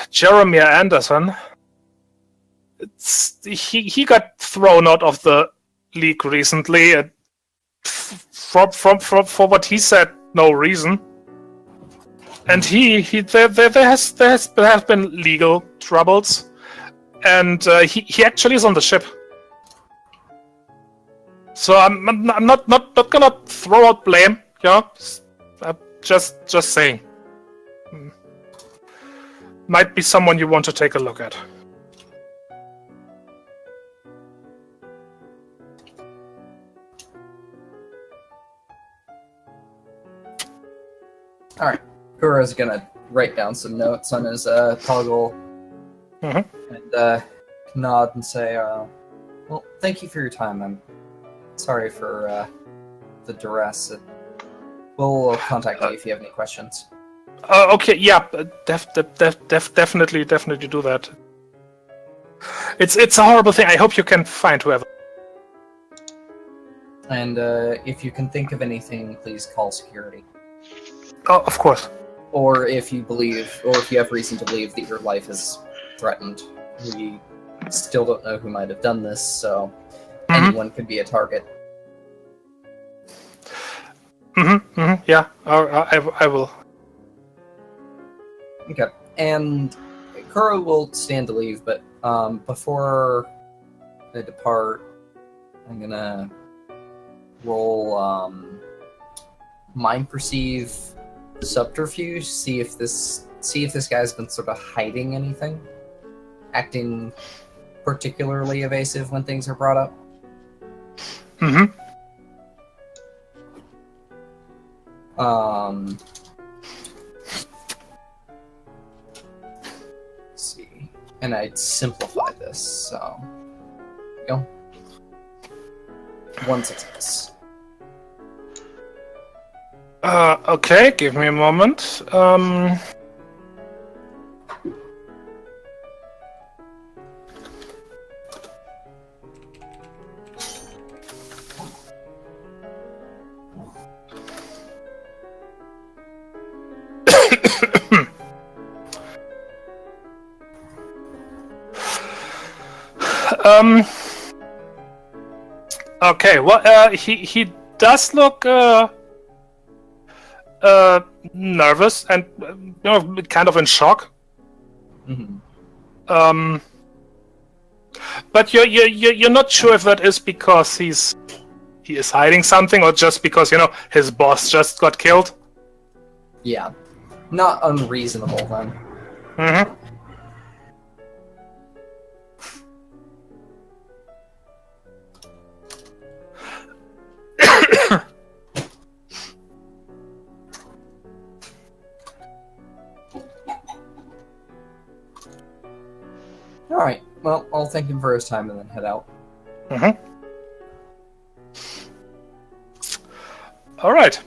Jeremy Anderson. He got thrown out of the league recently. For what he said, no reason. And there has been legal troubles, and he actually is on the ship. So I'm not gonna throw out blame, yeah. Just saying. Might be someone you want to take a look at. Alright, Kuro's gonna write down some notes on his toggle and nod and say, well, thank you for your time. I'm sorry for the duress. We'll contact you if you have any questions. Okay, yeah, definitely do that. It's a horrible thing. I hope you can find whoever. And if you can think of anything, please call security. Oh, of course. Or if you have reason to believe that your life is threatened. We still don't know who might have done this, so anyone could be a target. Yeah, I will. Okay, and Kuro will stand to leave, but before they depart, I'm gonna roll mind perceive subterfuge. See if this guy's been sort of hiding anything, acting particularly evasive when things are brought up. Let's see, and I'd simplify this, so there you go. 1 success. Okay, give me a moment. Okay, well, he does look nervous and kind of in shock. But you're not sure if that is because he is hiding something or just because his boss just got killed. Yeah, not unreasonable then. Alright, well, I'll thank him for his time and then head out. Alright.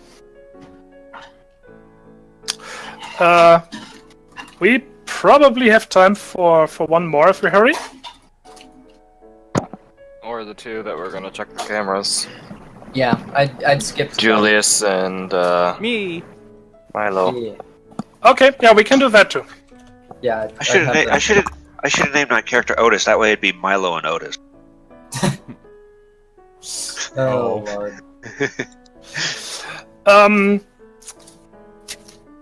We probably have time for one more if we hurry. Or the two that we're gonna check the cameras. Yeah, I'd skip Julius and me. Milo. Yeah. Okay, yeah, we can do that too. Yeah, I should have named my character Otis. That way it'd be Milo and Otis. Oh Lord.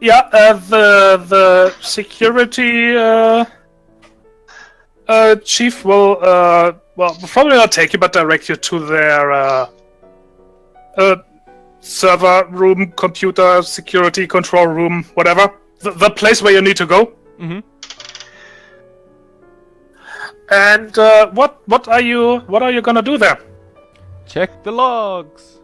Yeah, the security chief will probably not take you, but direct you to their server room, computer security control room, whatever. The place where you need to go. Mm-hmm. And what are you gonna do there? Check the logs.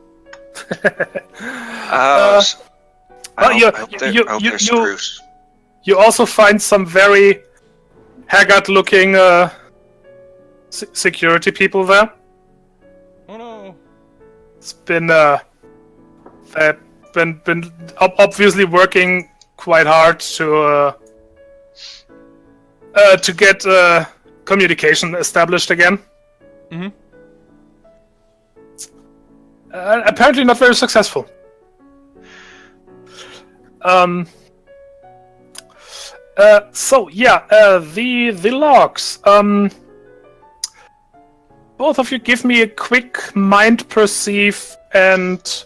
You also find some very haggard-looking security people there. Oh no! It's been they've been obviously working quite hard to get communication established again. Mm-hmm. Apparently not very successful. The logs. Both of you give me a quick mind perceive and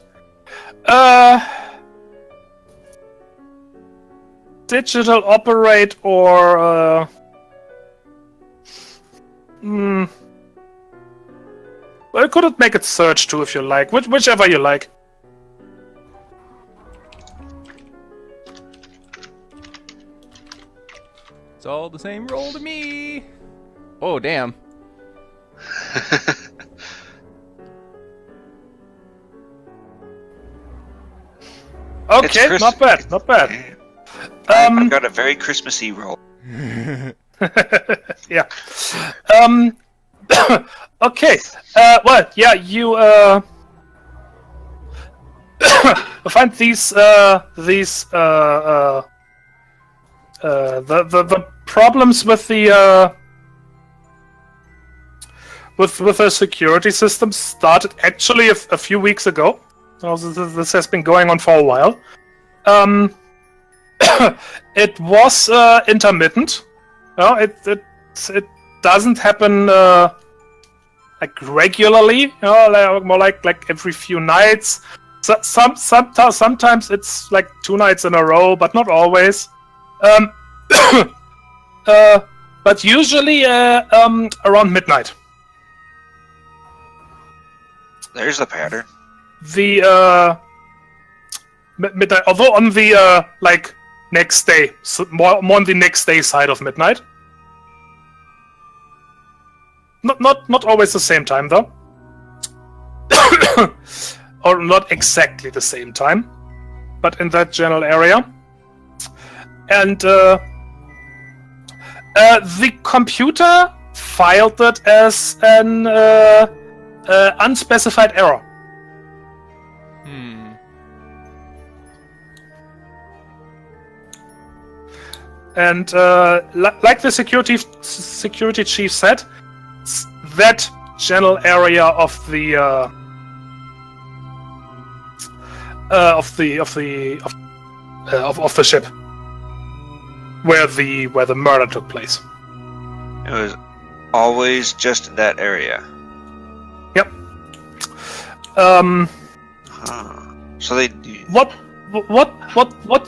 digital operate or well, I could make it search too if you like. Whichever you like. It's all the same roll to me. Oh damn. Okay, not bad, not bad. I've got a very Christmassy roll. Yeah. Okay. Well, yeah, you find these the problems with the with the security system started actually a few weeks ago. This has been going on for a while. It was intermittent. It doesn't happen like regularly. More like every few nights. Sometimes it's like 2 nights in a row, but not always. But usually around midnight. There's the pattern. The midnight, although on the like next day, so more on the next day side of midnight. Not always the same time though, or not exactly the same time, but in that general area. And the computer filed it as an unspecified error. And like the security chief said, that general area of the ship where the murder took place. It was always just in that area. Yep. So they. What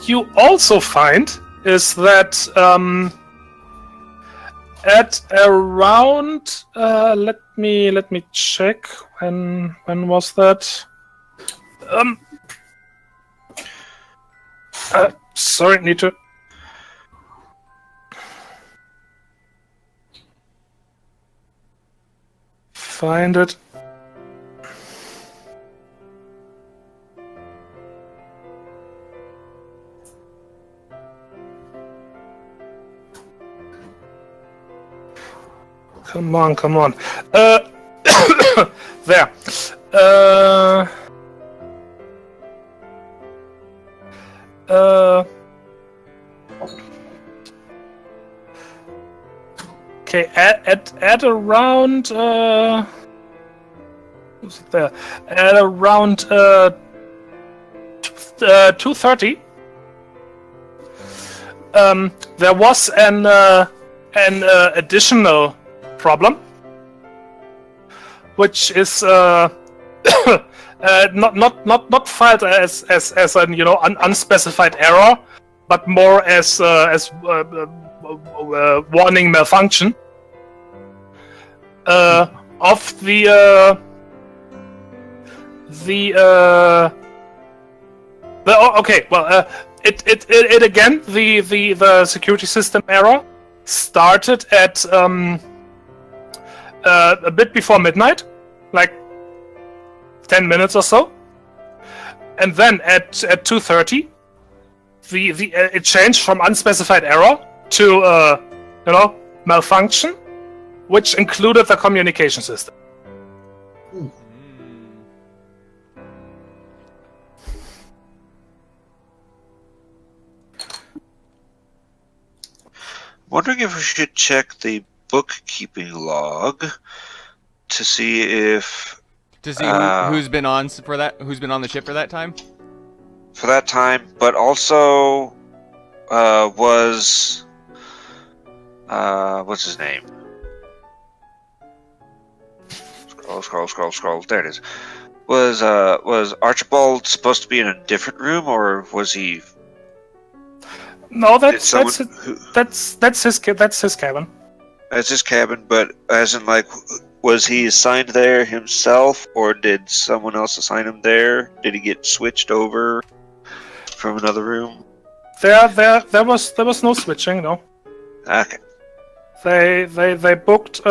you also find is that at around let me check when was that? Sorry, need to. Find it. Come on. There. Okay, at around who's it there? At around 2:30, there was an additional problem, which is not filed as an unspecified error, but more as warning malfunction of the It again, the security system error started at a bit before midnight, like 10 minutes or so, and then at 2:30, it changed from unspecified error to malfunction, which included the communication system. Wondering if we should check the bookkeeping log to see if who's been on the ship for that time. For that time, but also was what's his name? Scroll. There it is. Was Archibald supposed to be in a different room, or was he? No, that's his cabin. That's his cabin, but as in, like, was he assigned there himself, or did someone else assign him there? Did he get switched over from another room? There was no switching, no. Okay. They booked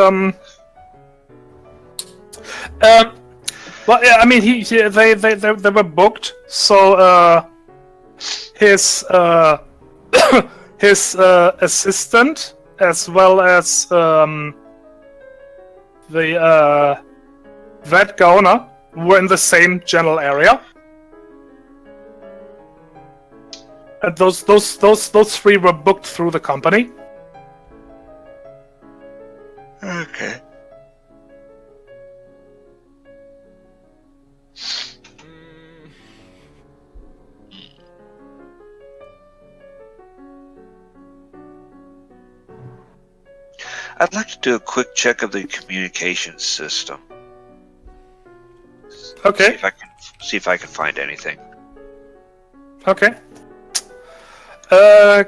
well, yeah, I mean they were booked, so his his assistant, as well as the vet governor, were in the same general area. And those three were booked through the company. Okay. I'd like to do a quick check of the communication system. Okay. See if I can find anything. Okay.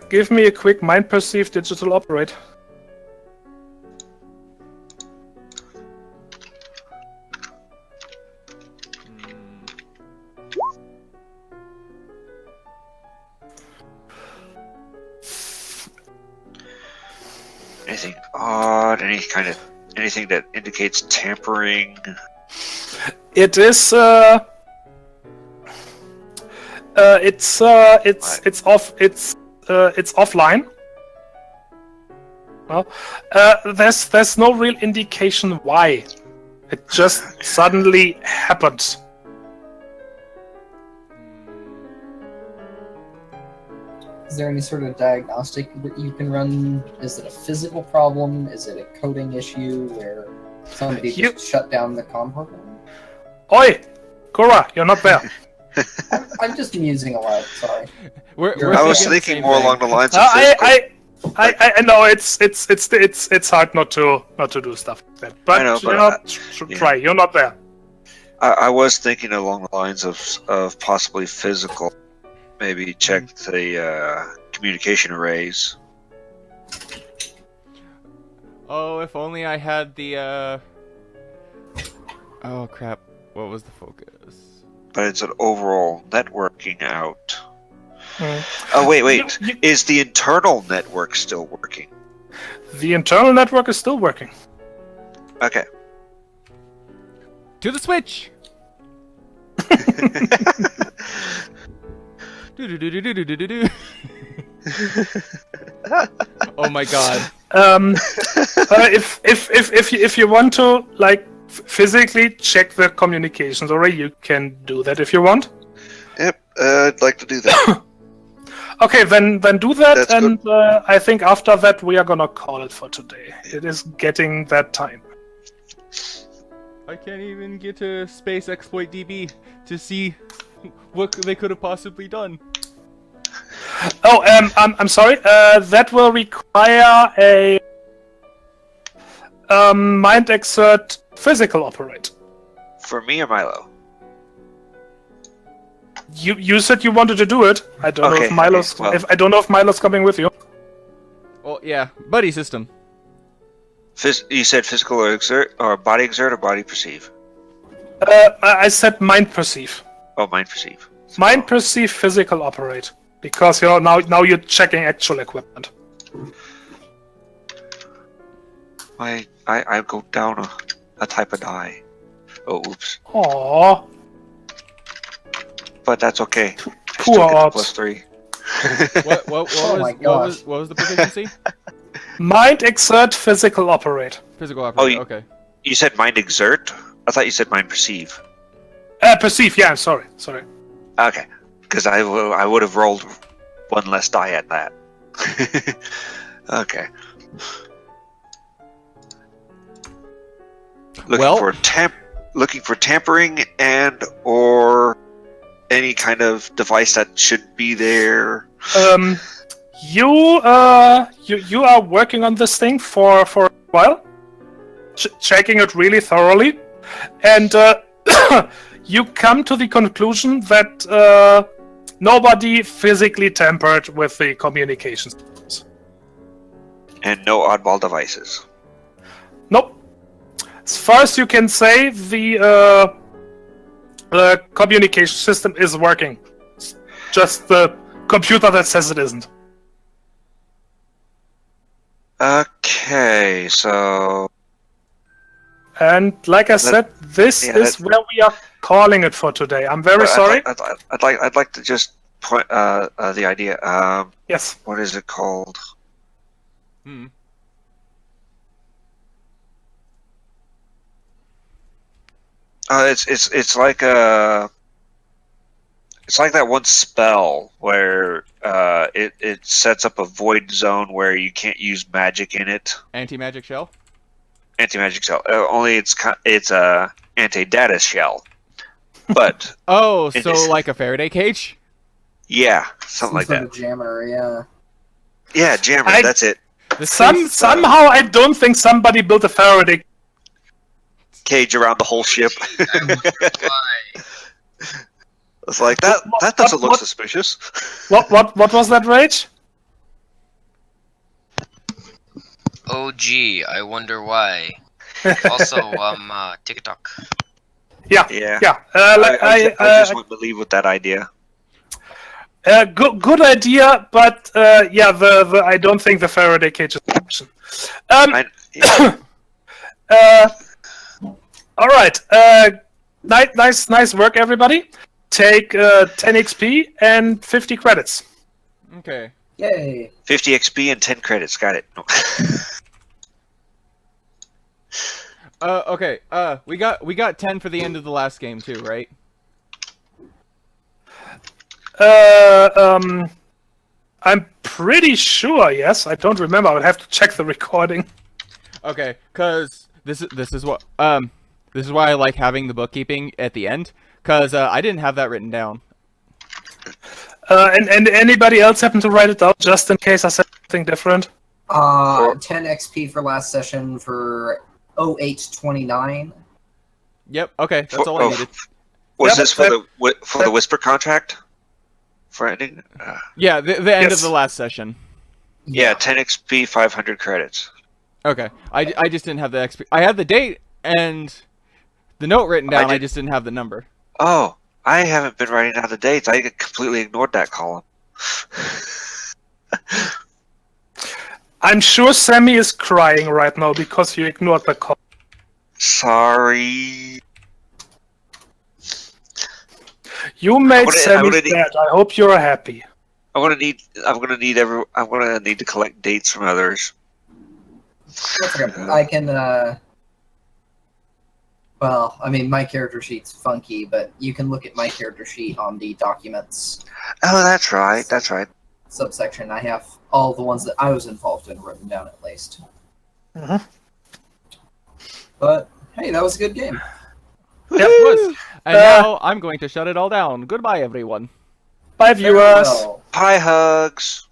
Give me a quick mind perceive digital operate. Anything odd? Anything that indicates tampering? It is. It's off. It's offline. Well, there's no real indication why. It just suddenly happened. Is there any sort of diagnostic that you can run? Is it a physical problem? Is it a coding issue where somebody just shut down the comm program? Oi! Cora, you're not there. I'm just musing aloud, sorry. I was thinking more along the lines of I know it's hard not to do stuff like that. But, try. You're not there. I was thinking along the lines of possibly physical. Maybe check the communication arrays. Oh, if only I had the Oh crap! What was the focus? But it's an overall networking out. Oh wait! Is the internal network still working? The internal network is still working. Okay. To the switch. Oh my god. If you want to physically check the communications array, you can do that if you want. Yep, I'd like to do that. Okay, then do that. That's and I think after that we are gonna call it for today. It is getting that time. I can't even get to Space Exploit DB to see what they could have possibly done. Oh, I'm sorry. That will require a mind exert physical operate. For me or Milo? You said you wanted to do it. I don't know if Milo's. I don't know if Milo's coming with you. Well, yeah, buddy system. You said physical or exert, or body exert, or body perceive? I said mind perceive. Oh, mind perceive. Mind perceive physical operate. because now you're checking actual equipment. I go down a type of die. Oh, oops. Aww. But that's okay. I Poor still get the Ops. +3. What was the proficiency? Mind exert, physical operate. Physical operate. Okay. You said mind exert? I thought you said mind perceive. Perceive. Yeah, sorry. Okay, because I would have rolled one less die at that. Okay. Looking for tampering and or any kind of device that should be there. You are working on this thing for a while, checking it really thoroughly, and you come to the conclusion that nobody physically tampered with the communications. And no oddball devices. Nope. As far as you can say, the communication system is working. It's just the computer that says it isn't. Okay, so... And like I said, this is where we are calling it for today. I'm very sorry. I'd like to just point the idea. Yes. What is it called? It's like it's like that one spell where it sets up a void zone where you can't use magic in it. Anti-magic shell. Anti-magic shell. Only it's a anti-data shell. But so like a Faraday cage. Yeah, something like that. Jammer, yeah. Yeah, jammer. That's it. Somehow I don't think somebody built a Faraday cage around the whole ship. It's like that doesn't look suspicious. What was that, Rage? Oh gee, I wonder why. Also, TikTok. Yeah. I just wouldn't believe with that idea. Good idea, but the I don't think the Faraday cage is an option. All right. Nice work, everybody. Take 10 XP and 50 credits. Okay. Yay. 50 XP and 10 credits. Got it. Okay. We got 10 for the end of the last game too, right? I'm pretty sure. Yes, I don't remember. I would have to check the recording. Okay, because this is why I like having the bookkeeping at the end, because I didn't have that written down. And anybody else happen to write it down just in case I said something different? 10 XP for last session for 0829. Yep. Okay, that's all I needed. Was this for the Whisper contract? For ending? Yeah, the end of the last session. Yeah, 10 XP, 500 credits. Okay, I just didn't have the XP. I had the date and the note written down. I just didn't have the number. Oh, I haven't been writing down the dates. I completely ignored that column. I'm sure Sammy is crying right now because you ignored the column. Sorry. You made Sammy sad. I hope you're happy. I'm gonna need to collect dates from others. I can. Well, I mean, my character sheet's funky, but you can look at my character sheet on the documents. Oh, that's right. That's right. Subsection. I have all the ones that I was involved in written down at least. But hey, that was a good game. Yep, it was. And now I'm going to shut it all down. Goodbye, everyone. Bye, viewers. Bye, hugs.